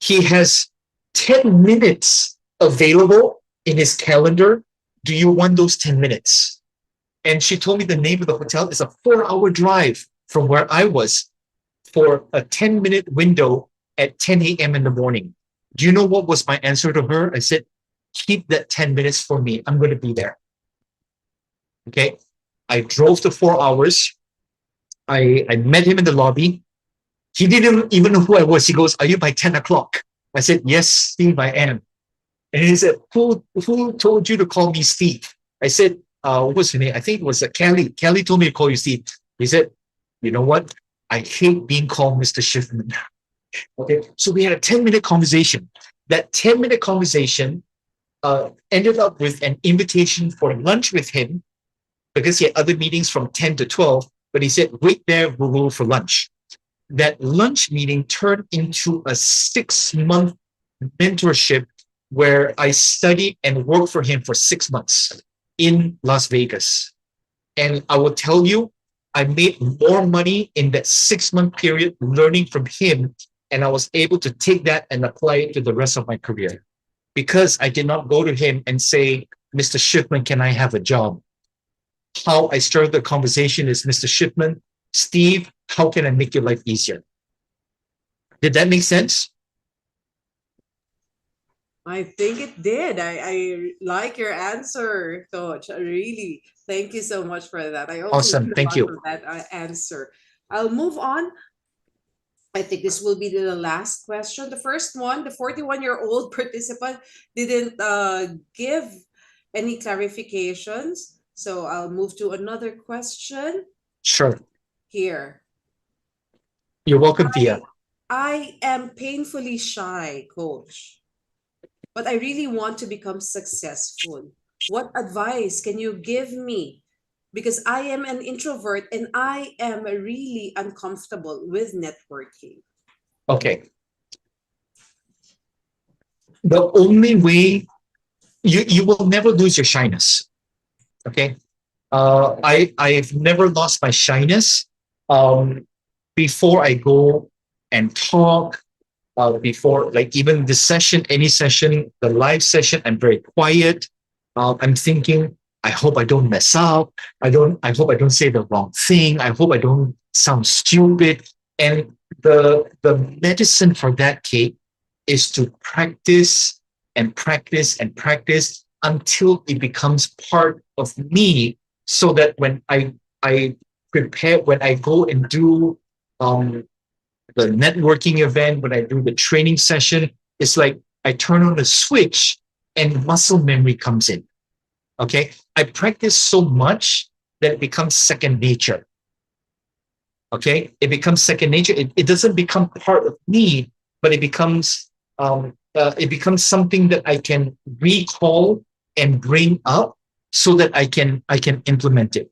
Speaker 6: He has 10 minutes available in his calendar. Do you want those 10 minutes? And she told me the name of the hotel is a 4-hour drive from where I was for a 10-minute window at 10 a.m. in the morning. Do you know what was my answer to her? I said, keep that 10 minutes for me. I'm going to be there. Okay. I drove the 4 hours. I met him in the lobby. He didn't even know who I was. He goes, are you by 10 o'clock? I said, yes, Steve, I am. And he said, who told you to call me Steve? I said, what was her name? I think it was Kelly. Kelly told me to call you Steve. He said, you know what? I hate being called Mr. Schiffman. Okay. So we had a 10-minute conversation. That 10-minute conversation ended up with an invitation for lunch with him because he had other meetings from 10 to 12. But he said, wait there, we'll go for lunch. That lunch meeting turned into a 6-month mentorship where I studied and worked for him for 6 months in Las Vegas. And I will tell you, I made more money in that 6-month period learning from him. And I was able to take that and apply it to the rest of my career because I did not go to him and say, Mr. Schiffman, can I have a job? How I started the conversation is, Mr. Schiffman, Steve, how can I make your life easier? Did that make sense?
Speaker 5: I think it did. I like your answer, Coach. Really, thank you so much for that. I also
Speaker 6: Awesome.
Speaker 5: learned a
Speaker 6: Thank
Speaker 5: lot
Speaker 6: you.
Speaker 5: from that answer. I'll move on. I think this will be the last question. The first one, the 41-year-old participant didn't give any clarifications. So I'll move to another question
Speaker 6: Sure.
Speaker 5: here.
Speaker 6: You're welcome, Tia.
Speaker 5: I am painfully shy, Coach, but I really want to become successful. What advice can you give me? Because I am an introvert and I am really uncomfortable with networking.
Speaker 6: Okay. The only way you will never lose your shyness. Okay. I've never lost my shyness. Um, Before I go and talk, before like even this session, any session, the live session, I'm very quiet. I'm thinking, I hope I don't mess up. I hope I don't say the wrong thing. I hope I don't sound stupid. And the medicine for that, Kate, is to practice and practice and practice until it becomes part of me, so that I prepare, when I go and do um, the networking event, when I do the training session, it's like I turn on the switch and muscle memory comes in. Okay. I practice so much that it becomes second nature. Okay. It becomes second nature. It doesn't become part of me, but it becomes something that I can recall and bring up so that I can implement it.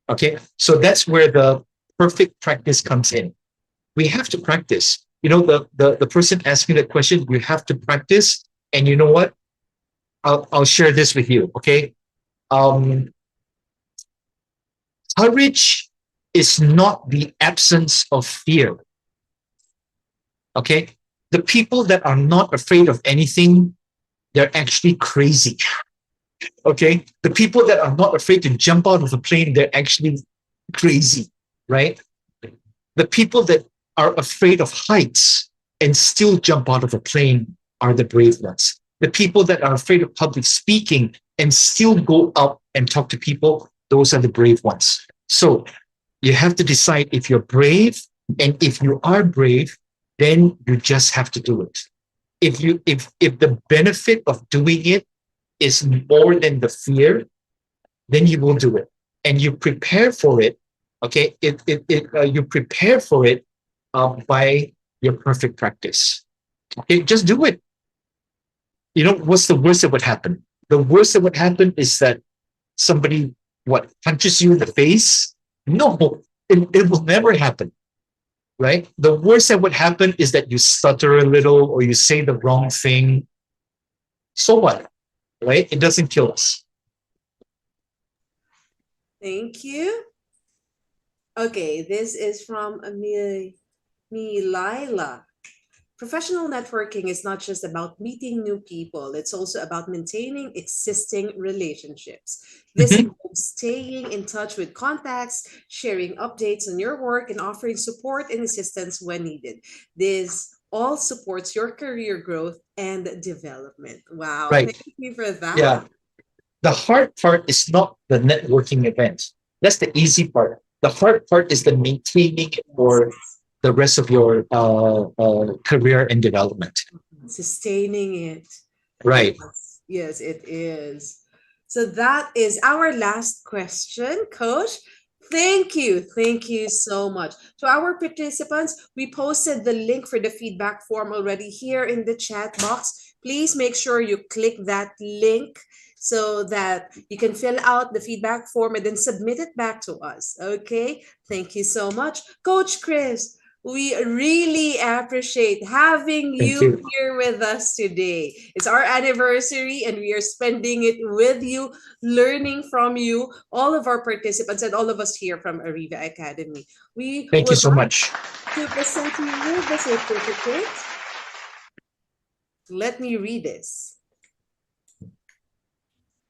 Speaker 6: Okay. So that's where the perfect practice comes in. We have to practice. The person asking the question, you have to practice. And you know what? I'll share this with you. Okay. Um, Courage is not the absence of fear. Okay. The people that are not afraid of anything, they're actually crazy. Okay. The people that are not afraid to jump out of a plane, they're actually crazy. Right. The people that are afraid of heights and still jump out of a plane are the brave ones. The people that are afraid of public speaking and still go up and talk to people, those are the brave ones. So you have to decide if you're brave, and if you are brave, then you just have to do it. If the benefit of doing it is more than the fear, then you will do it, and you prepare for it. Okay, you prepare for it by your perfect practice. Okay, just do it. What's the worst that would happen? The worst that would happen is that somebody punches you in the face. No, it will never happen. Right? The worst that would happen is that you stutter a little or you say the wrong thing. So what? Right? It doesn't kill us.
Speaker 5: Thank you. Okay, this is from Milila. Professional networking is not just about meeting new people, it's also about maintaining existing relationships. This
Speaker 6: Mhm.
Speaker 5: involves staying in touch with contacts, sharing updates on your work, and offering support and assistance when needed. This all supports your career growth and development. Wow,
Speaker 6: Right.
Speaker 5: thank you for that.
Speaker 6: Yeah. The hard part is not the networking events. That's the easy part. The hard part is the maintaining it for the rest of your career and development.
Speaker 5: Sustaining it.
Speaker 6: Right.
Speaker 5: Yes, it is. So that is our last question, Coach. Thank you. Thank you so much. To our participants, we posted the link for the feedback form already here in the chat box. Please make sure you click that link so that you can fill out the feedback form and then submit it back to us. Okay? Thank you so much. Coach Chris, we really appreciate having
Speaker 6: Thank
Speaker 5: you
Speaker 6: you.
Speaker 5: here with us today. It's our anniversary and we are spending it with you, learning from you, all of our participants, and all of us here from ARIVA Academy. We
Speaker 6: Thank you
Speaker 5: would
Speaker 6: so
Speaker 5: like
Speaker 6: much.
Speaker 5: to present you with the certificate. Let me read this.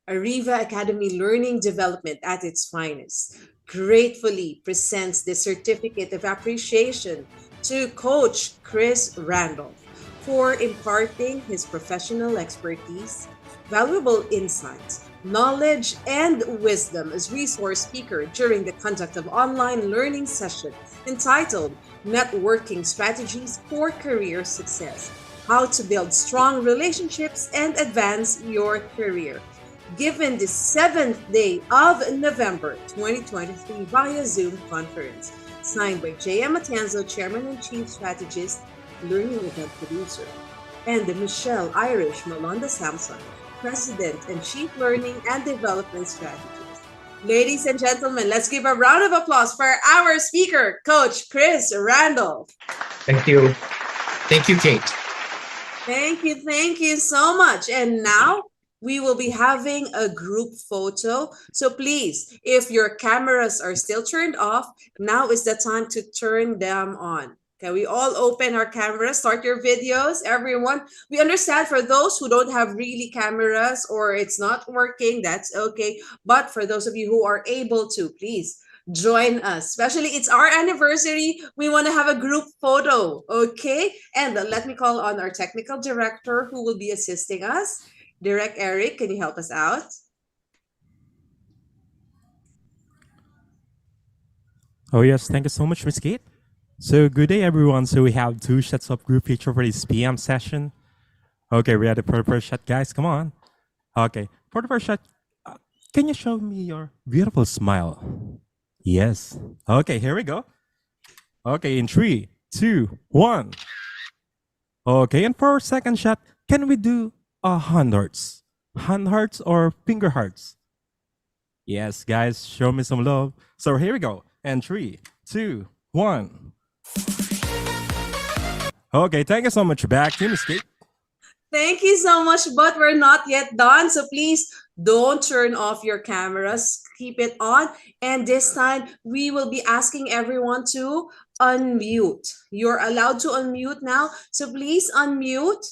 Speaker 5: ARIVA Academy Learning Development at its finest gratefully presents the certificate of appreciation to Coach Chris Randolph, for imparting his professional expertise, valuable insights, knowledge, and wisdom as resource speaker during the conduct of online learning session entitled Networking Strategies for Career Success: How to Build Strong Relationships and Advance Your Career, given the 7th day of November 2023 via Zoom conference, signed by J.M. Matienzo, Chairman and Chief Strategist, Learning Event Producer, and Michelle Irish Malonda Sampson, President and Chief Learning and Development Strategist. Ladies and gentlemen, let's give a round of applause for our speaker, Coach Chris Randolph.
Speaker 6: Thank you. Thank you, Kate.
Speaker 5: Thank you so much. And now we will be having a group photo. So please, if your cameras are still turned off, now is the time to turn them on. Can we all open our cameras, start your videos, everyone? We understand for those who don't have really cameras or it's not working, that's okay. But for those of you who are able to, please join us. Especially it's our anniversary. We want to have a group photo, okay? And let me call on our technical director who will be assisting us. Direct Eric, can you help us out?
Speaker 9: Oh yes, thank you so much, Miss Kate. So good day, everyone. So we have 2 shots of group picture for this PM session. Okay, ready for the first shot, guys? Come on. Okay, for the first shot, can you show me your beautiful smile? Yes. Okay, here we go. Okay, in 3, 2, 1. Okay, and for our second shot, can we do hand hearts? Hand hearts or finger hearts? Yes, guys, show me some love. So here we go. And 3, 2, 1. Okay, thank you so much. Back to Miss Kate.
Speaker 5: Thank you so much, but we're not yet done. So please don't turn off your cameras. Keep it on. And this time, we will be asking everyone to unmute. You're allowed to unmute now. So please unmute,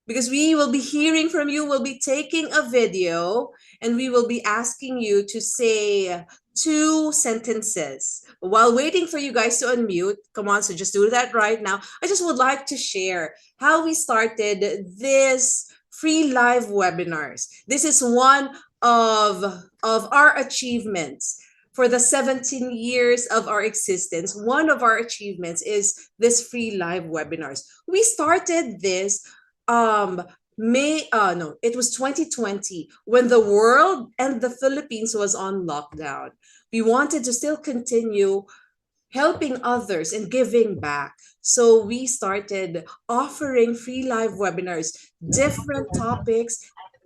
Speaker 5: because we will be hearing from you. We'll be taking a video and we will be asking you to say 2 sentences. While waiting for you guys to unmute, come on, so just do that right now. I just would like to share how we started this free live webinars. This is one of our achievements for the 17 years of our existence. One of our achievements is this free live webinars. We started this it was 2020 when the world and the Philippines was on lockdown. We wanted to still continue helping others and giving back. So we started offering free live webinars, different topics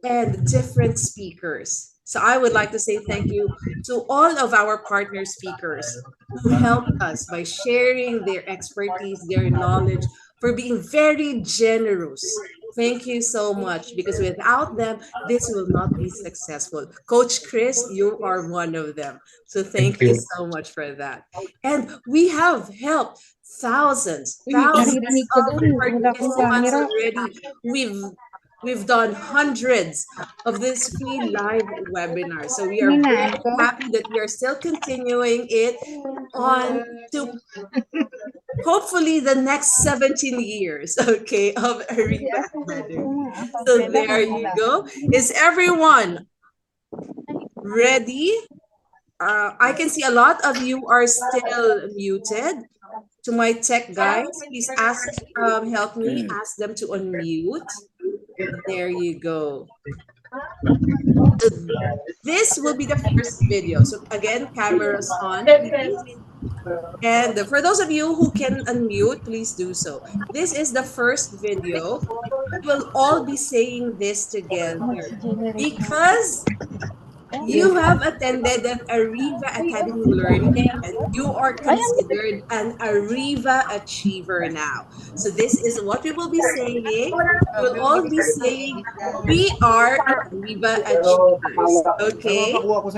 Speaker 5: and different speakers. So I would like to say thank you to all of our partner speakers who helped us by sharing their expertise, their knowledge, for being very generous. Thank you so much, because without them, this will not be successful. Coach Chris, you are one of them. So thank you so much for that. And we have helped thousands of participants already. We've done hundreds of this free live webinar. So we are very happy that we are still continuing it on to hopefully the next 17 years, okay, of ARIVA Academy. So there you go. Is everyone ready? I can see a lot of you are still muted. To my tech guys, please help me ask them to unmute. There you go. So this will be the first video. So again, cameras on, please. And for those of you who can unmute, please do so. This is the first video. We'll all be saying this together because you have attended an ARIVA Academy learning and you are considered an ARIVA achiever now. So this is what we will be saying. We'll all be saying we are ARIVA achievers. Okay? Hope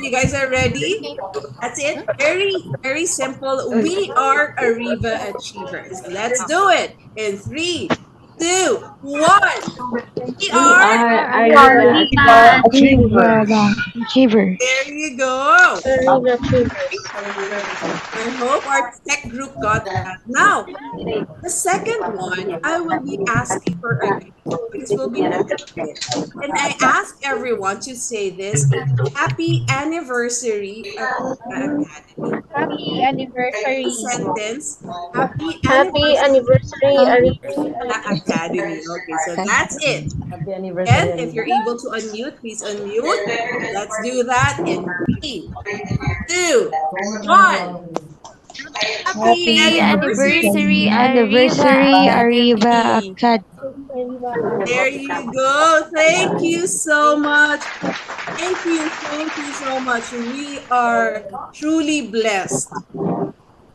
Speaker 5: you guys are ready. That's it. Very, very simple. We are ARIVA achievers. Let's do it. In 3, 2, 1. We
Speaker 10: We
Speaker 5: are.
Speaker 10: are
Speaker 11: Arriva
Speaker 10: Arriva Achievers.
Speaker 11: Achiever.
Speaker 5: There you go.
Speaker 10: Arriva Achievers.
Speaker 5: I hope our tech group got that. Now, the second one, I will be asking for a greeting because we'll be moving ahead. And I ask everyone to say this: Happy anniversary, Arriva Academy.
Speaker 10: Happy
Speaker 5: Second
Speaker 10: anniversary.
Speaker 5: sentence: Happy
Speaker 10: Happy
Speaker 5: anniversary,
Speaker 10: anniversary,
Speaker 5: Arriva Academy. Okay, so that's it.
Speaker 11: Happy anniversary,
Speaker 5: And if
Speaker 11: Arriva.
Speaker 5: you're able to unmute, please unmute. Let's do that in 3, 2, 1. Happy
Speaker 10: Happy
Speaker 5: anniversary,
Speaker 11: Happy
Speaker 10: anniversary,
Speaker 11: anniversary,
Speaker 10: Arriva
Speaker 11: Arriva
Speaker 5: Academy.
Speaker 11: Academy.
Speaker 5: There you go. Thank you so much. Thank you so much. We are truly blessed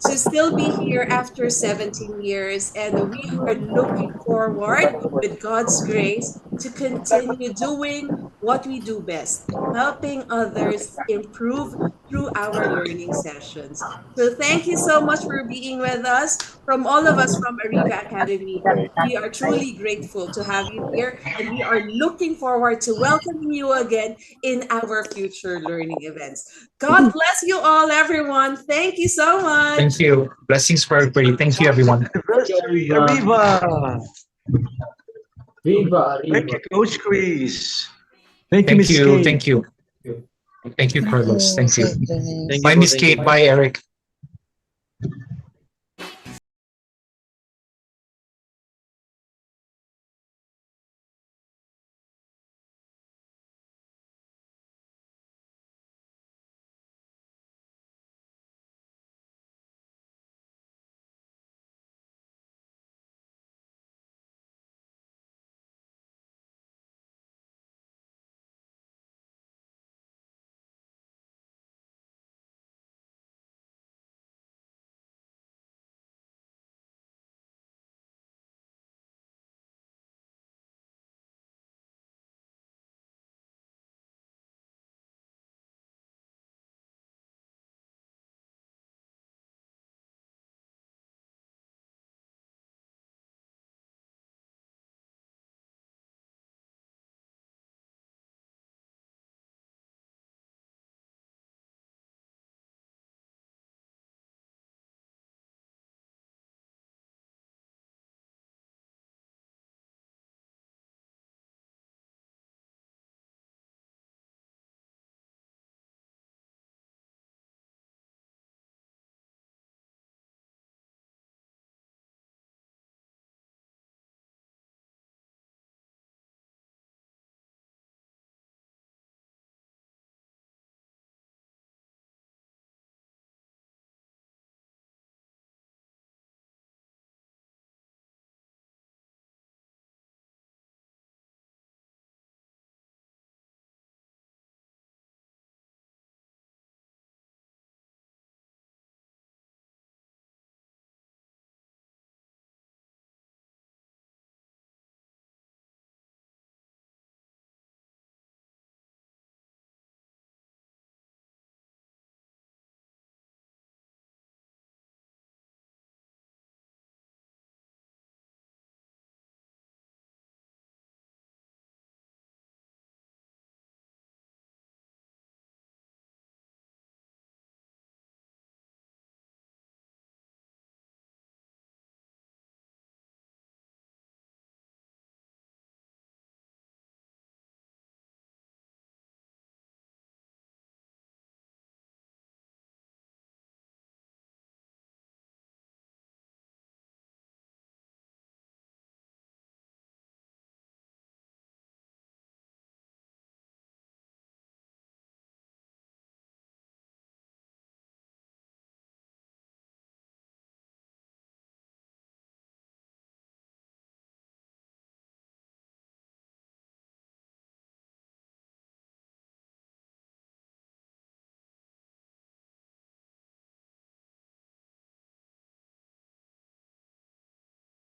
Speaker 5: to still be here after 17 years, and we are looking forward, with God's grace, to continue doing what we do best, helping others improve through our learning sessions. So thank you so much for being with us. From all of us from Arriva Academy, we are truly grateful to have you here, and we are looking forward to welcoming you again in our future learning events. God bless you all, everyone. Thank you so much.
Speaker 6: Thank you. Blessings for everybody. Thank you, everyone.
Speaker 3: Anniversary, Arriva.
Speaker 11: Arriva,
Speaker 3: Thank you,
Speaker 11: Arriva.
Speaker 3: Coach Chris. Thank you,
Speaker 6: Thank
Speaker 3: Mrs.
Speaker 6: you.
Speaker 3: K.
Speaker 6: Thank you. Thank you, Carlos. Thank you.
Speaker 3: Thank you
Speaker 6: Bye,
Speaker 3: po,
Speaker 6: Miss
Speaker 3: thank you
Speaker 6: Kate.
Speaker 3: po.
Speaker 6: Bye, Eric.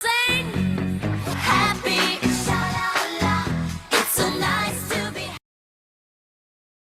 Speaker 12: Say